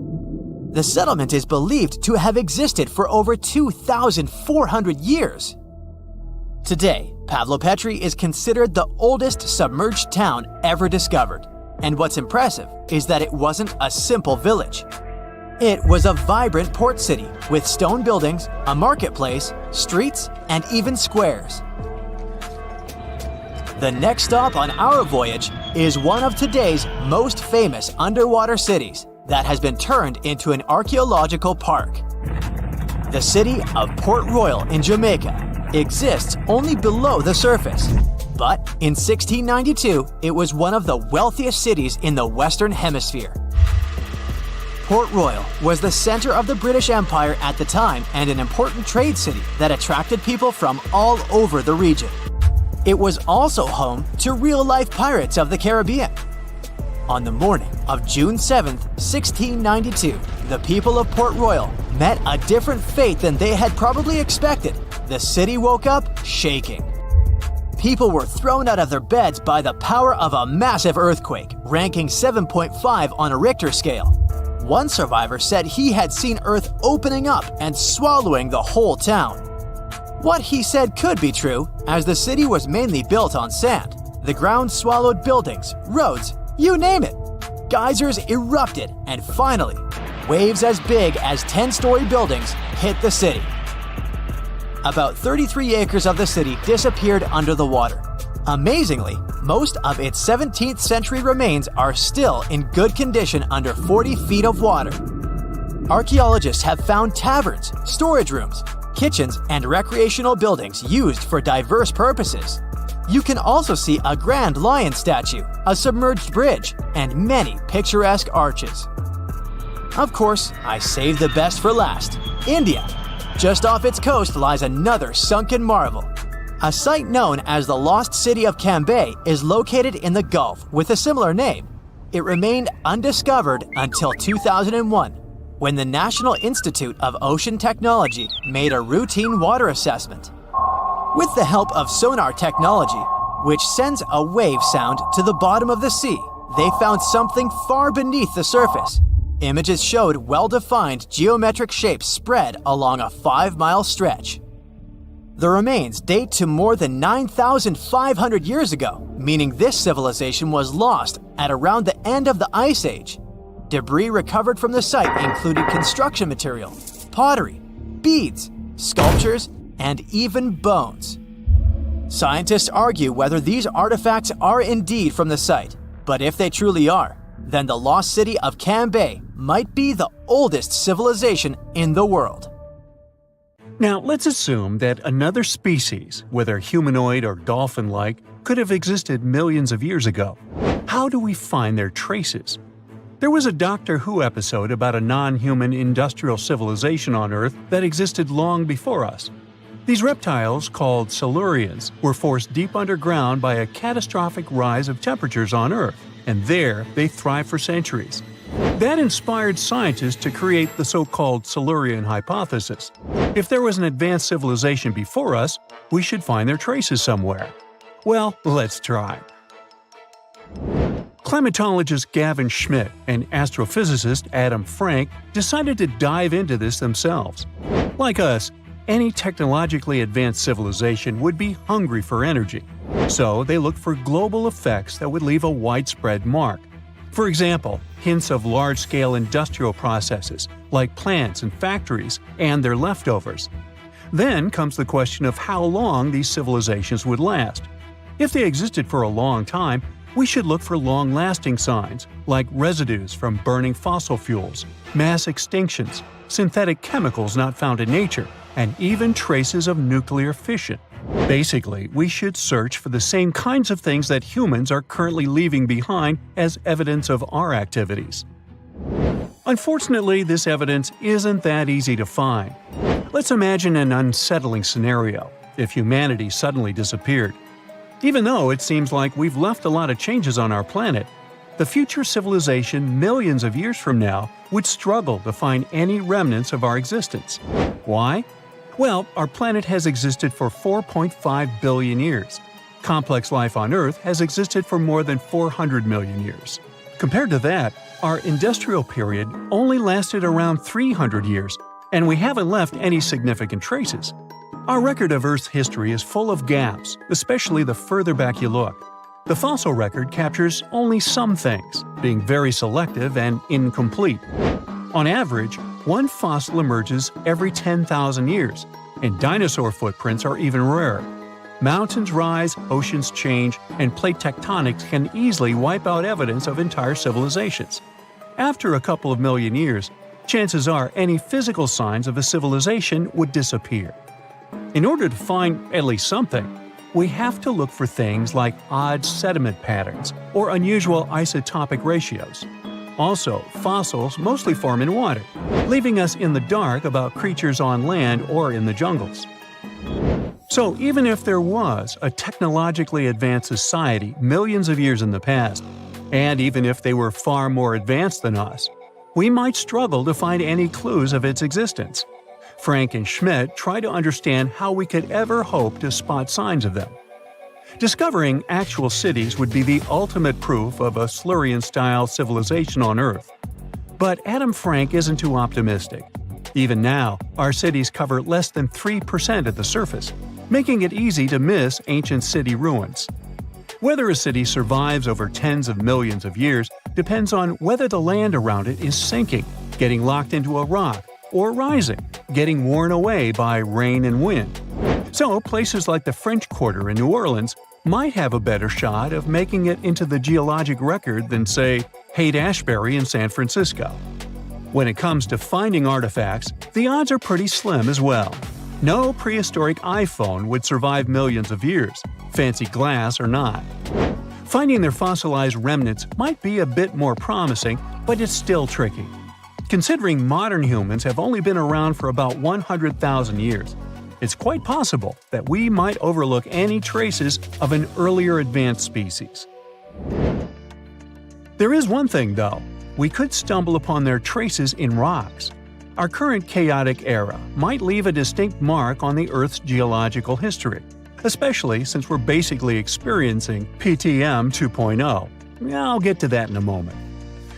The settlement is believed to have existed for over 2,400 years. Today, Pavlopetri is considered the oldest submerged town ever discovered, and what's impressive is that it wasn't a simple village. It was a vibrant port city with stone buildings, a marketplace, streets, and even squares. The next stop on our voyage is one of today's most famous underwater cities that has been turned into an archaeological park. The city of Port Royal in Jamaica exists only below the surface, but in 1692 it was one of the wealthiest cities in the Western Hemisphere. Port Royal was the center of the British Empire at the time and an important trade city that attracted people from all over the region. It was also home to real-life pirates of the Caribbean. On the morning of June 7, 1692, the people of Port Royal met a different fate than they had probably expected. The city woke up shaking. People were thrown out of their beds by the power of a massive earthquake, ranking 7.5 on a Richter scale. One survivor said he had seen Earth opening up and swallowing the whole town. What he said could be true, as the city was mainly built on sand. The ground swallowed buildings, roads, you name it. Geysers erupted, and finally, waves as big as 10-story buildings hit the city. About 33 acres of the city disappeared under the water. Amazingly, most of its 17th century remains are still in good condition under 40 feet of water. Archaeologists have found taverns, storage rooms, kitchens, and recreational buildings used for diverse purposes. You can also see a grand lion statue, a submerged bridge, and many picturesque arches. Of course, I saved the best for last: India. Just off its coast lies another sunken marvel. A site known as the Lost City of Cambay is located in the Gulf with a similar name. It remained undiscovered until 2001, when the National Institute of Ocean Technology made a routine water assessment. With the help of sonar technology, which sends a wave sound to the bottom of the sea, they found something far beneath the surface. Images showed well-defined geometric shapes spread along a 5-mile stretch. The remains date to more than 9,500 years ago, meaning this civilization was lost at around the end of the Ice Age. Debris recovered from the site included construction material, pottery, beads, sculptures, and even bones. Scientists argue whether these artifacts are indeed from the site, but if they truly are, then the lost city of Cambay might be the oldest civilization in the world. Now, let's assume that another species, whether humanoid or dolphin-like, could have existed millions of years ago. How do we find their traces? There was a Doctor Who episode about a non-human industrial civilization on Earth that existed long before us. These reptiles, called Silurians, were forced deep underground by a catastrophic rise of temperatures on Earth, and there they thrived for centuries. That inspired scientists to create the so-called Silurian hypothesis. If there was an advanced civilization before us, we should find their traces somewhere. Well, let's try. Climatologist Gavin Schmidt and astrophysicist Adam Frank decided to dive into this themselves. Like us, any technologically advanced civilization would be hungry for energy, so they looked for global effects that would leave a widespread mark. For example, hints of large-scale industrial processes, like plants and factories, and their leftovers. Then comes the question of how long these civilizations would last. If they existed for a long time, we should look for long-lasting signs, like residues from burning fossil fuels, mass extinctions, synthetic chemicals not found in nature, and even traces of nuclear fission. Basically, we should search for the same kinds of things that humans are currently leaving behind as evidence of our activities. Unfortunately, this evidence isn't that easy to find. Let's imagine an unsettling scenario if humanity suddenly disappeared. Even though it seems like we've left a lot of changes on our planet, the future civilization millions of years from now would struggle to find any remnants of our existence. Why? Well, our planet has existed for 4.5 billion years. Complex life on Earth has existed for more than 400 million years. Compared to that, our industrial period only lasted around 300 years, and we haven't left any significant traces. Our record of Earth's history is full of gaps, especially the further back you look. The fossil record captures only some things, being very selective and incomplete. On average, one fossil emerges every 10,000 years, and dinosaur footprints are even rarer. Mountains rise, oceans change, and plate tectonics can easily wipe out evidence of entire civilizations. After a couple of million years, chances are any physical signs of a civilization would disappear. In order to find at least something, we have to look for things like odd sediment patterns or unusual isotopic ratios. Also, fossils mostly form in water, leaving us in the dark about creatures on land or in the jungles. So even if there was a technologically advanced society millions of years in the past, and even if they were far more advanced than us, we might struggle to find any clues of its existence. Frank and Schmidt try to understand how we could ever hope to spot signs of them. Discovering actual cities would be the ultimate proof of a Silurian-style civilization on Earth. But Adam Frank isn't too optimistic. Even now, our cities cover less than 3% of the surface, making it easy to miss ancient city ruins. Whether a city survives over tens of millions of years depends on whether the land around it is sinking, getting locked into a rock, or rising, getting worn away by rain and wind. So places like the French Quarter in New Orleans might have a better shot of making it into the geologic record than, say, Haight-Ashbury in San Francisco. When it comes to finding artifacts, the odds are pretty slim as well. No prehistoric iPhone would survive millions of years, fancy glass or not. Finding their fossilized remnants might be a bit more promising, but it's still tricky. Considering modern humans have only been around for about 100,000 years, it's quite possible that we might overlook any traces of an earlier advanced species. There is one thing, though. We could stumble upon their traces in rocks. Our current chaotic era might leave a distinct mark on the Earth's geological history, especially since we're basically experiencing PTM 2.0. I'll get to that in a moment.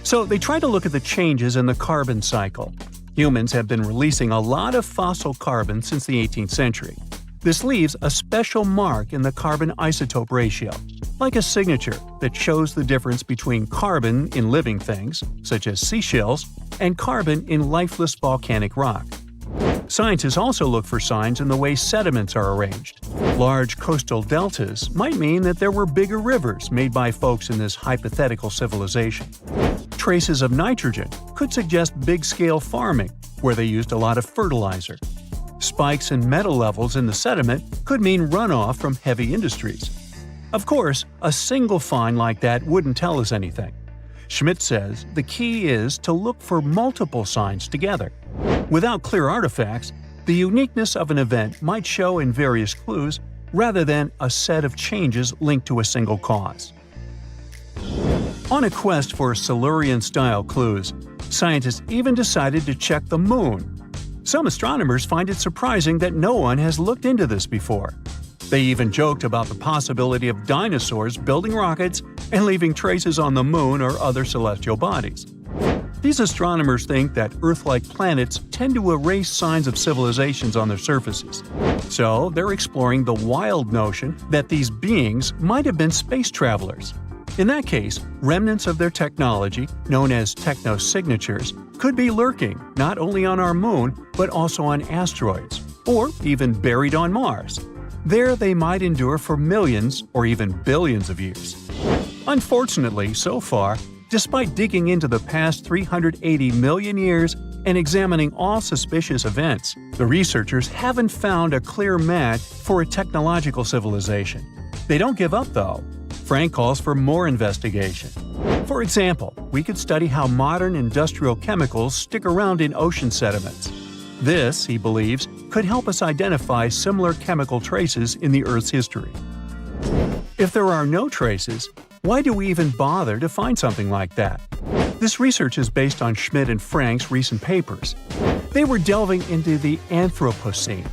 So they try to look at the changes in the carbon cycle. Humans have been releasing a lot of fossil carbon since the 18th century. This leaves a special mark in the carbon isotope ratio, like a signature that shows the difference between carbon in living things, such as seashells, and carbon in lifeless volcanic rock. Scientists also look for signs in the way sediments are arranged. Large coastal deltas might mean that there were bigger rivers made by folks in this hypothetical civilization. Traces of nitrogen could suggest big-scale farming, where they used a lot of fertilizer. Spikes in metal levels in the sediment could mean runoff from heavy industries. Of course, a single find like that wouldn't tell us anything. Schmidt says the key is to look for multiple signs together. Without clear artifacts, the uniqueness of an event might show in various clues rather than a set of changes linked to a single cause. On a quest for Silurian-style clues, scientists even decided to check the Moon. Some astronomers find it surprising that no one has looked into this before. They even joked about the possibility of dinosaurs building rockets and leaving traces on the Moon or other celestial bodies. These astronomers think that Earth-like planets tend to erase signs of civilizations on their surfaces. So they're exploring the wild notion that these beings might have been space travelers. In that case, remnants of their technology, known as technosignatures, could be lurking not only on our Moon, but also on asteroids, or even buried on Mars. There they might endure for millions or even billions of years. Unfortunately, so far, despite digging into the past 380 million years and examining all suspicious events, the researchers haven't found a clear match for a technological civilization. They don't give up, though. Frank calls for more investigation. For example, we could study how modern industrial chemicals stick around in ocean sediments. This, he believes, could help us identify similar chemical traces in the Earth's history. If there are no traces, why do we even bother to find something like that? This research is based on Schmidt and Frank's recent papers. They were delving into the Anthropocene.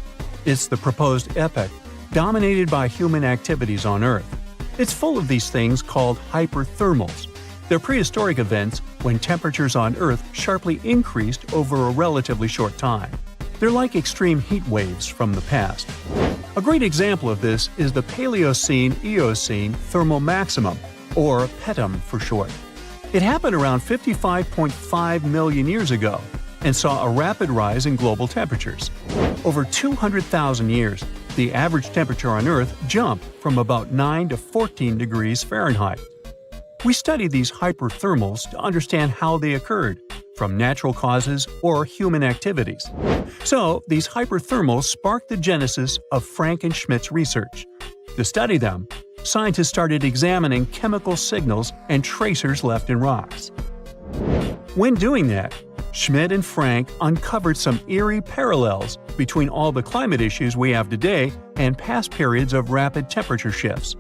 It's the proposed epoch dominated by human activities on Earth. It's full of these things called hyperthermals. They're prehistoric events when temperatures on Earth sharply increased over a relatively short time. They're like extreme heat waves from the past. A great example of this is the Paleocene-Eocene thermal maximum, or PETM for short. It happened around 55.5 million years ago and saw a rapid rise in global temperatures. Over 200,000 years, the average temperature on Earth jumped from about 9 to 14 degrees Fahrenheit. We study these hyperthermals to understand how they occurred, from natural causes or human activities. So, these hyperthermals sparked the genesis of Frank and Schmidt's research. To study them, scientists started examining chemical signals and tracers left in rocks. When doing that, Schmidt and Frank uncovered some eerie parallels between all the climate issues we have today and past periods of rapid temperature shifts.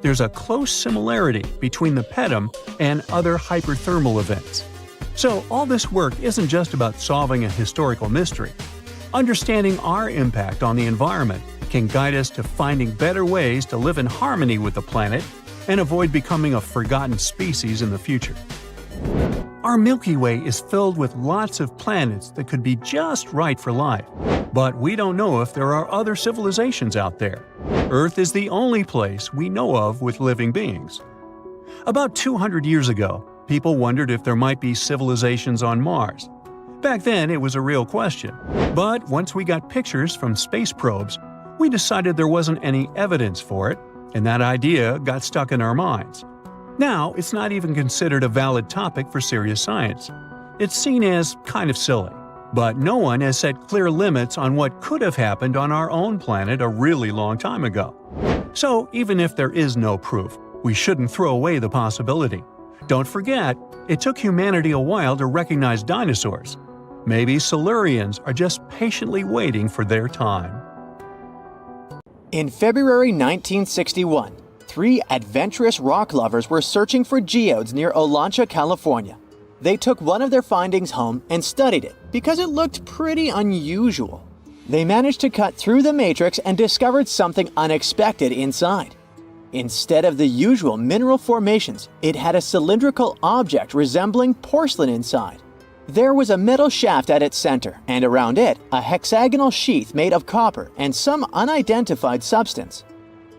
There's a close similarity between the PETM and other hyperthermal events. So all this work isn't just about solving a historical mystery. Understanding our impact on the environment can guide us to finding better ways to live in harmony with the planet and avoid becoming a forgotten species in the future. Our Milky Way is filled with lots of planets that could be just right for life, but we don't know if there are other civilizations out there. Earth is the only place we know of with living beings. About 200 years ago, people wondered if there might be civilizations on Mars. Back then, it was a real question. But once we got pictures from space probes, we decided there wasn't any evidence for it, and that idea got stuck in our minds. Now, it's not even considered a valid topic for serious science. It's seen as kind of silly. But no one has set clear limits on what could have happened on our own planet a really long time ago. So, even if there is no proof, we shouldn't throw away the possibility. Don't forget, it took humanity a while to recognize dinosaurs. Maybe Silurians are just patiently waiting for their time. In February 1961, 3 adventurous rock lovers were searching for geodes near Olancha, California. They took one of their findings home and studied it because it looked pretty unusual. They managed to cut through the matrix and discovered something unexpected inside. Instead of the usual mineral formations, it had a cylindrical object resembling porcelain inside. There was a metal shaft at its center, and around it, a hexagonal sheath made of copper and some unidentified substance.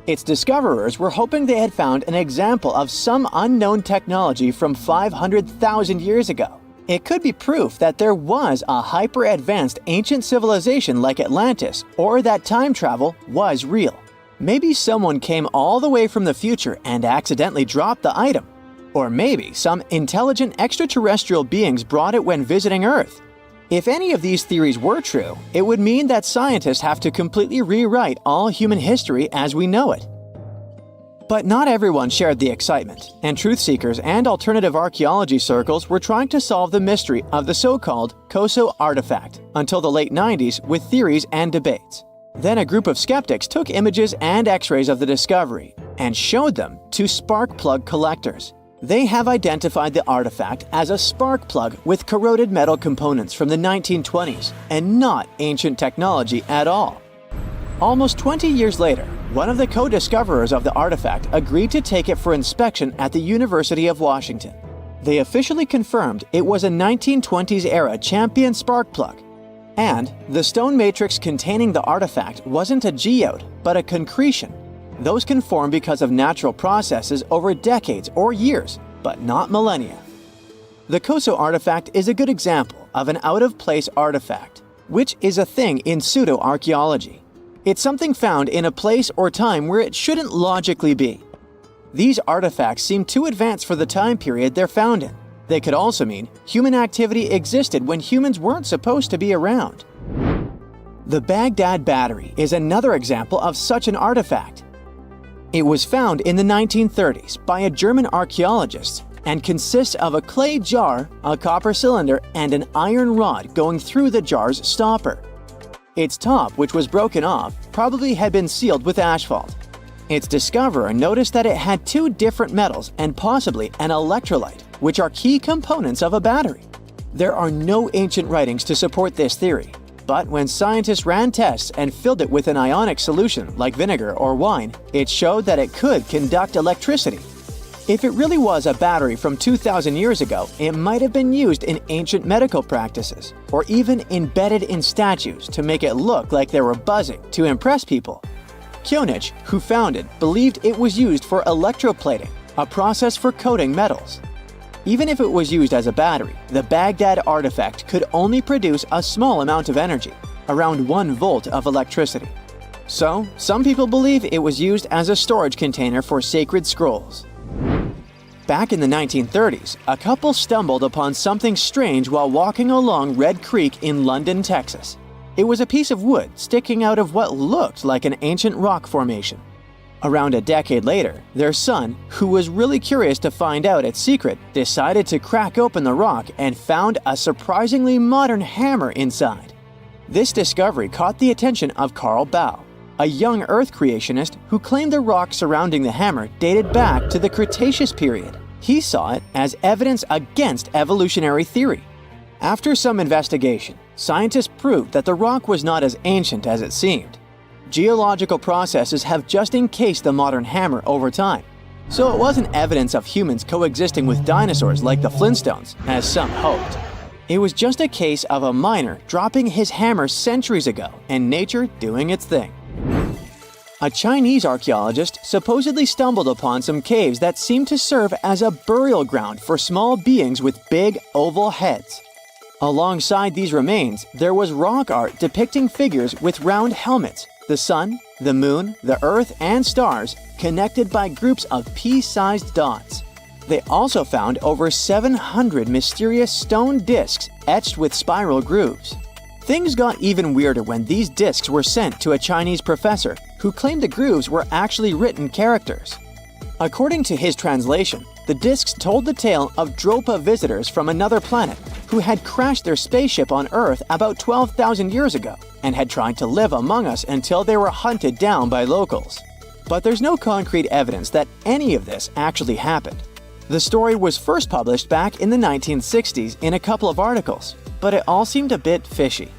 Its discoverers were hoping they had found an example of some unknown technology from 500,000 years ago. It could be proof that there was a hyper-advanced ancient civilization like Atlantis, or that time travel was real. Maybe someone came all the way from the future and accidentally dropped the item. Or maybe some intelligent extraterrestrial beings brought it when visiting Earth. If any of these theories were true, it would mean that scientists have to completely rewrite all human history as we know it. But not everyone shared the excitement, and truth seekers and alternative archaeology circles were trying to solve the mystery of the so-called Koso artifact until the late 90s with theories and debates. Then a group of skeptics took images and x-rays of the discovery and showed them to spark plug collectors. They have identified the artifact as a spark plug with corroded metal components from the 1920s and not ancient technology at all. Almost 20 years later, one of the co-discoverers of the artifact agreed to take it for inspection at the University of Washington. They officially confirmed it was a 1920s-era champion spark plug. And the stone matrix containing the artifact wasn't a geode, but a concretion. Those can form because of natural processes over decades or years, but not millennia. The Koso artifact is a good example of an out-of-place artifact, which is a thing in pseudo-archaeology. It's something found in a place or time where it shouldn't logically be. These artifacts seem too advanced for the time period they're found in. They could also mean human activity existed when humans weren't supposed to be around. The Baghdad Battery is another example of such an artifact. It was found in the 1930s by a German archaeologist and consists of a clay jar, a copper cylinder, and an iron rod going through the jar's stopper. Its top, which was broken off, probably had been sealed with asphalt. Its discoverer noticed that it had two different metals and possibly an electrolyte, which are key components of a battery. There are no ancient writings to support this theory, but when scientists ran tests and filled it with an ionic solution like vinegar or wine, it showed that it could conduct electricity. If it really was a battery from 2,000 years ago, it might have been used in ancient medical practices, or even embedded in statues to make it look like they were buzzing to impress people. Kionich, who found it, believed it was used for electroplating, a process for coating metals. Even if it was used as a battery, the Baghdad artifact could only produce a small amount of energy, around 1 volt of electricity. So, some people believe it was used as a storage container for sacred scrolls. Back in the 1930s, a couple stumbled upon something strange while walking along Red Creek in London, Texas. It was a piece of wood sticking out of what looked like an ancient rock formation. Around a decade later, their son, who was really curious to find out its secret, decided to crack open the rock and found a surprisingly modern hammer inside. This discovery caught the attention of Carl Baugh, a young Earth creationist who claimed the rock surrounding the hammer dated back to the Cretaceous period. He saw it as evidence against evolutionary theory. After some investigation, scientists proved that the rock was not as ancient as it seemed. Geological processes have just encased the modern hammer over time, so it wasn't evidence of humans coexisting with dinosaurs like the Flintstones, as some hoped. It was just a case of a miner dropping his hammer centuries ago and nature doing its thing. A Chinese archaeologist supposedly stumbled upon some caves that seemed to serve as a burial ground for small beings with big, oval heads. Alongside these remains, there was rock art depicting figures with round helmets, the sun, the moon, the earth, and stars connected by groups of pea-sized dots. They also found over 700 mysterious stone discs etched with spiral grooves. Things got even weirder when these discs were sent to a Chinese professor who claimed the grooves were actually written characters. According to his translation, the discs told the tale of Dropa visitors from another planet who had crashed their spaceship on Earth about 12,000 years ago and had tried to live among us until they were hunted down by locals. But there's no concrete evidence that any of this actually happened. The story was first published back in the 1960s in a couple of articles, but it all seemed a bit fishy.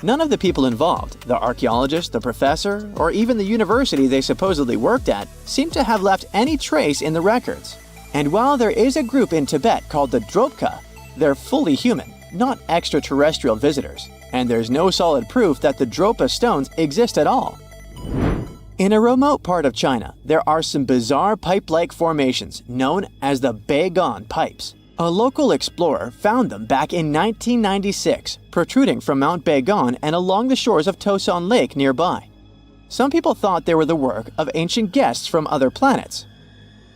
None of the people involved, the archaeologist, the professor, or even the university they supposedly worked at, seemed to have left any trace in the records. And while there is a group in Tibet called the Dropka, they're fully human, not extraterrestrial visitors, and there's no solid proof that the Dropa stones exist at all. In a remote part of China, there are some bizarre pipe-like formations known as the Beigan pipes. A local explorer found them back in 1996, protruding from Mount Beigan and along the shores of Tosan Lake nearby. Some people thought they were the work of ancient guests from other planets.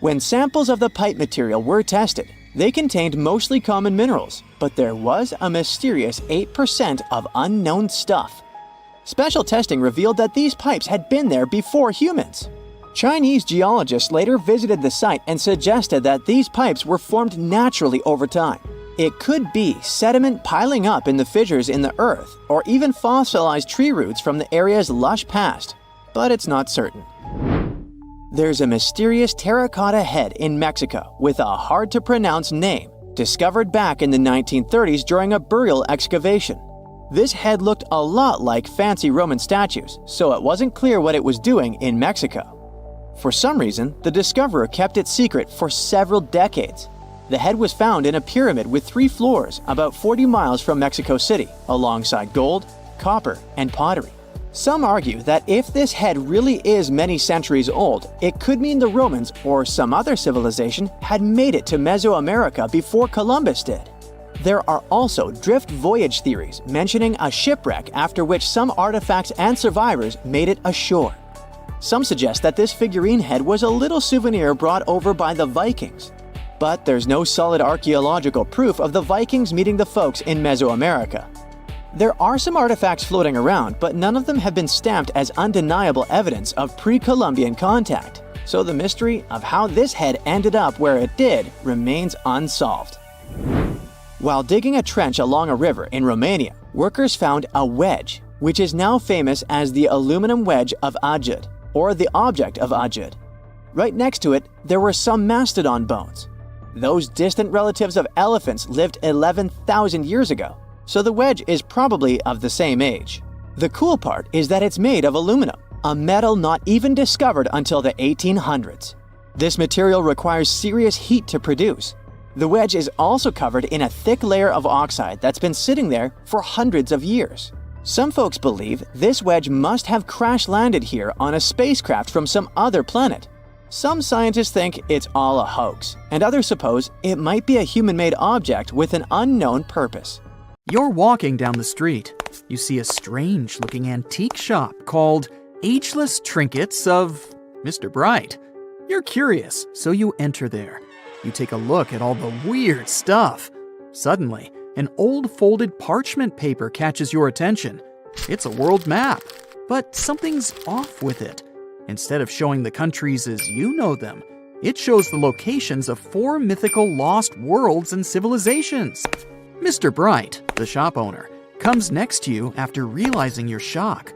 When samples of the pipe material were tested, they contained mostly common minerals, but there was a mysterious 8% of unknown stuff. Special testing revealed that these pipes had been there before humans. Chinese geologists later visited the site and suggested that these pipes were formed naturally over time. It could be sediment piling up in the fissures in the earth, or even fossilized tree roots from the area's lush past, but it's not certain. There's a mysterious terracotta head in Mexico with a hard-to-pronounce name, discovered back in the 1930s during a burial excavation. This head looked a lot like fancy Roman statues, so it wasn't clear what it was doing in Mexico. For some reason, the discoverer kept it secret for several decades. The head was found in a pyramid with 3 floors about 40 miles from Mexico City, alongside gold, copper, and pottery. Some argue that if this head really is many centuries old, it could mean the Romans or some other civilization had made it to Mesoamerica before Columbus did. There are also drift voyage theories mentioning a shipwreck after which some artifacts and survivors made it ashore. Some suggest that this figurine head was a little souvenir brought over by the Vikings. But there's no solid archaeological proof of the Vikings meeting the folks in Mesoamerica. There are some artifacts floating around, but none of them have been stamped as undeniable evidence of pre-Columbian contact. so the mystery of how this head ended up where it did remains unsolved. While digging a trench along a river in Romania, workers found a wedge, which is now famous as the aluminum wedge of Ajud, or the object of Ajud. Right next to it, there were some mastodon bones. Those distant relatives of elephants lived 11,000 years ago, so the wedge is probably of the same age. The cool part is that it's made of aluminum, a metal not even discovered until the 1800s. This material requires serious heat to produce. The wedge is also covered in a thick layer of oxide that's been sitting there for hundreds of years. Some folks believe this wedge must have crash-landed here on a spacecraft from some other planet. Some scientists think it's all a hoax, and others suppose it might be a human-made object with an unknown purpose. You're walking down the street. You see a strange-looking antique shop called Ageless Trinkets of Mr. Bright. You're curious, so you enter there. You take a look at all the weird stuff. Suddenly, an old folded parchment paper catches your attention. It's a world map, but something's off with it. Instead of showing the countries as you know them, it shows the locations of 4 mythical lost worlds and civilizations. Mr. Bright, the shop owner, comes next to you after realizing your shock.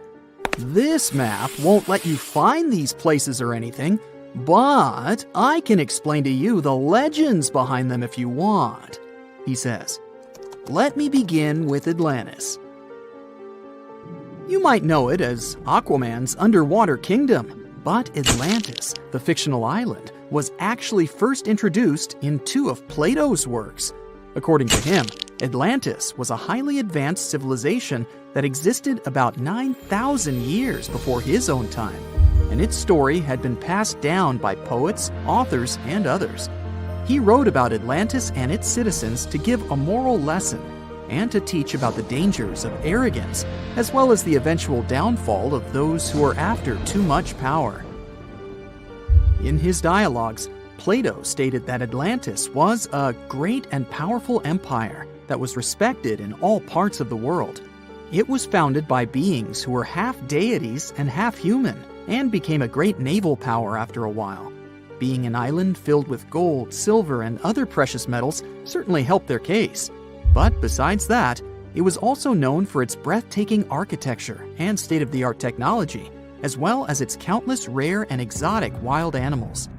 This map won't let you find these places or anything, but I can explain to you the legends behind them if you want, he says. Let me begin with Atlantis. You might know it as Aquaman's underwater kingdom, but Atlantis, the fictional island, was actually first introduced in 2 of Plato's works. According to him, Atlantis was a highly advanced civilization that existed about 9,000 years before his own time, and its story had been passed down by poets, authors, and others. He wrote about Atlantis and its citizens to give a moral lesson and to teach about the dangers of arrogance, as well as the eventual downfall of those who are after too much power. In his dialogues, Plato stated that Atlantis was a great and powerful empire that was respected in all parts of the world. It was founded by beings who were half deities and half human, and became a great naval power after a while. Being an island filled with gold, silver, and other precious metals certainly helped their case. But besides that, it was also known for its breathtaking architecture and state-of-the-art technology, as well as its countless rare and exotic wild animals.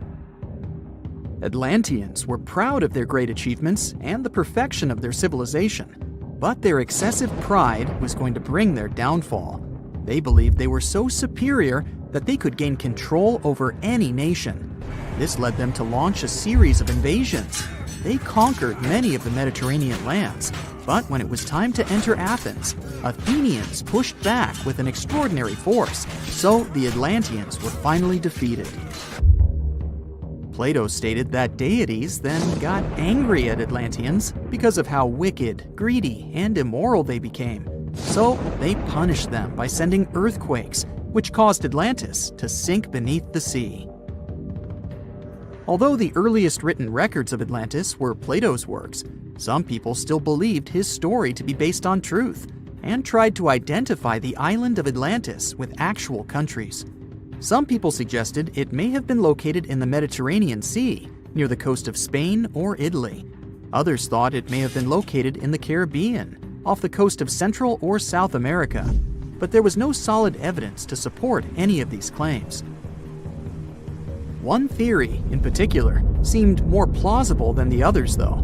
Atlanteans were proud of their great achievements and the perfection of their civilization, but their excessive pride was going to bring their downfall. They believed they were so superior that they could gain control over any nation. This led them to launch a series of invasions. They conquered many of the Mediterranean lands, but when it was time to enter Athens, Athenians pushed back with an extraordinary force, so the Atlanteans were finally defeated. Plato stated that deities then got angry at Atlanteans because of how wicked, greedy, and immoral they became. So they punished them by sending earthquakes, which caused Atlantis to sink beneath the sea. Although the earliest written records of Atlantis were Plato's works, some people still believed his story to be based on truth and tried to identify the island of Atlantis with actual countries. Some people suggested it may have been located in the Mediterranean Sea, near the coast of Spain or Italy. Others thought it may have been located in the Caribbean, off the coast of Central or South America, but there was no solid evidence to support any of these claims. One theory, in particular, seemed more plausible than the others, though.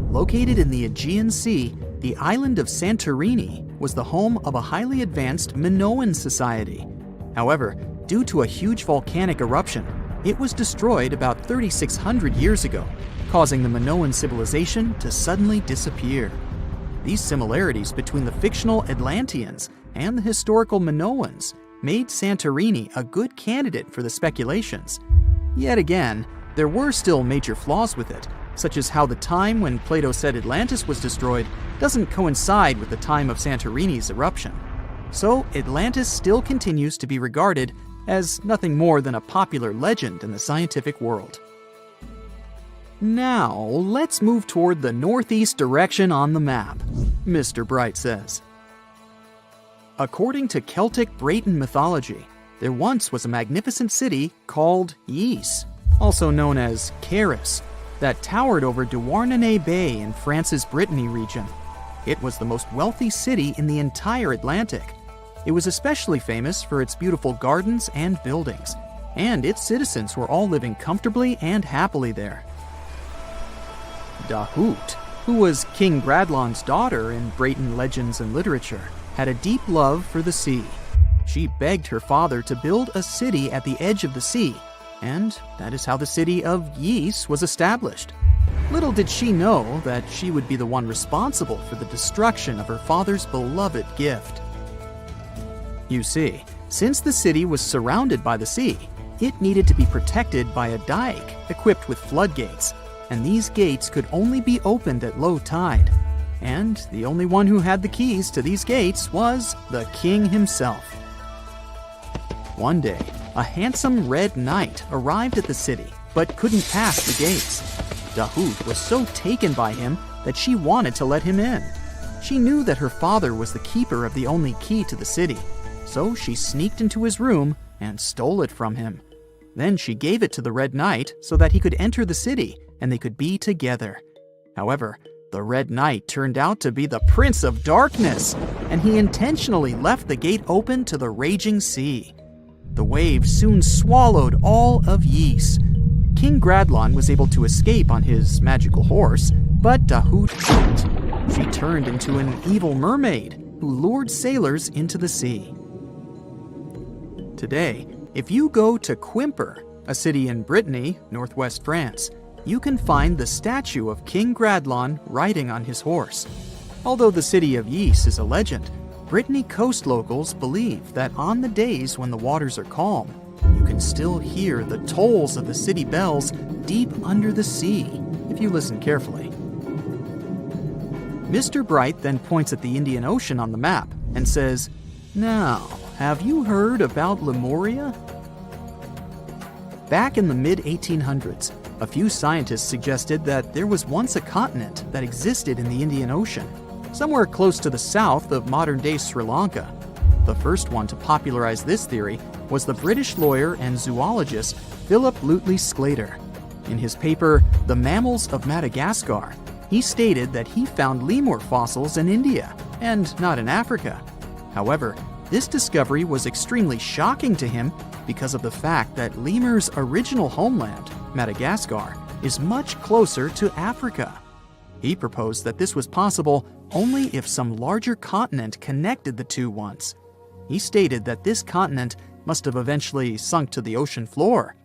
Located in the Aegean Sea, the island of Santorini was the home of a highly advanced Minoan society. However, due to a huge volcanic eruption, it was destroyed about 3,600 years ago, causing the Minoan civilization to suddenly disappear. These similarities between the fictional Atlanteans and the historical Minoans made Santorini a good candidate for the speculations. Yet again, there were still major flaws with it, such as how the time when Plato said Atlantis was destroyed doesn't coincide with the time of Santorini's eruption. So Atlantis still continues to be regarded as nothing more than a popular legend in the scientific world. Now, let's move toward the northeast direction on the map, Mr. Bright says. According to Celtic Breton mythology, There once was a magnificent city called Ys, also known as Caris, that towered over Douarnenez Bay in France's Brittany region. It was the most wealthy city in the entire Atlantic. It was especially famous for its beautiful gardens and buildings, and its citizens were all living comfortably and happily there. Dahut, who was King Bradlon's daughter in Breton legends and literature, had a deep love for the sea. She begged her father to build a city at the edge of the sea, and that is how the city of Ys was established. Little did she know that she would be the one responsible for the destruction of her father's beloved gift. You see, since the city was surrounded by the sea, it needed to be protected by a dike equipped with floodgates, and these gates could only be opened at low tide. And the only one who had the keys to these gates was the king himself. One day, a handsome red knight arrived at the city, but couldn't pass the gates. Dahut was so taken by him that she wanted to let him in. She knew that her father was the keeper of the only key to the city, so she sneaked into his room and stole it from him. Then she gave it to the Red Knight so that he could enter the city and they could be together. However, the Red Knight turned out to be the Prince of Darkness, and he intentionally left the gate open to the raging sea. The waves soon swallowed all of Ys. King Gradlon was able to escape on his magical horse, but Dahut couldn't. She turned into an evil mermaid who lured sailors into the sea. Today, if you go to Quimper, a city in Brittany, northwest France, you can find the statue of King Gradlon riding on his horse. Although the city of Ys is a legend, Brittany coast locals believe that on the days when the waters are calm, you can still hear the tolls of the city bells deep under the sea, if you listen carefully. Mr. Bright then points at the Indian Ocean on the map and says, "Now, have you heard about Lemuria?" Back in the mid-1800s, a few scientists suggested that there was once a continent that existed in the Indian Ocean, somewhere close to the south of modern-day Sri Lanka. The first one to popularize this theory was the British lawyer and zoologist Philip Lutley Sclater. In his paper, The Mammals of Madagascar, he stated that he found lemur fossils in India, and not in Africa. However, this discovery was extremely shocking to him because of the fact that lemurs' original homeland, Madagascar, is much closer to Africa. He proposed that this was possible only if some larger continent connected the two once. He stated that this continent must have eventually sunk to the ocean floor.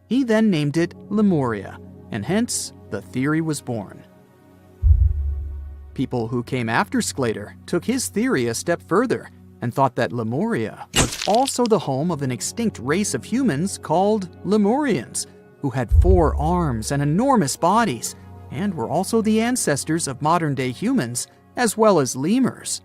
He then named it Lemuria, and hence the theory was born. People who came after Sclater took his theory a step further and thought that Lemuria was also the home of an extinct race of humans called Lemurians, who had 4 arms and enormous bodies, and were also the ancestors of modern-day humans, as well as lemurs.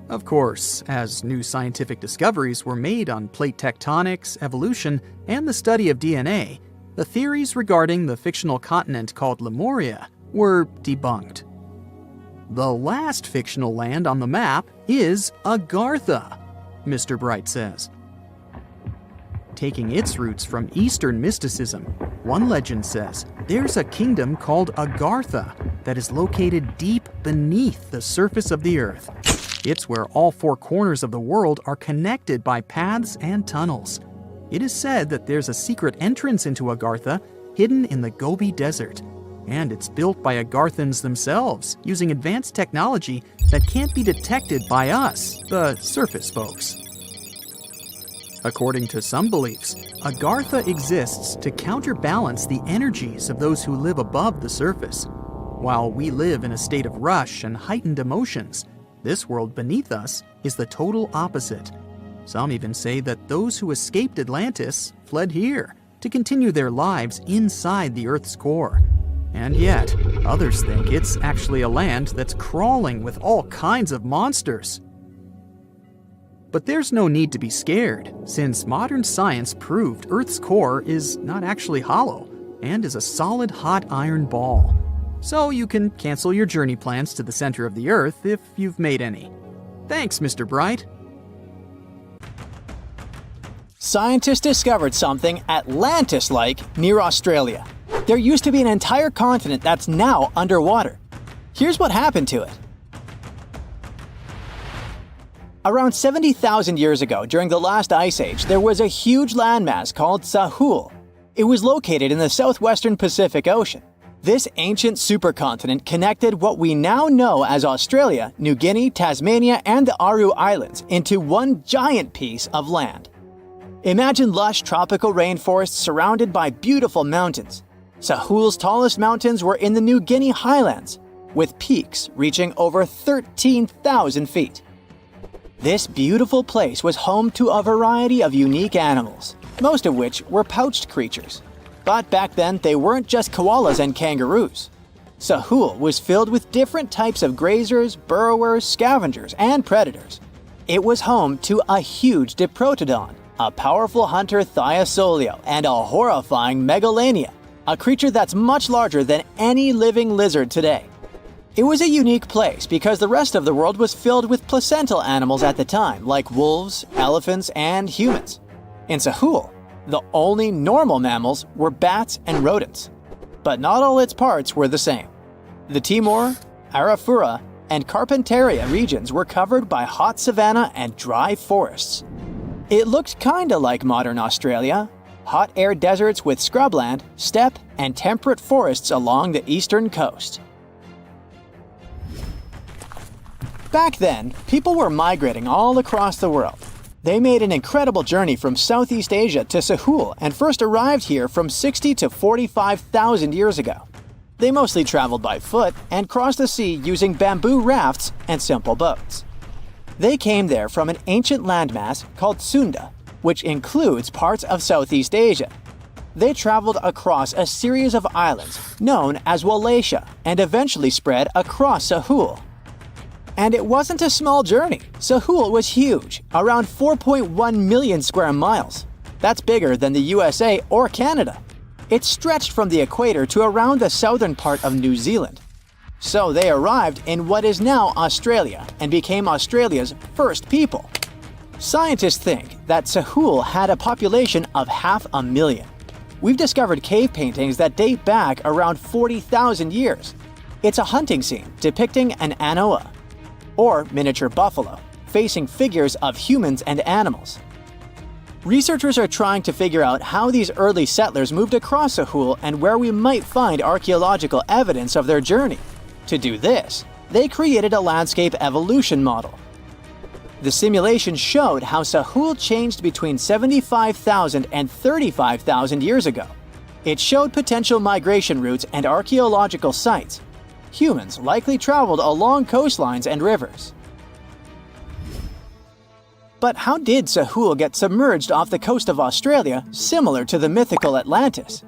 Of course, as new scientific discoveries were made on plate tectonics, evolution, and the study of DNA, the theories regarding the fictional continent called Lemuria were debunked. The last fictional land on the map is Agartha, Mr. Bright says. Taking its roots from Eastern mysticism, one legend says there's a kingdom called Agartha that is located deep beneath the surface of the earth. It's where all 4 corners of the world are connected by paths and tunnels. It is said that there's a secret entrance into Agartha hidden in the Gobi Desert, and it's built by Agarthans themselves using advanced technology that can't be detected by us, the surface folks. According to some beliefs, Agartha exists to counterbalance the energies of those who live above the surface. While we live in a state of rush and heightened emotions, this world beneath us is the total opposite. Some even say that those who escaped Atlantis fled here to continue their lives inside the Earth's core. And yet, others think it's actually a land that's crawling with all kinds of monsters. But there's no need to be scared, since modern science proved Earth's core is not actually hollow and is a solid hot iron ball. So you can cancel your journey plans to the center of the Earth if you've made any. Thanks, Mr. Bright. Scientists discovered something Atlantis-like near Australia. There used to be an entire continent that's now underwater. Here's what happened to it. Around 70,000 years ago, during the last ice age, there was a huge landmass called Sahul. It was located in the southwestern Pacific Ocean. This ancient supercontinent connected what we now know as Australia, New Guinea, Tasmania, and the Aru Islands into one giant piece of land. Imagine lush tropical rainforests surrounded by beautiful mountains. Sahul's tallest mountains were in the New Guinea highlands, with peaks reaching over 13,000 feet. This beautiful place was home to a variety of unique animals, most of which were pouched creatures. But back then, they weren't just koalas and kangaroos. Sahul was filled with different types of grazers, burrowers, scavengers, and predators. It was home to a huge diprotodon, a powerful hunter Thiosolio, and a horrifying Megalania, a creature that's much larger than any living lizard today. It was a unique place because the rest of the world was filled with placental animals at the time, like wolves, elephants, and humans. In Sahul, the only normal mammals were bats and rodents. But not all its parts were the same. The Timor, Arafura, and Carpentaria regions were covered by hot savanna and dry forests. It looked kinda like modern Australia, hot air deserts with scrubland, steppe, and temperate forests along the eastern coast. Back then, people were migrating all across the world. They made an incredible journey from Southeast Asia to Sahul and first arrived here from 60 to 45,000 years ago. They mostly traveled by foot and crossed the sea using bamboo rafts and simple boats. They came there from an ancient landmass called Sunda, which includes parts of Southeast Asia. They traveled across a series of islands known as Wallachia and eventually spread across Sahul. And it wasn't a small journey. Sahul was huge, around 4.1 million square miles. That's bigger than the USA or Canada. It stretched from the equator to around the southern part of New Zealand. So they arrived in what is now Australia and became Australia's first people. Scientists think that Sahul had a population of 500,000. We've discovered cave paintings that date back around 40,000 years. It's a hunting scene depicting an anoa, or miniature buffalo, facing figures of humans and animals. Researchers are trying to figure out how these early settlers moved across Sahul and where we might find archaeological evidence of their journey. To do this, they created a landscape evolution model. The simulation showed how Sahul changed between 75,000 and 35,000 years ago. It showed potential migration routes and archaeological sites. Humans likely traveled along coastlines and rivers. But how did Sahul get submerged off the coast of Australia, similar to the mythical Atlantis?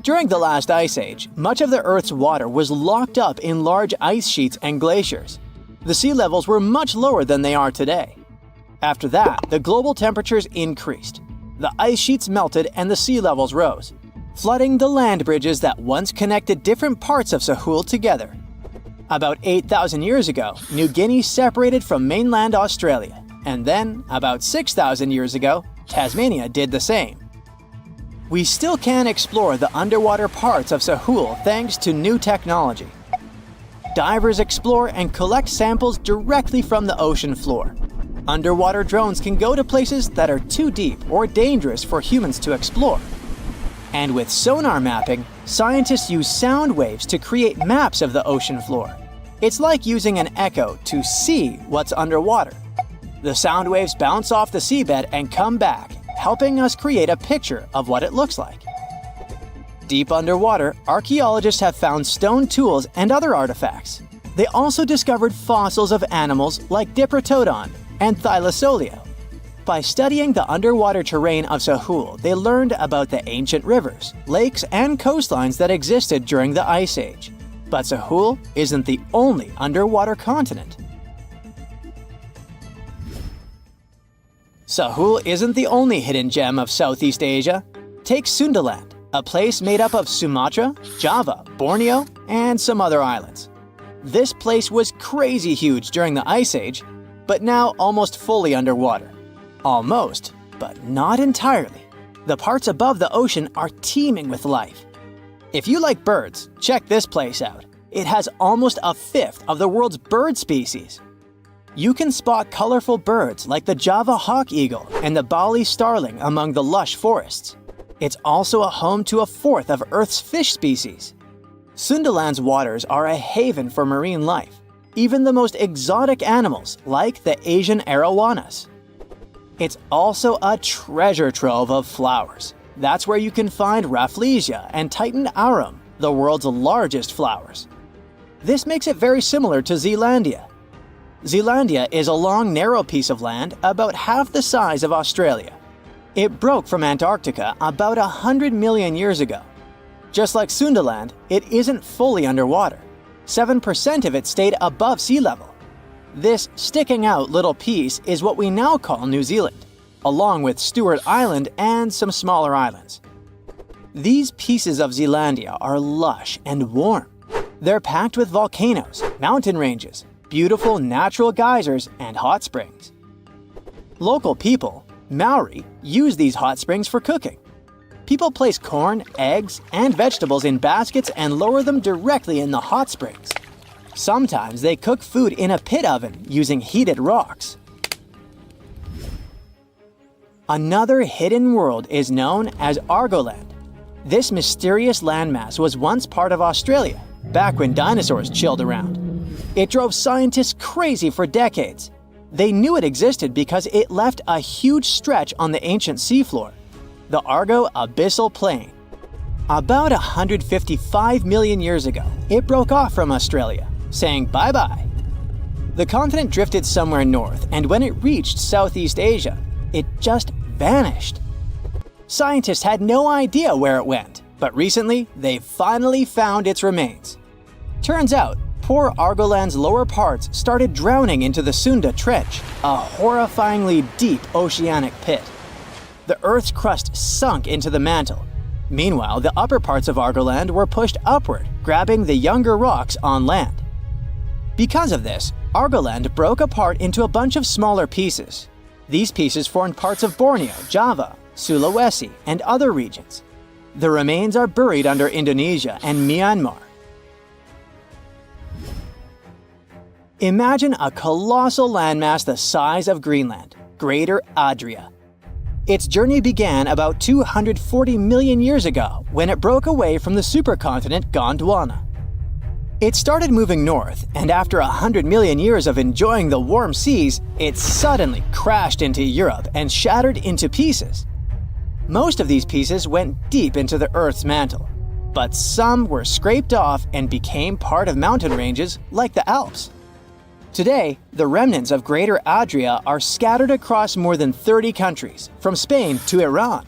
During the last ice age, much of the Earth's water was locked up in large ice sheets and glaciers. The sea levels were much lower than they are today. After that, the global temperatures increased. The ice sheets melted and the sea levels rose, flooding the land bridges that once connected different parts of Sahul together. About 8,000 years ago, New Guinea separated from mainland Australia, and then, about 6,000 years ago, Tasmania did the same. We still can explore the underwater parts of Sahul thanks to new technology. Divers explore and collect samples directly from the ocean floor. Underwater drones can go to places that are too deep or dangerous for humans to explore. And with sonar mapping, scientists use sound waves to create maps of the ocean floor. It's like using an echo to see what's underwater. The sound waves bounce off the seabed and come back, helping us create a picture of what it looks like. Deep underwater, archaeologists have found stone tools and other artifacts. They also discovered fossils of animals like Diprotodon and Thylacoleo. By studying the underwater terrain of Sahul, they learned about the ancient rivers, lakes, and coastlines that existed during the Ice Age. But Sahul isn't the only underwater continent. Sahul isn't the only hidden gem of Southeast Asia. Take Sundaland, a place made up of Sumatra, Java, Borneo, and some other islands. This place was crazy huge during the Ice Age, but now almost fully underwater. Almost, But not entirely. The parts above the ocean are teeming with life. If you like birds, check this place out. It has almost a fifth of the world's bird species. You can spot colorful birds like the Java hawk eagle and the Bali starling among the lush forests. It's also a home to a fourth of Earth's fish species. Sundaland's waters are a haven for marine life, even the most exotic animals like the Asian arowanas. It's also a treasure trove of flowers. That's where you can find Rafflesia and Titan arum, the world's largest flowers. This makes it very similar to Zealandia. Zealandia is a long, narrow piece of land about half the size of Australia. It broke from Antarctica about 100 million years ago. Just like Sundaland, it isn't fully underwater. 7% of it stayed above sea level. This sticking out little piece is what we now call New Zealand, along with Stewart Island and some smaller islands. These pieces of Zealandia are lush and warm. They're packed with volcanoes, mountain ranges, beautiful natural geysers, and hot springs. Local people, Maori, use these hot springs for cooking. People place corn, eggs, and vegetables in baskets and lower them directly in the hot springs. Sometimes they cook food in a pit oven using heated rocks. Another hidden world is known as Argoland. This mysterious landmass was once part of Australia, back when dinosaurs chilled around. It drove scientists crazy for decades. They knew it existed because it left a huge stretch on the ancient seafloor, the Argo Abyssal Plain. About 155 million years ago, it broke off from Australia, saying bye-bye. The continent drifted somewhere north, and when it reached Southeast Asia, it just vanished. Scientists had no idea where it went, but recently they finally found its remains. Turns out, poor Argoland's lower parts started drowning into the Sunda Trench, a horrifyingly deep oceanic pit. The Earth's crust sunk into the mantle. Meanwhile, the upper parts of Argoland were pushed upward, grabbing the younger rocks on land. Because of this, Argoland broke apart into a bunch of smaller pieces. These pieces formed parts of Borneo, Java, Sulawesi, and other regions. The remains are buried under Indonesia and Myanmar. Imagine a colossal landmass the size of Greenland, Greater Adria. Its journey began about 240 million years ago when it broke away from the supercontinent Gondwana. It started moving north, and after 100 million years of enjoying the warm seas, it suddenly crashed into Europe and shattered into pieces. Most of these pieces went deep into the Earth's mantle, but some were scraped off and became part of mountain ranges like the Alps. Today, the remnants of Greater Adria are scattered across more than 30 countries, from Spain to Iran.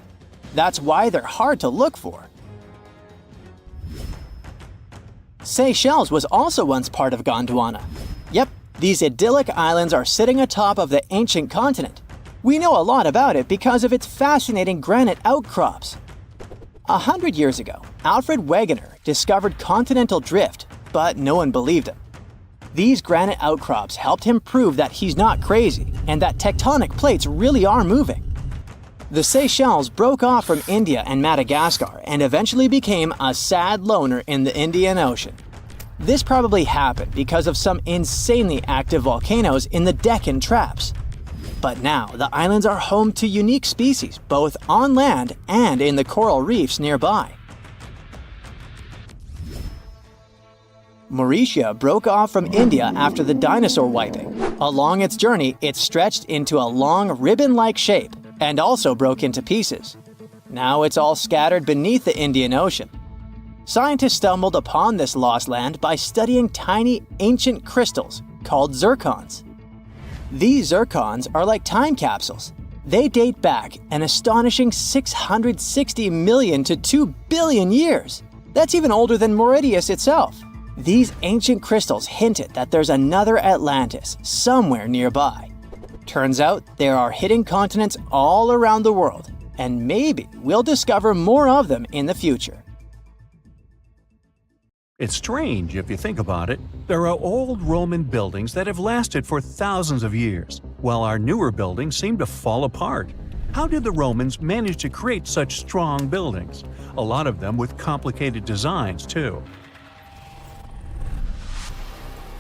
That's why they're hard to look for. Seychelles was also once part of Gondwana. Yep, these idyllic islands are sitting atop of the ancient continent. We know a lot about it because of its fascinating granite outcrops. 100 years ago, Alfred Wegener discovered continental drift, but no one believed him. These granite outcrops helped him prove that he's not crazy and that tectonic plates really are moving. The Seychelles broke off from India and Madagascar and eventually became a sad loner in the Indian Ocean. This probably happened because of some insanely active volcanoes in the Deccan Traps. But now the islands are home to unique species both on land and in the coral reefs nearby. Mauritius broke off from India after the dinosaur wiping. Along its journey, it stretched into a long ribbon-like shape and also broke into pieces. Now it's all scattered beneath the Indian Ocean. Scientists stumbled upon this lost land by studying tiny ancient crystals called zircons. These zircons are like time capsules. They date back an astonishing 660 million to 2 billion years. That's even older than Mauritius itself. These ancient crystals hinted that there's another Atlantis somewhere nearby. Turns out there are hidden continents all around the world, and maybe we'll discover more of them in the future. It's strange if you think about it. There are old Roman buildings that have lasted for thousands of years, while our newer buildings seem to fall apart. How did the Romans manage to create such strong buildings? A lot of them with complicated designs, too.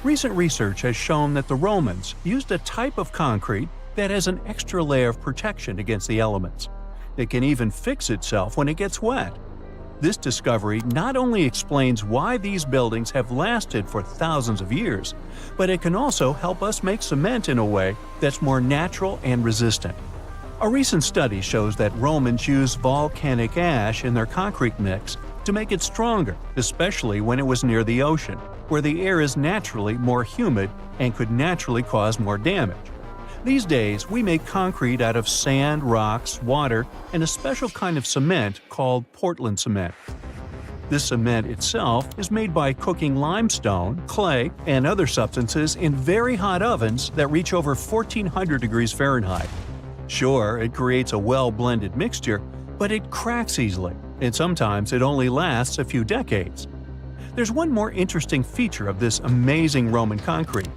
Recent research has shown that the Romans used a type of concrete that has an extra layer of protection against the elements. It can even fix itself when it gets wet. This discovery not only explains why these buildings have lasted for thousands of years, but it can also help us make cement in a way that's more natural and resistant. A recent study shows that Romans used volcanic ash in their concrete mix to make it stronger, especially when it was near the ocean, where the air is naturally more humid and could naturally cause more damage. These days, we make concrete out of sand, rocks, water, and a special kind of cement called Portland cement. This cement itself is made by cooking limestone, clay, and other substances in very hot ovens that reach over 1400 degrees Fahrenheit. Sure, it creates a well-blended mixture, but it cracks easily, and sometimes it only lasts a few decades. There's one more interesting feature of this amazing Roman concrete.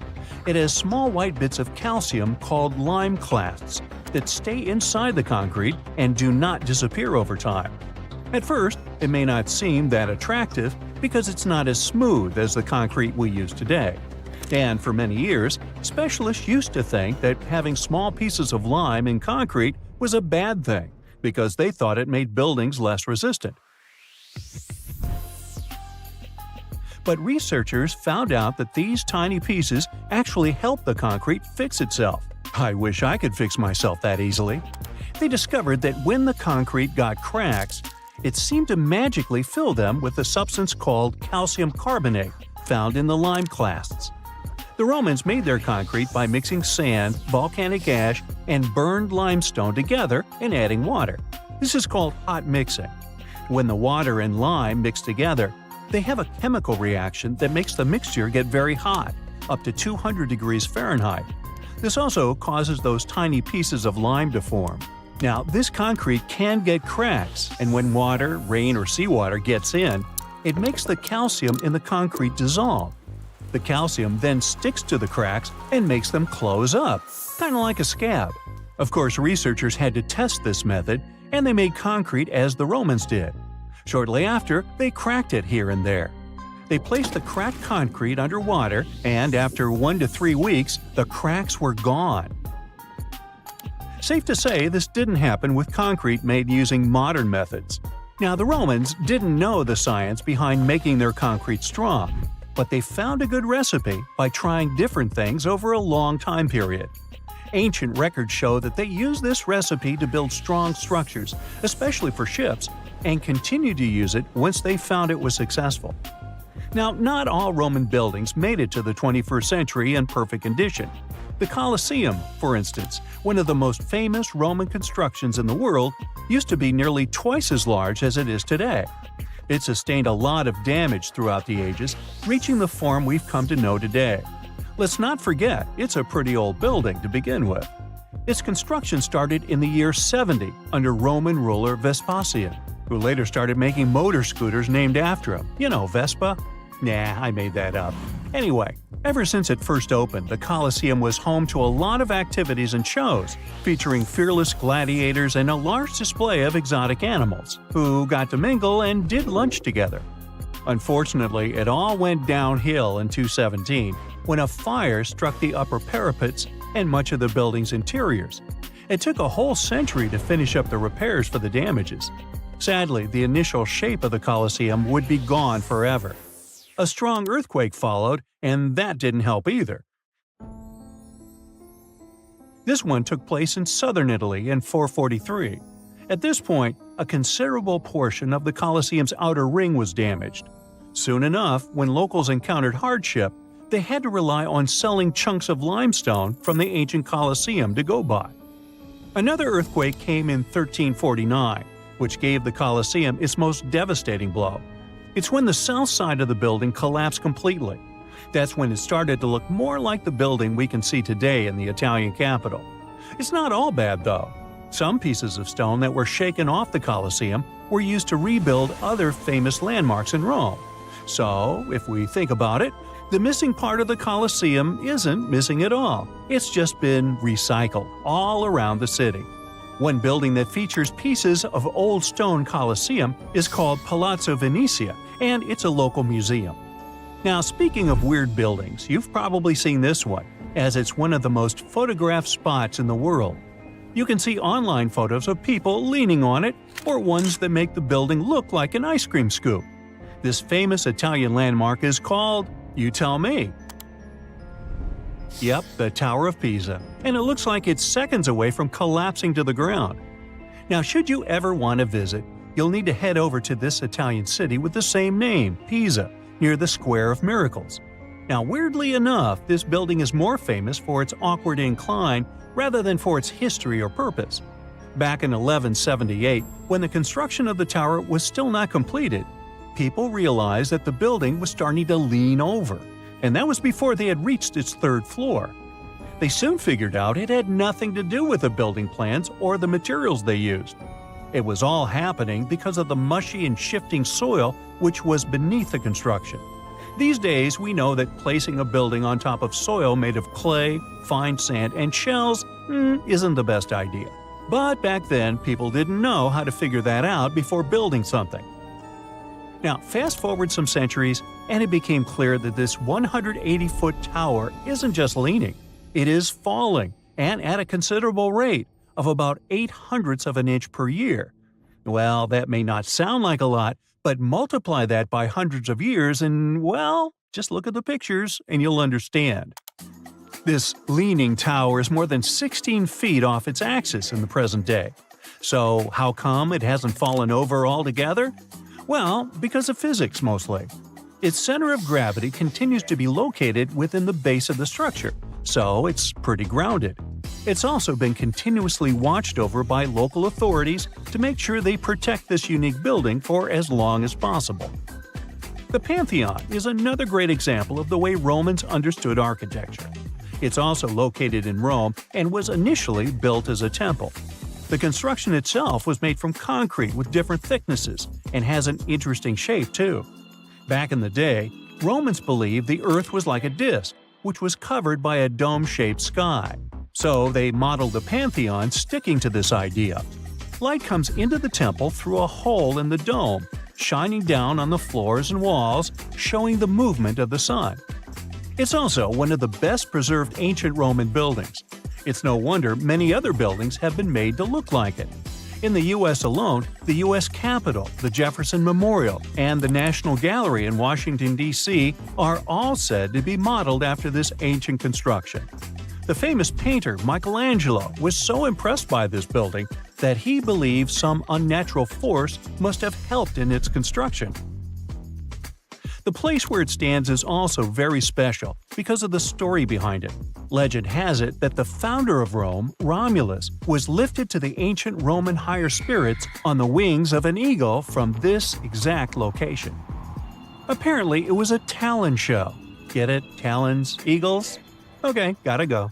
It has small white bits of calcium called lime clasts that stay inside the concrete and do not disappear over time. At first, it may not seem that attractive because it's not as smooth as the concrete we use today. And for many years, specialists used to think that having small pieces of lime in concrete was a bad thing because they thought it made buildings less resistant. But researchers found out that these tiny pieces actually help the concrete fix itself. I wish I could fix myself that easily. They discovered that when the concrete got cracks, it seemed to magically fill them with a substance called calcium carbonate, found in the lime clasts. The Romans made their concrete by mixing sand, volcanic ash, and burned limestone together and adding water. This is called hot mixing. When the water and lime mix together, they have a chemical reaction that makes the mixture get very hot, up to 200 degrees Fahrenheit. This also causes those tiny pieces of lime to form. Now, this concrete can get cracks, and when water, rain, or seawater gets in, it makes the calcium in the concrete dissolve. The calcium then sticks to the cracks and makes them close up, kind of like a scab. Of course, researchers had to test this method, and they made concrete as the Romans did. Shortly after, they cracked it here and there. They placed the cracked concrete under water, and after 1 to 3 weeks, the cracks were gone. Safe to say, this didn't happen with concrete made using modern methods. Now, the Romans didn't know the science behind making their concrete strong, but they found a good recipe by trying different things over a long time period. Ancient records show that they used this recipe to build strong structures, especially for ships, and continued to use it once they found it was successful. Now, not all Roman buildings made it to the 21st century in perfect condition. The Colosseum, for instance, one of the most famous Roman constructions in the world, used to be nearly twice as large as it is today. It sustained a lot of damage throughout the ages, reaching the form we've come to know today. Let's not forget, it's a pretty old building to begin with. Its construction started in the year 70 under Roman ruler Vespasian, who later started making motor scooters named after him. You know, Vespa? Nah, I made that up. Anyway, ever since it first opened, the Colosseum was home to a lot of activities and shows, featuring fearless gladiators and a large display of exotic animals, who got to mingle and did lunch together. Unfortunately, it all went downhill in 217 when a fire struck the upper parapets and much of the building's interiors. It took a whole century to finish up the repairs for the damages. Sadly, the initial shape of the Colosseum would be gone forever. A strong earthquake followed, and that didn't help either. This one took place in southern Italy in 443. At this point, a considerable portion of the Colosseum's outer ring was damaged. Soon enough, when locals encountered hardship, they had to rely on selling chunks of limestone from the ancient Colosseum to go by. Another earthquake came in 1349, which gave the Colosseum its most devastating blow. It's when the south side of the building collapsed completely. That's when it started to look more like the building we can see today in the Italian capital. It's not all bad, though. Some pieces of stone that were shaken off the Colosseum were used to rebuild other famous landmarks in Rome. So, if we think about it, the missing part of the Colosseum isn't missing at all. It's just been recycled all around the city. One building that features pieces of old stone Colosseum is called Palazzo Venezia, and it's a local museum. Now, speaking of weird buildings, you've probably seen this one, as it's one of the most photographed spots in the world. You can see online photos of people leaning on it, or ones that make the building look like an ice cream scoop. This famous Italian landmark is called, you tell me. Yep, the Tower of Pisa, and it looks like it's seconds away from collapsing to the ground. Now, should you ever want to visit, you'll need to head over to this Italian city with the same name, Pisa, near the Square of Miracles. Now, weirdly enough, this building is more famous for its awkward incline rather than for its history or purpose. Back in 1178, when the construction of the tower was still not completed, people realized that the building was starting to lean over, and that was before they had reached its third floor. They soon figured out it had nothing to do with the building plans or the materials they used. It was all happening because of the mushy and shifting soil which was beneath the construction. These days, we know that placing a building on top of soil made of clay, fine sand, and shells isn't the best idea. But back then, people didn't know how to figure that out before building something. Now, fast forward some centuries, and it became clear that this 180-foot tower isn't just leaning, it is falling, and at a considerable rate of about 0.08 of an inch per year. Well, that may not sound like a lot, but multiply that by hundreds of years and, well, just look at the pictures and you'll understand. This leaning tower is more than 16 feet off its axis in the present day. So how come it hasn't fallen over altogether? Well, because of physics mostly. Its center of gravity continues to be located within the base of the structure, so it's pretty grounded. It's also been continuously watched over by local authorities to make sure they protect this unique building for as long as possible. The Pantheon is another great example of the way Romans understood architecture. It's also located in Rome and was initially built as a temple. The construction itself was made from concrete with different thicknesses and has an interesting shape too. Back in the day, Romans believed the Earth was like a disc, which was covered by a dome-shaped sky. So they modeled the Pantheon sticking to this idea. Light comes into the temple through a hole in the dome, shining down on the floors and walls, showing the movement of the sun. It's also one of the best preserved ancient Roman buildings. It's no wonder many other buildings have been made to look like it. In the U.S. alone, the U.S. Capitol, the Jefferson Memorial, and the National Gallery in Washington, D.C. are all said to be modeled after this ancient construction. The famous painter Michelangelo was so impressed by this building that he believed some unnatural force must have helped in its construction. The place where it stands is also very special because of the story behind it. Legend has it that the founder of Rome, Romulus, was lifted to the ancient Roman higher spirits on the wings of an eagle from this exact location. Apparently, it was a talon show. Get it? Talons? Eagles? Okay, gotta go.